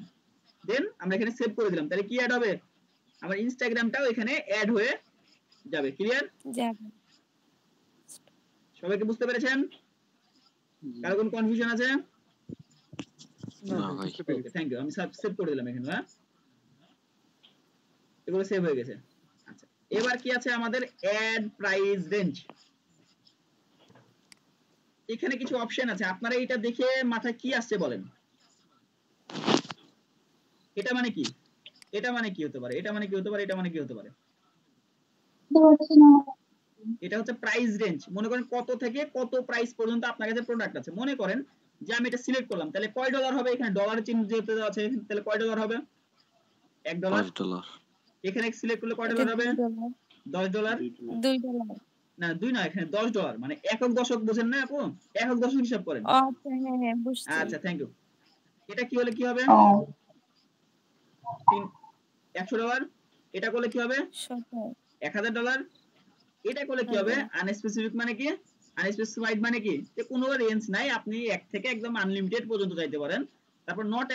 দেন আমরা এখানে সেভ করে দিলাম। তাহলে কি অ্যাড হবে? আমার ইনস্টাগ্রামটাও এখানে অ্যাড হয়ে যাবে। ক্লিয়ার? যাবে। সবাইকে বুঝতে পেরেছেন? কারো কোনো কনফিউশন আছে? না ভাই। ওকে, থ্যাংক ইউ। আমি সেভ করে দিলাম এখানে। হ্যাঁ, এগুলো সেভ হয়ে গেছে। আচ্ছা এবার কি আছে আমাদের? Add price range. এখানে কিছু অপশন আছে, আপনারা এটা দেখে মাথায় কি আসছে বলেন? এটা মানে কি? এটা মানে কি হতে পারে? এটা মানে কি হতে পারে? এটা মানে কি হতে পারে? এটা হচ্ছে প্রাইস রেঞ্জ। মনে করেন কত থেকে কত প্রাইস পর্যন্ত আপনার কাছে প্রোডাক্ট আছে। মনে করেন যে আমি এটা সিলেক্ট করলাম, তাহলে কয় ডলার হবে? এখানে ডলারের চিহ্ন যেহেতু দেওয়া আছে, তাহলে কয় ডলার হবে? $1। এখানে সিলেক্ট করলে কয় ডলার হবে? $10। $2 না 2 না, এখানে $10। মানে একক দশক বোঝেন না আপু? একক দশক হিসাব করেন। ও আচ্ছা হ্যাঁ হ্যাঁ বুঝছি। আচ্ছা থ্যাংক ইউ। এটা কি হলে কি হবে? $100। এটা করলে কি হবে? $1000। এটা করলে কি হবে? আনস্পেসিফিক মানে কি? আনস্পেসিফাইড মানে কি? যে কোনো রেঞ্জ নাই, আপনি 1 থেকে একদম আনলিমিটেড পর্যন্ত যাইতে পারেন। তারপর নট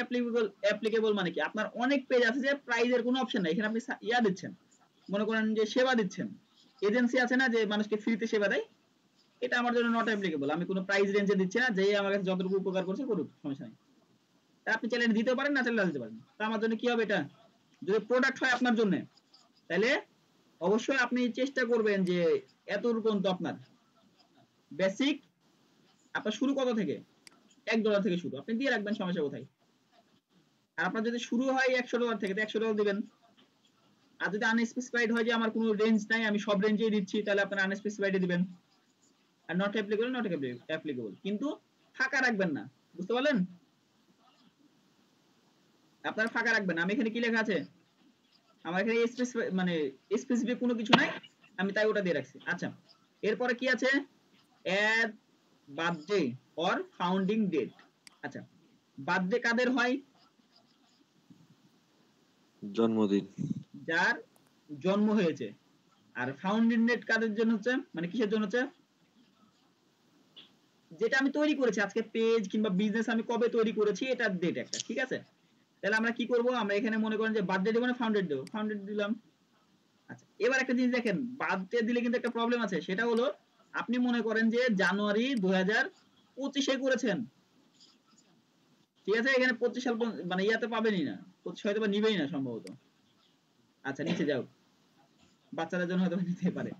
অ্যাপ্লিকেবল মানে কি? আপনার অনেক পেজ আছে যে প্রাইজের কোনো অপশন নাই, এখানে আপনি ইয়া দিচ্ছেন, মনে করেন যে সেবা দিচ্ছেন, এজেন্সি আছে না যে মানুষকে ফ্রিতে সেবা দেয়, এটা আমার জন্য নট অ্যাপ্লিকেবল। আমি কোনো প্রাইস রেঞ্জে দিচ্ছি না, যে আমার কাছে যতটুকু উপকার করছে করুক, সমস্যা নেই। তা আপনি চাইলে দিতেও পারেন, না চাইলে দিতে পারেন। তা আমার জন্য কি হবে? এটা যদি প্রোডাক্ট হয় আপনার জন্য, তাহলে অবশ্যই আপনি চেষ্টা করবেন যে এতটুকু পর্যন্ত আপনার বেসিক, আপনার শুরু কত থেকে? $1 থেকে শুরু, আপনি দিয়ে রাখবেন, সমস্যা কোথায়? আর আপনার যদি শুরু হয় $100 থেকে, তো $100 দিবেন। আর যদি আনস্পেসিফাইড হয় যে আমার কোনো রেঞ্জ নাই, আমি সব রেঞ্জেই দিচ্ছি, তাহলে আপনার আনস্পেসিফাইডে দিবেন। আর নট অ্যাপ্লিকেবল, কিন্তু ফাঁকা রাখবেন না। বুঝতে পারলেন? আপনারা ফাঁকা রাখবেন। আমি এখানে কি লেখা আছে? আমার এখানে মানে স্পেসিফিক কোনো কিছু নাই, আমি তাই ওটা দিয়ে রাখছি। আচ্ছা এরপরে কি আছে? Add birthday or founding date. আচ্ছা বার্থডে কাদের হয়? জন্মদিন। যার জন্ম হয়েছে। আর ফাউন্ডিং ডেট কাদের জন্য হচ্ছে? মানে কিসের জন্য হচ্ছে? যেটা আমি তৈরি করেছি, আজকে পেজ কিংবা বিজনেস আমি কবে তৈরি করেছি, এটার ডেট একটা। ঠিক আছে, তাহলে আমরা কি করব? আমরা এখানে মনে করেন যে বার্থডে দেব না ফাউন্ডেড দেব? ফাউন্ডেড দিলাম। আচ্ছা এবার একটা জিনিস দেখেন, বাদ দিয়ে দিলে কিন্তু একটা প্রবলেম আছে, সেটা হলো আপনি মনে করেন যে জানুয়ারি 2025-এ করেছেন, ঠিক আছে, এখানে 25 সাল মানে ইয়াতে পাবেনই না, 25 হয়তো বা নিবেই না সম্ভবত। আচ্ছা নিচে যাও, বাচ্চাদের জন্য হয়তো নিতে পারে,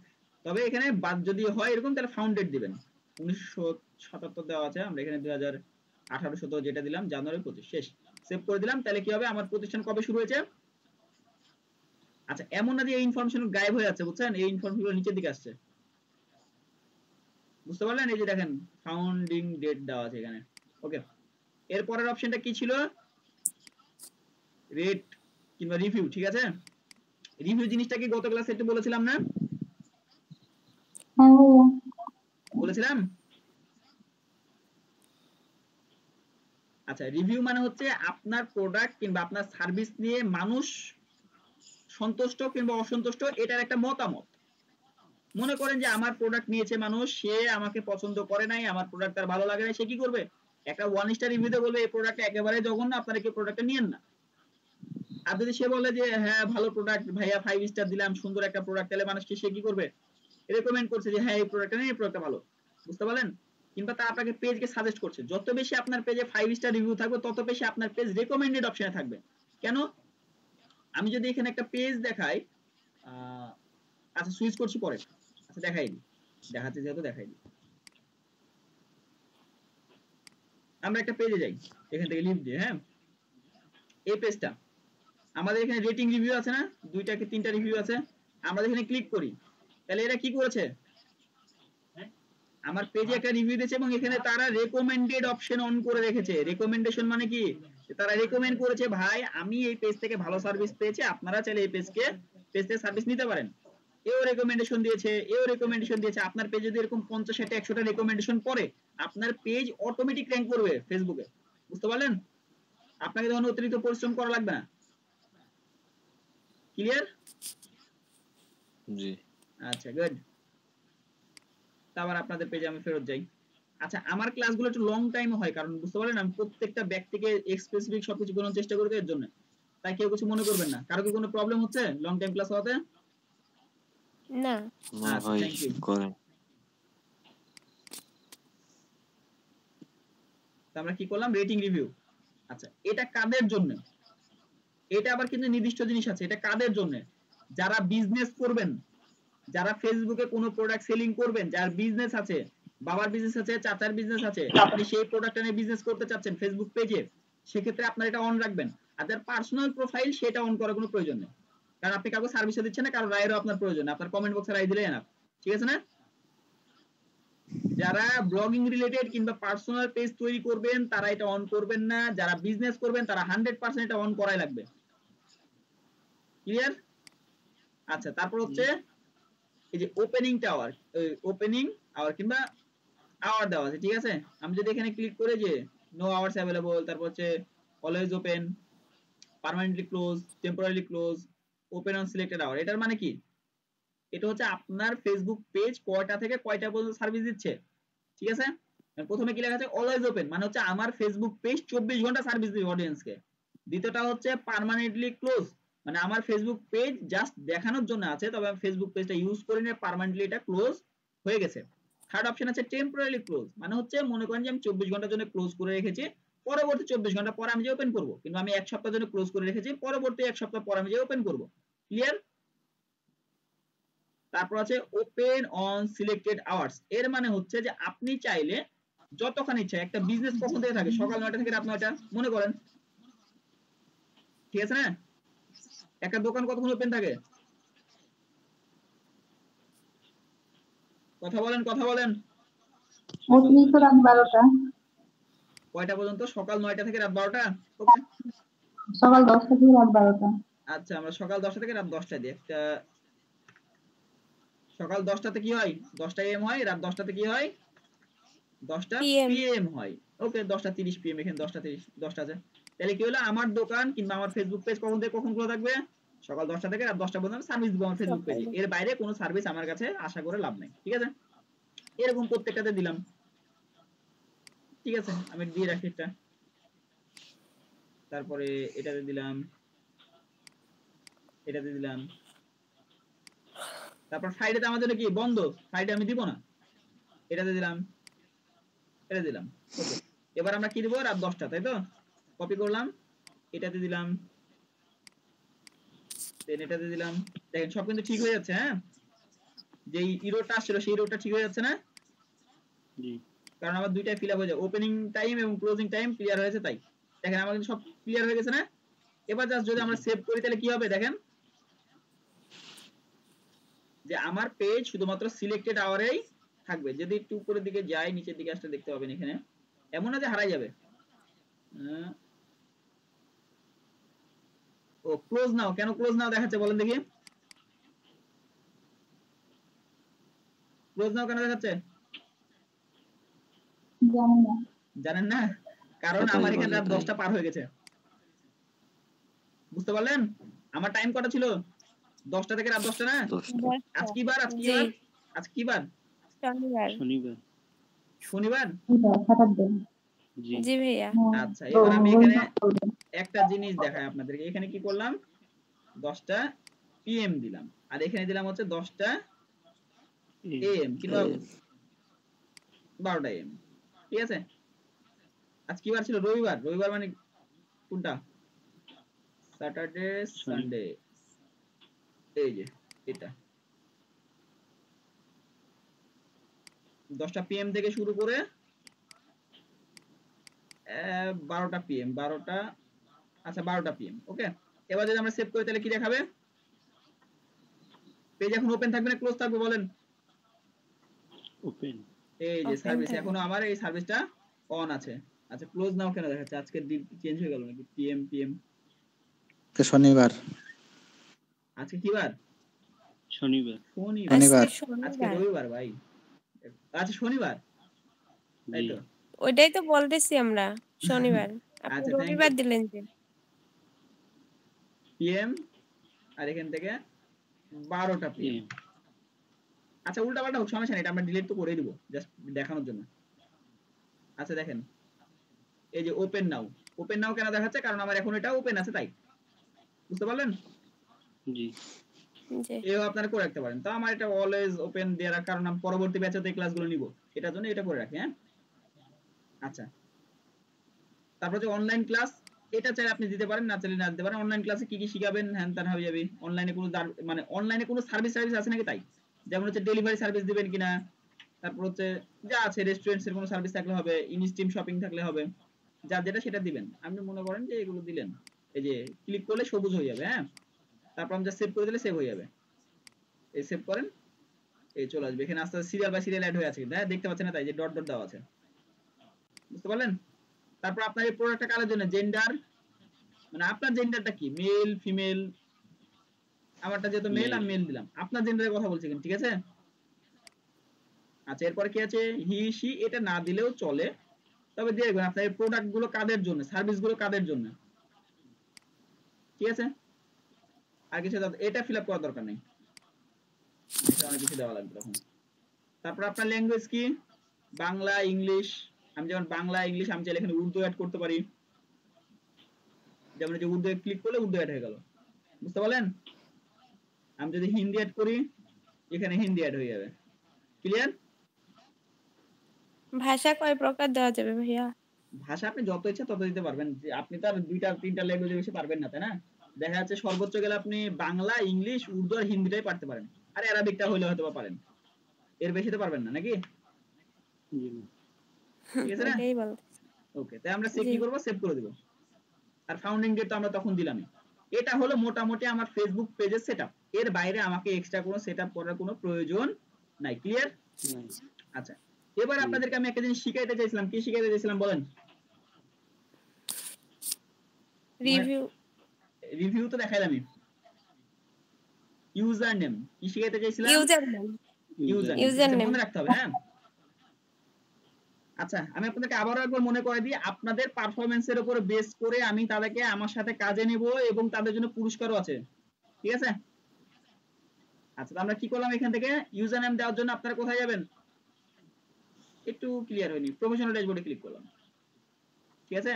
তবে এখানে বাদ যদি হয় এরকম তাহলে ফাউন্ডেড দিবেন। 1977 দেওয়া আছে, আমরা এখানে 2018-17 যেটা দিলাম জানুয়ারি 25 শেষ, সেভ করে দিলাম। তাহলে কি হবে, আমার প্রতিষ্ঠান কবে শুরু হয়েছে। আচ্ছা এমন না যে এই ইনফরমেশন গায়েব হয়ে যাচ্ছে, বুঝছেন, এই ইনফরমেশন নিচের দিকে আসছে, বুঝতে পারলেন। এই যে দেখেন ফাউন্ডিং ডেট দেওয়া আছে এখানে। ওকে, এর পরের অপশনটা কি ছিল, রেট কিংবা রিভিউ, ঠিক আছে। রিভিউ জিনিসটা কি গত ক্লাসে একটু বলেছিলাম না, হ্যাঁ ভাইয়া। বলেছিলাম। আচ্ছা রিভিউ মানে হচ্ছে আপনার প্রোডাক্ট কিংবা আপনার সার্ভিস নিয়ে মানুষ সন্তুষ্ট কিংবা অসন্তুষ্ট এটার একটা মতামত। মনে করেন যে আমার প্রোডাক্ট নিয়েছে মানুষ, সে আমাকে পছন্দ করে নাই, আমার প্রোডাক্ট তার ভালো লাগে না, সে কি করবে, একটা 1 স্টার রিভিউতে বলবে এই প্রোডাক্ট একেবারে জঘন্য, আপনারা কি প্রোডাক্টটা নিয়েন না। আর যদি সে বলে যে হ্যাঁ ভালো প্রোডাক্ট ভাইয়া, 5 স্টার দিলাম, সুন্দর একটা প্রোডাক্ট, তাহলে মানুষকে সে কি করবে, রেকমেন্ড করছে যে হ্যাঁ এই প্রোডাক্টটা নেই, এই প্রোডাক্টটা ভালো, বুঝতে পারলেন। কিংবা তা আপনাকে পেজকে সাজেস্ট করছে, যত বেশি আপনার পেজে 5 স্টার রিভিউ থাকবে তত বেশি আপনার পেজ রেকমেন্ডেড অপশনে থাকবে। কেন, আমি যদি এখানে একটা পেজ দেখাই, আচ্ছা সুইচ করছি পরে, আচ্ছা দেখাই দিই, দেখাতে যেহেতু দেখাই দিই। আমরা একটা পেজে যাই, এখান থেকে লিভ দিয়ে, হ্যাঁ এই পেজটা আমাদের এখানে রেটিং রিভিউ আছে না, 2টা কি 3টা রিভিউ আছে, আমরা এখানে ক্লিক করি, তাহলে এরা কি করেছে, আমার পেজে একটা রিভিউ দিয়েছে এবং এখানে তারা রেকমেন্ডেড অপশন অন করে রেখেছে। রেকমেন্ডেশন মানে কি, তারা রেকমেন্ড করেছে ভাই আমি এই পেজ থেকে ভালো সার্ভিস পেয়েছি, আপনারা চাইলে এই পেজ থেকে সার্ভিস নিতে পারেন। এও রেকমেন্ডেশন দিয়েছে, এও রেকমেন্ডেশন দিয়েছে। আপনার পেজে যদি এরকম 50, 60, 100টা রেকমেন্ডেশন পড়ে, আপনার পেজ অটোমেটিক র‍্যাঙ্ক করবে ফেসবুকে, বুঝতে পারলেন। আপনাকে তখন অতিরিক্ত পরিশ্রম করা লাগবে না। ক্লিয়ার? জি। আচ্ছা গুড। আবার আপনাদের পেজে আমি ফেরত যাই। আচ্ছা আমার ক্লাসগুলো একটু লং টাইম হয়, কারণ বুঝতে পারলেন আমি প্রত্যেকটা ব্যক্তিকে স্পেসিফিক সবকিছু বোঝানোর চেষ্টা করি এর জন্য, তাই কেউ কিছু মনে করবেন না। কারো কি কোনো প্রবলেম হচ্ছে লং টাইম ক্লাস হওয়াতে? না না আচ্ছা ভাই থ্যাংক ইউ। করেন। আমরা কি করলাম, রেটিং রিভিউ। আচ্ছা এটা কাদের জন্য, এটা আবার কিন্তু নির্দিষ্ট জিনিস আছে, এটা কাদের জন্য, যারা বিজনেস করবেন, যারা ফেসবুকে কোনো প্রোডাক্ট সেলিং করবেন, যার বিজনেস আছে, বাবার বিজনেস আছে, চাচার বিজনেস আছে, আপনি সেই প্রোডাক্টটা নিয়ে বিজনেস করতে চাচ্ছেন ফেসবুক পেজে, সেক্ষেত্রে আপনার এটা অন রাখবেন। আর যার পার্সোনাল প্রোফাইল সেটা অন করার কোনো প্রয়োজন নেই, কারণ আপনি কাউকে সার্ভিসও দিচ্ছেন না, কারো রায়েরও আপনার প্রয়োজন না, আপনার কমেন্ট বক্সে রায় দিলেই না, ঠিক আছে না। যারা ব্লগিং রিলেটেড কিংবা পার্সোনাল পেজ তৈরি করবেন তারা এটা অন করবেন না, যারা বিজনেস করবেন তারা 100% এটা অন করাই লাগবে। ক্লিয়ার? আচ্ছা তারপর হচ্ছে এই যে ওপেনিং টাওয়ার, ওপেনিং আওয়ার কিংবা আওয়ার দেওয়া আছে, ঠিক আছে। আমি যদি এখানে ক্লিক করে যে নো আওয়ার্স অ্যাভেলেবল, তারপর হচ্ছে always open, permanently close, temporarily close, open on selected hour, এটার মানে কি, এটা হচ্ছে আপনার ফেসবুক পেজ কয়টা থেকে কয়টা পর্যন্ত সার্ভিস দিচ্ছে, ঠিক আছে। প্রথমে কি লেখা আছে, অলওয়েজ ওপেন মানে হচ্ছে আমার ফেসবুক পেজ 24 ঘন্টা সার্ভিস দিবে অডিয়েন্সকে। দ্বিতীয়টা হচ্ছে পার্মানেন্টলি ক্লোজ, মানে আমার ফেসবুক পেজ জাস্ট দেখানোর জন্য আছে, তবে আমি ফেসবুক পেজটা ইউজ করি না, পার্মানেন্টলি এটা ক্লোজ হয়ে গেছে। থার্ড অপশন আছে টেম্পোরারি ক্লোজ, মানে হচ্ছে মনে করেন যে আমি 24 ঘন্টার জন্য ক্লোজ করে রেখেছি, পরবর্তী 24 ঘন্টা পরে আমি যে ওপেন করব, কিন্তু আমি 1 সপ্তাহের জন্য ক্লোজ করে রেখেছি, পরবর্তী 1 সপ্তাহ পরে আমি যে ওপেন করব। ক্লিয়ার? তারপর আছে ওপেন অন সিলেক্টেড আওয়ার্স, এর মানে হচ্ছে যে আপনি চাইলে যতক্ষণ ইচ্ছা, একটা বিজনেস কখন থেকে থাকে, সকাল 9টা থেকে রাত 9টা মনে করেন, ঠিক আছে না। একটা দোকান কতক্ষণ ওপেন থাকে, কথা বলেন কথা বলেন, অতিরিক্ত রাত 12টা, কয়টা পর্যন্ত, সকাল 9টা থেকে রাত 12টা। ওকে সকাল 10টা থেকে রাত 12টা। আচ্ছা আমরা সকাল 10টা থেকে রাত 10টা দিই, একটা সকাল 10টাতে কি হয়, 10টা AM হয়, রাত 10টাতে কি হয়, 10টা PM PM হয়। ওকে 10টা 30 PM, এখানে 10টা 30 10টা আছে। তাহলে কি হলো, আমার দোকান কিংবা আমার ফেসবুক পেজ কখন থেকে কখন খোলা থাকবে, সকাল 10টা থেকে রাত 10টা পর্যন্ত সার্ভিস দিব আমার ফেসবুক পেজে, এর বাইরে কোনো সার্ভিস আমার কাছে আশা করে লাভ নাই, ঠিক আছে। এরকম প্রত্যেকটাতে দিলাম, ঠিক আছে, আমি দিয়ে রাখি এটা, তারপরে এটাতে দিলাম, এটাতে দিলাম, তারপর ফ্রাইডে আমার জন্য কি বন্ধ, ফ্রাইডে আমি দিব না, এটাতে দিলাম, এটা দিলাম। ওকে, এবার আমরা কি দিব, রাত 10টা, তাই তো? কপি করলাম, এটাতে দিলাম, দেন এটাতে দিলাম। দেখেন সব কিন্তু ঠিক হয়ে যাচ্ছে। হ্যাঁ, যেই ইরোটা আসছিল সেই ইরোটা ঠিক হয়ে যাচ্ছে না? জি কারণ আমার দুইটাই ফিল আপ হয়ে যায়, ওপেনিং টাইম এবং ক্লোজিং টাইম ক্লিয়ার হয়েছে। তাই দেখেন আমার কিন্তু সব ক্লিয়ার হয়ে গেছে না? এবার জাস্ট যদি আমরা সেভ করি তাহলে কি হবে দেখেন, যে আমার পেজ শুধুমাত্র সিলেক্টেড আওয়ারেই থাকবে। যদি একটু উপরের দিকে যাই, নিচের দিকে আসলে দেখতে পাবেন এখানে এমন না যে হারাই যাবে। ও ক্লোজ নাও, কেন ক্লোজ নাও দেখাচ্ছে বলেন দেখি, ক্লোজ নাও কেন দেখাচ্ছে জানি না। জানেন না? কারণ আমার এখানে রাত 10টা পার হয়ে গেছে, বুঝতে পারলেন? আমার টাইম কটা ছিল, 10টা থেকে রাত 10টা না? আজ কি বার, আজ কি বার, আজ কি বার? শনিবার। শনিবার। শনিবার। স্যাটারডে। জি ভাইয়া। আচ্ছা, এবার আমি এখানে একটা জিনিস দেখাই আপনাদেরকে। এখানে কি করলাম, 10টা PM দিলাম, আর এখানে দিলাম হচ্ছে 10টা AM, কিংবা 12টা AM। ঠিক আছে? আজ কি বার ছিল, রবিবার। রবিবার মানে কোনটা, স্যাটারডে সানডে, এই যে এটা 10টা PM থেকে শুরু করে 12টা PM, 12টা, আচ্ছা 12টা PM। ওকে, এবার যদি আমরা সেভ করি তাহলে কি দেখাবে, পেজ এখন ওপেন থাকবে না ক্লোজ থাকবে বলেন? ওপেন। এই যে সার্ভিস, এখনো আমার এই সার্ভিসটা অন আছে। আচ্ছা, ক্লোজ নাও কেন দেখাচ্ছে, আজকের দিন চেঞ্জ হয়ে গেল নাকি? PM শনিবার। আজকে কি বার? শনিবার। শনিবার। আজকে রবিবার ভাই। আচ্ছা শনিবার, তাই তো? ওইটাই তো বলতেছি আমরা, শনিবার। আপনি আচ্ছা, রবিবার দিলেন যে। PM আর এখান থেকে 12টা PM। আচ্ছা উল্টা পাল্টা হোক, সমস্যা নেই, এটা আমরা ডিলিট তো করেই দিব জাস্ট দেখানোর জন্য। আচ্ছা দেখেন, এই যে ওপেন নাও, ওপেন নাও কেন দেখাচ্ছে, কারণ আমার এখন এটা ওপেন আছে তাই, বুঝতে পারলেন? জি এও আপনারা করে রাখতে পারেন। তো আমার এটা অলওয়েজ ওপেন দিয়ে রাখার কারণ আমি পরবর্তী ব্যাচে এই ক্লাসগুলো নিব, এটার জন্য এটা করে রাখি। হ্যাঁ, আচ্ছা তারপর যে অনলাইন ক্লাস, এটা চাইলে আপনি দিতে পারেন, না চাইলে না দিতে পারেন। অনলাইন ক্লাসে কি কি শিখাবেন, হ্যান ত্যান হয়ে যাবে। অনলাইনে কোনো মানে অনলাইনে কোনো সার্ভিস আছে নাকি, তাই যেমন হচ্ছে ডেলিভারি সার্ভিস দিবেন কিনা, তারপর হচ্ছে যা আছে রেস্টুরেন্টসের কোনো সার্ভিস থাকলে হবে, ইনস্টিম শপিং থাকলে হবে, যা যেটা সেটা দিবেন। আপনি মনে করেন যে এগুলো দিলেন, এই যে ক্লিক করলে সবুজ হয়ে যাবে। হ্যাঁ, তারপর আমরা সেভ করে দিলে সেভ হয়ে যাবে। এই সেভ করেন, এই চলে আসবে এখানে আস্তে আস্তে সিরিয়াল বাই সিরিয়াল অ্যাড হয়ে আছে, হ্যাঁ দেখতে পাচ্ছেন না, তাই যে ডট ডট দেওয়া আছে, বুঝতে পারলেন? তারপর আপনার এই প্রোডাক্টটা কালার জন্য জেন্ডার, মানে আপনার জেন্ডারটা কি, মেল ফিমেল, আমারটা যেহেতু মেল আমি মেল দিলাম, আপনার জেন্ডারের কথা বলছি ঠিক আছে? আচ্ছা এরপর কি আছে, হি সি, এটা না দিলেও চলে, তবে দিয়ে রাখবেন আপনার এই প্রোডাক্ট গুলো কাদের জন্য, সার্ভিস গুলো কাদের জন্য, ঠিক আছে? আর কিছু এটা ফিল আপ করার দরকার নেই, অনেক কিছু দেওয়া লাগবে তখন। তারপর আপনার ল্যাঙ্গুয়েজ কি, বাংলা ইংলিশ, আমি যেমন বাংলা ইংলিশ, আমি চাইলে এখানে উর্দু অ্যাড করতে পারি, যেমন যে উর্দু ক্লিক করলে উর্দু অ্যাড হয়ে গেল, বুঝতে পারলেন? আমি যদি হিন্দি অ্যাড করি, এখানে হিন্দি অ্যাড হয়ে যাবে। ক্লিয়ার? ভাষা কয় প্রকার দেওয়া যাবে ভাইয়া? ভাষা আপনি যত ইচ্ছা তত দিতে পারবেন, যে আপনি তো আর 2টা 3টা ল্যাঙ্গুয়েজে বেশি পারবেন না, তাই না? দেখা যাচ্ছে সর্বোচ্চ গেলে আপনি বাংলা ইংলিশ উর্দু আর হিন্দিটাই পারতে পারেন, আর অ্যারাবিকটা হইলে হয়তো পারেন, এর বেশি তো পারবেন না নাকি? ঠিক আছে না? ওকে, তাই আমরা সেভ কি করব, সেভ করে দেব। আর ফাউন্ডিং ডেট তো আমরা তখন দিলামই। এটা হলো মোটামুটি আমার ফেসবুক পেজের সেটআপ। এর বাইরে আমাকে এক্সট্রা কোনো সেটআপ করার কোনো প্রয়োজন নাই। ক্লিয়ার? আচ্ছা এবার আপনাদেরকে আমি একটা জিনিস শিখাইতে চাইছিলাম, কি শিখাইতে চাইছিলাম বলেন? রিভিউ তো দেখাইলামই। ইউজার নেম কি শিখাইতে চাইছিলাম? ইউজার নেম মনে রাখতে হবে। হ্যাঁ, আচ্ছা আমি আপনাদেরকে আবারও একবার মনে করে দিই, আপনাদের পারফরম্যান্সের উপর বেস করে আমি তাদেরকে আমার সাথে কাজে নেব এবং তাদের জন্য পুরস্কারও আছে, ঠিক আছে? আচ্ছা আমরা কি করলাম, এখান থেকে ইউজার নেম দেওয়ার জন্য আপনারা কোথায় যাবেন, একটু ক্লিয়ার হয়নি, প্রফেশনাল ড্যাশবোর্ডে ক্লিক করলাম, ঠিক আছে?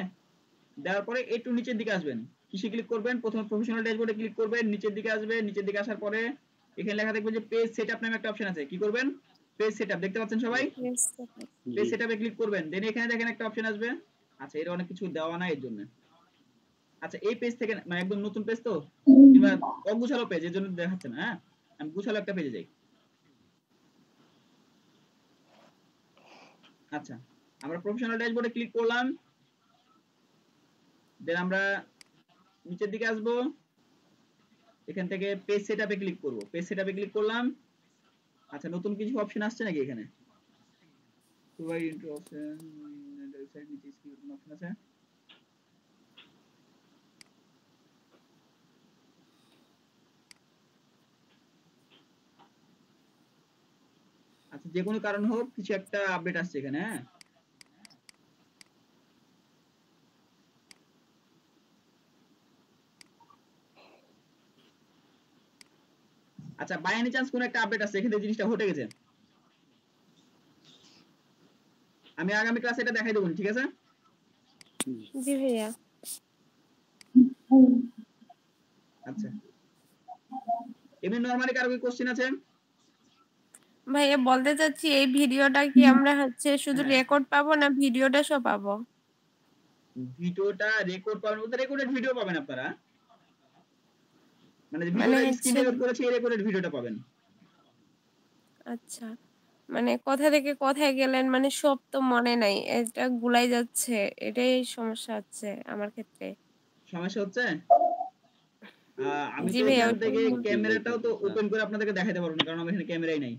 দেওয়ার পরে একটু নিচের দিকে আসবেন, কিসে ক্লিক করবেন, প্রথমে প্রফেশনাল ড্যাশবোর্ডে ক্লিক করবেন, নিচের দিকে আসবেন, নিচের দিকে আসার পরে এখানে লেখা দেখবেন যে পেজ সেটআপ নামে একটা অপশন আছে, কি করবেন পেজ সেটআপ দেখতে পাচ্ছেন সবাই, পেজ সেটআপে ক্লিক করবেন, দেন এখানে দেখেন একটা অপশন আসবে, আচ্ছা এর অনেক কিছু দেওয়া নাই এর জন্য, আচ্ছা এই পেজ থেকে মানে একদম নতুন পেজ তো কিংবা অগুছালো পেজ এর জন্য দেখাচ্ছে না, হ্যাঁ আমি গুছালো একটা পেজে যাই। আচ্ছা আমরা প্রফেশনাল ড্যাশবোর্ডে ক্লিক করলাম, দেন আমরা নিচের দিকে আসবো, এখান থেকে পেজ সেটআপে ক্লিক করব, পেজ সেটআপে ক্লিক করলাম। আচ্ছা নতুন কিছু অপশন আসছে নাকি এখানে, প্রোভাইড ইন্ট্রো অপশন ওয়েবসাইট নিচে স্ক্রিন অপশন আছে, আচ্ছা যে কোনো কারণ হোক কিছু একটা আপডেট আসছে এখানে, হ্যাঁ আচ্ছা বাই এনি চান্স কোন একটা আপডেট আছে এখানে জিনিসটা ঘটে গেছে, আমি আগামী ক্লাসে এটা দেখাই দেব, ঠিক আছে? জি ভাইয়া। আচ্ছা এমনি নরমালি কারো কি কোশ্চেন আছে? ভাইয়া বলতে চাচ্ছি এই ভিডিওটা কি আমরা হচ্ছে শুধু হ্যাঁ। রেকর্ড পাবো না ভিডিওটা সব পাবো? ভিডিওটা রেকর্ড পাবেন বলতে রেকর্ডেড ভিডিও পাবেন আপনারা, মানে মানে ভিডিওটা হচ্ছে স্ক্রিন রেকর্ড করেছে এই রেকর্ডেড ভিডিওটা পাবেন। আচ্ছা মানে কোথা থেকে কোথায় গেলেন মানে সব তো মনে নাই, এটা গুলাই যাচ্ছে, এটাই সমস্যা হচ্ছে আমার ক্ষেত্রে। সমস্যা হচ্ছে আমি জি তো ভাইয়া এখান ওইটাই থেকে ক্যামেরাটাও তো ওপেন করে আপনাদেরকে দেখাতে পারবো না কারণ আমার এখানে ক্যামেরাই নাই।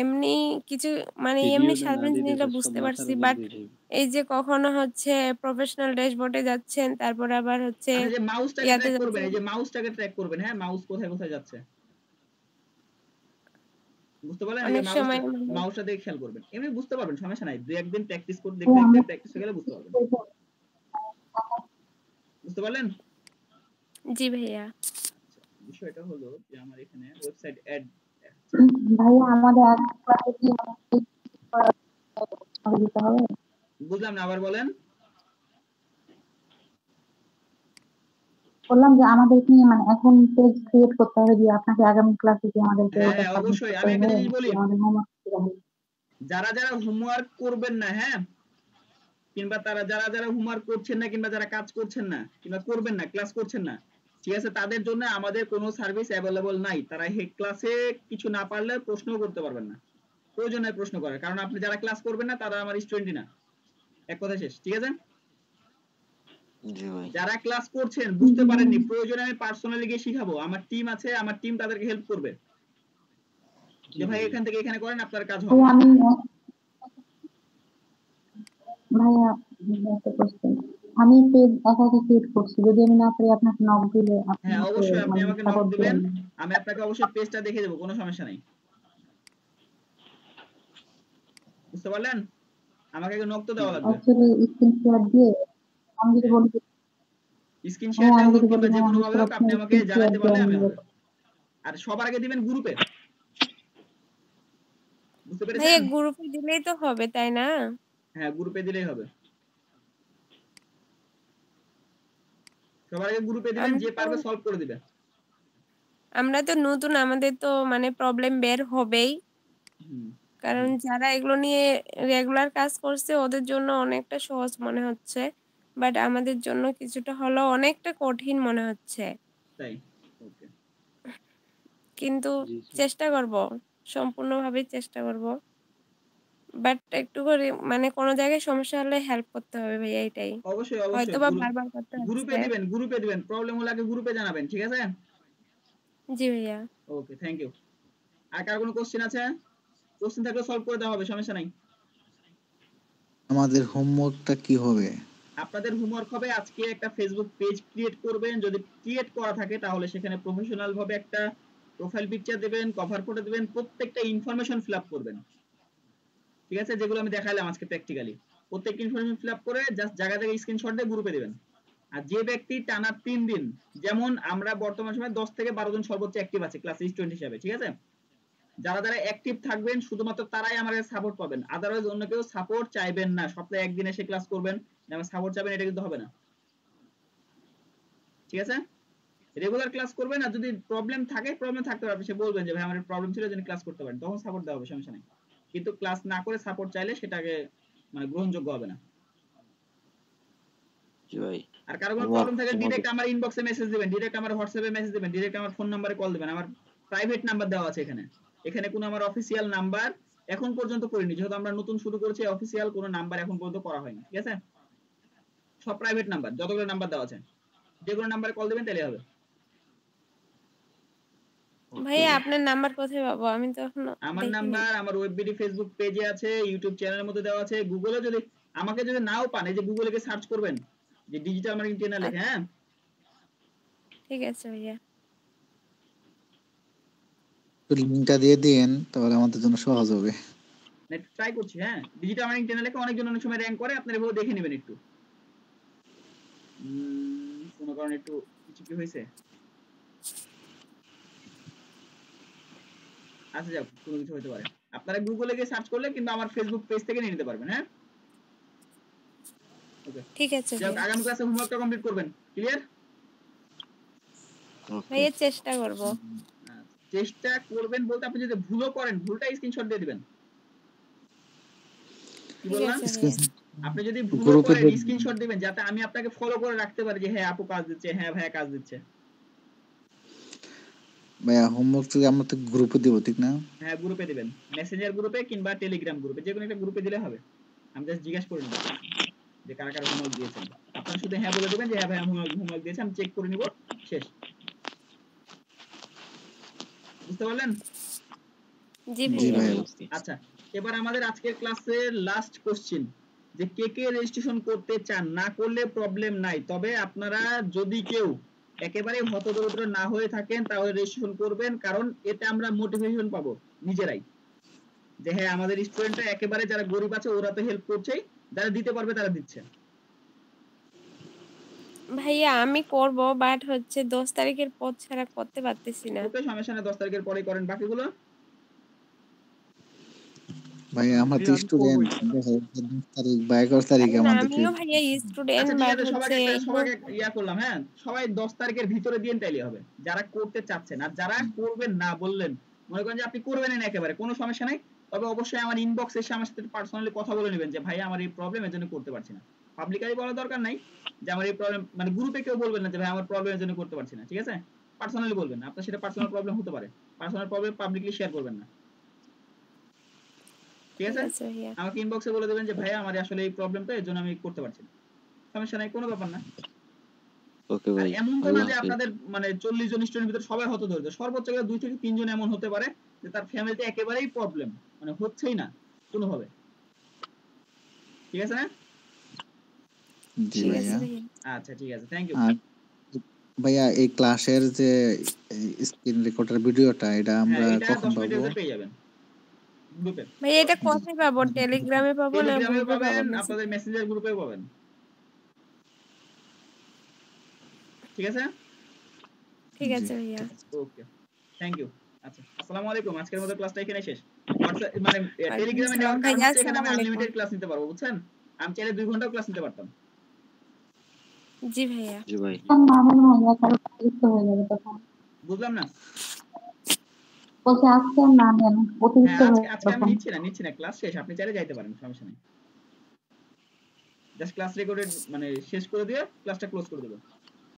এমনি কিছু মানে এমনি সাধারণ জিনিসটা বুঝতে পারছি, বাট এই যে কখনো হচ্ছে প্রফেশনাল ড্যাশবোর্ডে যাচ্ছেন তারপর আবার হচ্ছে আচ্ছা যে মাউসটাকে ইয়াতে ট্র্যাক করবেন, যাচ্ছেন, এই যে মাউসটাকে ট্র্যাক করবেন, হ্যাঁ মাউস কোথায় কোথায় যাচ্ছে বুঝতে পারলেন, এই যে অনেক সময় মাউসটা দেখে খেয়াল করবেন, এমনি বুঝতে পারবেন সমস্যা নাই, দুই একদিন প্র্যাকটিস করে দেখতে দেখতে প্র্যাকটিস হয়ে গেলে বুঝতে পারবেন, বুঝতে পারলেন? জি ভাইয়া। বিষয়টা হলো যে আমার এখানে ওয়েবসাইট অ্যাড ভাইয়া আমাদের এক ক্লাসে কি দিতে হবে? বুঝলাম না, আবার বলেন। বললাম যে আমাদের কি মানে এখন পেজ ক্রিয়েট করতে হবে, যে আপনাকে আগামী ক্লাসে কি আমাদেরকে ওটা হ্যাঁ সাবমিট অবশ্যই করতে আমি একটা হবে, জিনিস বলি, আমাদের হোমওয়ার্ক দিতে হবে? যারা যারা হোমওয়ার্ক করবেন না, হ্যাঁ কিংবা তারা যারা যারা হোমওয়ার্ক করছেন না কিংবা যারা কাজ করছেন না কিংবা করবেন না ক্লাস করছেন না, ঠিক আছে তাদের জন্য আমাদের কোনো সার্ভিস অ্যাভেলেবল নাই, তারা ক্লাসে কিছু না পারলে প্রশ্ন করতে পারবেন না, প্রয়োজন নাই প্রশ্ন করার, কারণ আপনি যারা ক্লাস করবেন না তারা আমার স্টুডেন্টই না, এক কথা শেষ, ঠিক আছে? যারা ক্লাস করছেন বুঝতে পারেননি প্রয়োজনে আমি পার্সোনালি গিয়ে শিখাবো, আমার টিম আছে, আমার টিম তাদেরকে হেল্প করবে যে ভাই এখান থেকে এখানে করেন আপনার কাজ হবে। ভাইয়া একটা কোশ্চেন, আমি পেজ একা একা ক্রিয়েট করছি, যদি আমি না পারি আপনাকে নক দিলে আপনি হ্যাঁ অবশ্যই আপনি আমাকে নক সাপোর্ট দিবেন, দিবেন? আমি আপনাকে অবশ্যই পেজটা দেখে দেবো, কোনো সমস্যা নাই, বুঝতে পারলেন? আমাকে আগে নক তো দেওয়া লাগবে, অ্যাকচুয়ালি স্ক্রিন শেয়ার দিয়ে আমি যদি বলি স্ক্রিন শেয়ার আমি দেওয়া হোক যদি কিংবা বলি যে কোনো ভাবে হোক আপনি আমাকে স্ক্রিন শেয়ার জানাতে দিয়ে পারলে আমি আমি হবে, আর সবার আগে দিবেন গ্রুপে, বুঝতে ভাইয়া পেরেছেন? গ্রুপে দিলেই তো হবে তাই না? হ্যাঁ গ্রুপে দিলেই হবে, সবার আগে গ্রুপে দিবেন, যে পারবে সলভ করে দিবে। আমরা তো নতুন, আমাদের তো মানে প্রবলেম বের হবেই, কারণ যারা এগুলো নিয়ে রেগুলার কাজ করছে ওদের জন্য অনেকটা সহজ মনে হচ্ছে, বাট আমাদের জন্য কিছুটা হলেও অনেকটা কঠিন মনে হচ্ছে, তাই ওকে কিন্তু চেষ্টা করব, সম্পূর্ণভাবে চেষ্টা করব, বাট একটু করে মানে কোনো জায়গায় সমস্যা হলে হেল্প করতে হবে ভাইয়া, এটাই অবশ্যই হয়তো অবশ্যই বা বারবার করতে গ্রুপে হচ্ছে। দিবেন, গ্রুপে দিবেন, প্রবলেম হলে আগে গ্রুপে জানাবেন, ঠিক আছে? জি ভাইয়া। Okay thank you. আর কার কোনো কোশ্চেন আছে? কোশ্চেন থাকলে সলভ করে দেওয়া হবে, সমস্যা নাই। আমাদের হোমওয়ার্কটা কি হবে? আপনাদের হোমওয়ার্ক হবে আজকে একটা ফেসবুক পেজ ক্রিয়েট করবেন, যদি ক্রিয়েট করা থাকে তাহলে সেখানে প্রফেশনাল ভাবে একটা প্রোফাইল পিকচার দিবেন, কভার ফটো দিবেন, প্রত্যেকটা ইনফরমেশন ফিল আপ করবেন, ঠিক আছে? যেগুলো আমি দেখাইলাম আজকে প্র্যাকটিক্যালি প্রত্যেকটা ইনফরমেশন ফিল আপ করে জাস্ট জায়গা থেকে স্ক্রিনশট দিয়ে গ্রুপে দিবেন। আর যে ব্যক্তি টানা 3 দিন, যেমন আমরা বর্তমান সময় 10 থেকে 12 জন সর্বোচ্চ অ্যাক্টিভ আছে ক্লাস স্টুডেন্ট হিসেবে, ঠিক আছে? যারা যারা অ্যাক্টিভ থাকবেন শুধুমাত্র তারাই আমার কাছে সাপোর্ট পাবেন, আদারওয়াইজ অন্য কেউ সাপোর্ট চাইবেন না, সপ্তাহে একদিন এসে ক্লাস করবেন আমার সাপোর্ট চাইবেন, এটা কিন্তু হবে না, ঠিক আছে? রেগুলার ক্লাস করবেন, আর যদি প্রবলেম থাকতে পারে সে বলবেন যে ভাই আমার প্রবলেম ছিল জন্য ক্লাস করতে পারেন, তখন সাপোর্ট দেওয়া হবে, সমস্যা নাই। কিন্তু ক্লাস না করে সাপোর্ট চাইলে সেটাকে মানে গ্রহণযোগ্য হবে না। জি ভাই। আর কারো কোনো প্রবলেম থাকলে ডাইরেক্ট আমার ইনবক্সে মেসেজ দিবেন, ডাইরেক্ট আমার হোয়াটসঅ্যাপে মেসেজ দিবেন, ডাইরেক্ট আমার ফোন নম্বরে কল দিবেন। আমার প্রাইভেট নাম্বার দেওয়া আছে এখানে কোনো আমার অফিসিয়াল নাম্বার এখন পর্যন্ত করিনি, যেহেতু আমরা নতুন শুরু করেছি, অফিসিয়াল কোনো নাম্বার এখন পর্যন্ত করা হয়নি, ঠিক আছে? সব প্রাইভেট নাম্বার, যতগুলো নাম্বার দেওয়া আছে যে কোনো নাম্বারে কল দিবেন তাহলে হবে। ভাইয়া আপনার নাম্বার কোথায় পাবো? আমি তো এখনো আমার দেখিনি। নাম্বার আমার ওয়েববিডি ফেসবুক পেজে আছে, ইউটিউব চ্যানেলের মধ্যে দেওয়া আছে, গুগলে যদি আমাকে যদি নাও পান, এই যে গুগলে গিয়ে সার্চ করবেন যে ডিজিটাল মার্কেটিং ট্রেনার লেখে, হ্যাঁ ঠিক আছে ভাইয়া। লিঙ্কটা দিয়ে দিন তাহলে আমাদের জন্য সহজ হবে। ট্রাই করছি। হ্যাঁ, ডিজিটাল মার্কেটিং ট্রেনার লেখে অনেকজন অনেক সময় র‍্যাঙ্ক করে, আপনারা এভাবে দেখে নেবেন একটু। কোনো কারণে একটু কিছু কি হয়েছে? আচ্ছা যাক, কোনো কিছু হতে পারে। আপনারা গুগলে গিয়ে সার্চ করলে কিন্তু আমার ফেসবুক পেজ থেকে নিয়ে নিতে পারবেন। হ্যাঁ ওকে, ঠিক আছে যাক ভাইয়া। আগামী ক্লাসে হোমওয়ার্কটা কমপ্লিট করবেন। ক্লিয়ার? ভাইয়া চেষ্টা করব। চেষ্টা করবেন বলতে আপনি যদি ভুলও করেন, ভুলটা স্ক্রিনশট দিয়ে দিবেন। কি ঠিক বললাম? আছে ভাইয়া। আপনি যদি ভুলও গ্রুপে করেন দিয়ে স্ক্রিনশট দিবেন, যাতে আমি আপনাকে ফলো করে রাখতে পারি যে হ্যাঁ আপু কাজ দিচ্ছে, হ্যাঁ ভাইয়া কাজ দিচ্ছে। ভাইয়া হোমওয়ার্ক থেকে আমরা তো গ্রুপে দিব, ঠিক না? হ্যাঁ গ্রুপে দিবেন, মেসেঞ্জার গ্রুপে কিংবা টেলিগ্রাম গ্রুপে, যে কোনো একটা গ্রুপে দিলে হবে। আমি জাস্ট জিজ্ঞাসা করে নেব যে কারা কারা হোমওয়ার্ক দিয়েছেন। আপনারা শুধু হ্যাঁ বলে দেবেন যে হ্যাঁ ভাই আমি হোমওয়ার্ক দিয়েছি, আমি চেক করে নিব, শেষ। বুঝতে পারলেন? জি জি ভাইয়া। ভাইয়া। আচ্ছা, এবার আমাদের আজকের ক্লাসের লাস্ট কোশ্চেন, যে কে কে রেজিস্ট্রেশন করতে চান, না করলে প্রবলেম নাই, তবে আপনারা যদি কেউ একেবারে হতদরিদ্র না হয়ে থাকেন তাহলে রেজিস্ট্রেশন করবেন, কারণ এতে আমরা মোটিভেশন পাবো নিজেরাই, যে হ্যাঁ আমাদের স্টুডেন্টরা একেবারে যারা গরিব আছে ওরা তো হেল্প করছেই, যারা দিতে পারবে তারা দিচ্ছে। ভাইয়া আমি করব, বাট হচ্ছে 10 তারিখের পর ছাড়া করতে পারতেছি না। ওকে সমস্যা না, 10 তারিখের পরেই করেন বাকিগুলো। ভাইয়া আমার তো আমি স্টুডেন্ট, করবোই। 10 তারিখ বা 11 তারিখে কারণ আমাদেরকে। আমিও ভাইয়া স্টুডেন্ট, আচ্ছা ঠিক বাট আছে, হচ্ছে সবাইকে ইয়া করলাম। হ্যাঁ সবাই 10 তারিখের ভিতরে দিয়ে তাইলে হবে, যারা করতে চাচ্ছেন। আর যারা করবেন না বললেন, মনে করেন যে আপনি করবেন না একেবারে, কোনো সমস্যা নাই, তবে অবশ্যই আমার ইনবক্সে এসে আমার সাথে পার্সোনালি কথা বলে নেবেন যে ভাই আমার এই প্রবলেম, এর জন্য করতে পারছি না। পাবলিকালি বলা দরকার নাই যে আমার এই প্রবলেম, মানে গ্রুপে কেউ বলবেন না যে ভাই আমার প্রবলেম এর জন্য করতে পারছি না, ঠিক আছে? পার্সোনালি বলবেন, আপনার সেটা পার্সোনাল প্রবলেম হতে পারে, পার্সোনাল প্রবলেম পাবলিকলি শেয়ার করবেন না, ঠিক ঠিক আছে? আছে ভাইয়া। আমাকে ইনবক্সে বলে দেবেন যে ভাইয়া আমার আসলে এই প্রবলেমটা, এর জন্য আমি করতে পারছি না, সমস্যা নাই, কোনো ব্যাপার না। ওকে আর ভাই। এমন তো না আল্লাহ যে হাফেজ। আপনাদের মানে 40 জন স্টুডেন্টের ভিতরে সবাই হতদরিদ্র, সর্বোচ্চ 2 থেকে 3 জন এমন হতে পারে যে তার ফ্যামিলিতে একেবারেই প্রবলেম, মানে হচ্ছেই না কোনোভাবে, ঠিক আছে না? জি ঠিক আছে ভাইয়া। ভাইয়া। আচ্ছা ঠিক আছে, থ্যাংক ইউ। আর ভাইয়া এই ক্লাসের যে স্ক্রিন রেকর্ডার ভিডিওটা এটা হ্যাঁ আমরা এটা কখন 10 পাবো? মিনিটের ভিতরে পেয়ে যাবেন গ্রুপে। ভাইয়া এটা কোথায় পাবো? টেলিগ্রামে পাবো না টেলিগ্রামে গ্রুপে পাবেন, পাবো? আপনাদের মেসেঞ্জার গ্রুপেও পাবেন, ঠিক আছে? ঠিক আছে ভাইয়া। ওকে, থ্যাংক ইউ। আচ্ছা আসসালামু আলাইকুম, আজকের মতো ক্লাসটা এখানে শেষ। হোয়াটসঅ্যাপ মানে টেলিগ্রামে নেওয়ার কারণ হচ্ছে এখানে আমি আনলিমিটেড ক্লাস নিতে পারবো, বুঝছেন? আমি চাইলে 2 ঘন্টাও ক্লাস নিতে পারতাম। জি ভাইয়া। জি ভাই। নামের ভাইয়া কারো অতিরিক্ত হয়ে যাবে তখন। বুঝলাম না। বলছে আজকে আর না নেন, অতিরিক্ত হ্যাঁ হয়ে আজকে আমি তখন। নিচ্ছি না, ক্লাস শেষ, আপনি চাইলে যাইতে পারেন, সমস্যা নেই। জাস্ট ক্লাস রেকর্ডেড মানে শেষ করে দিয়ে ক্লাসটা ক্লোজ করে দেবো।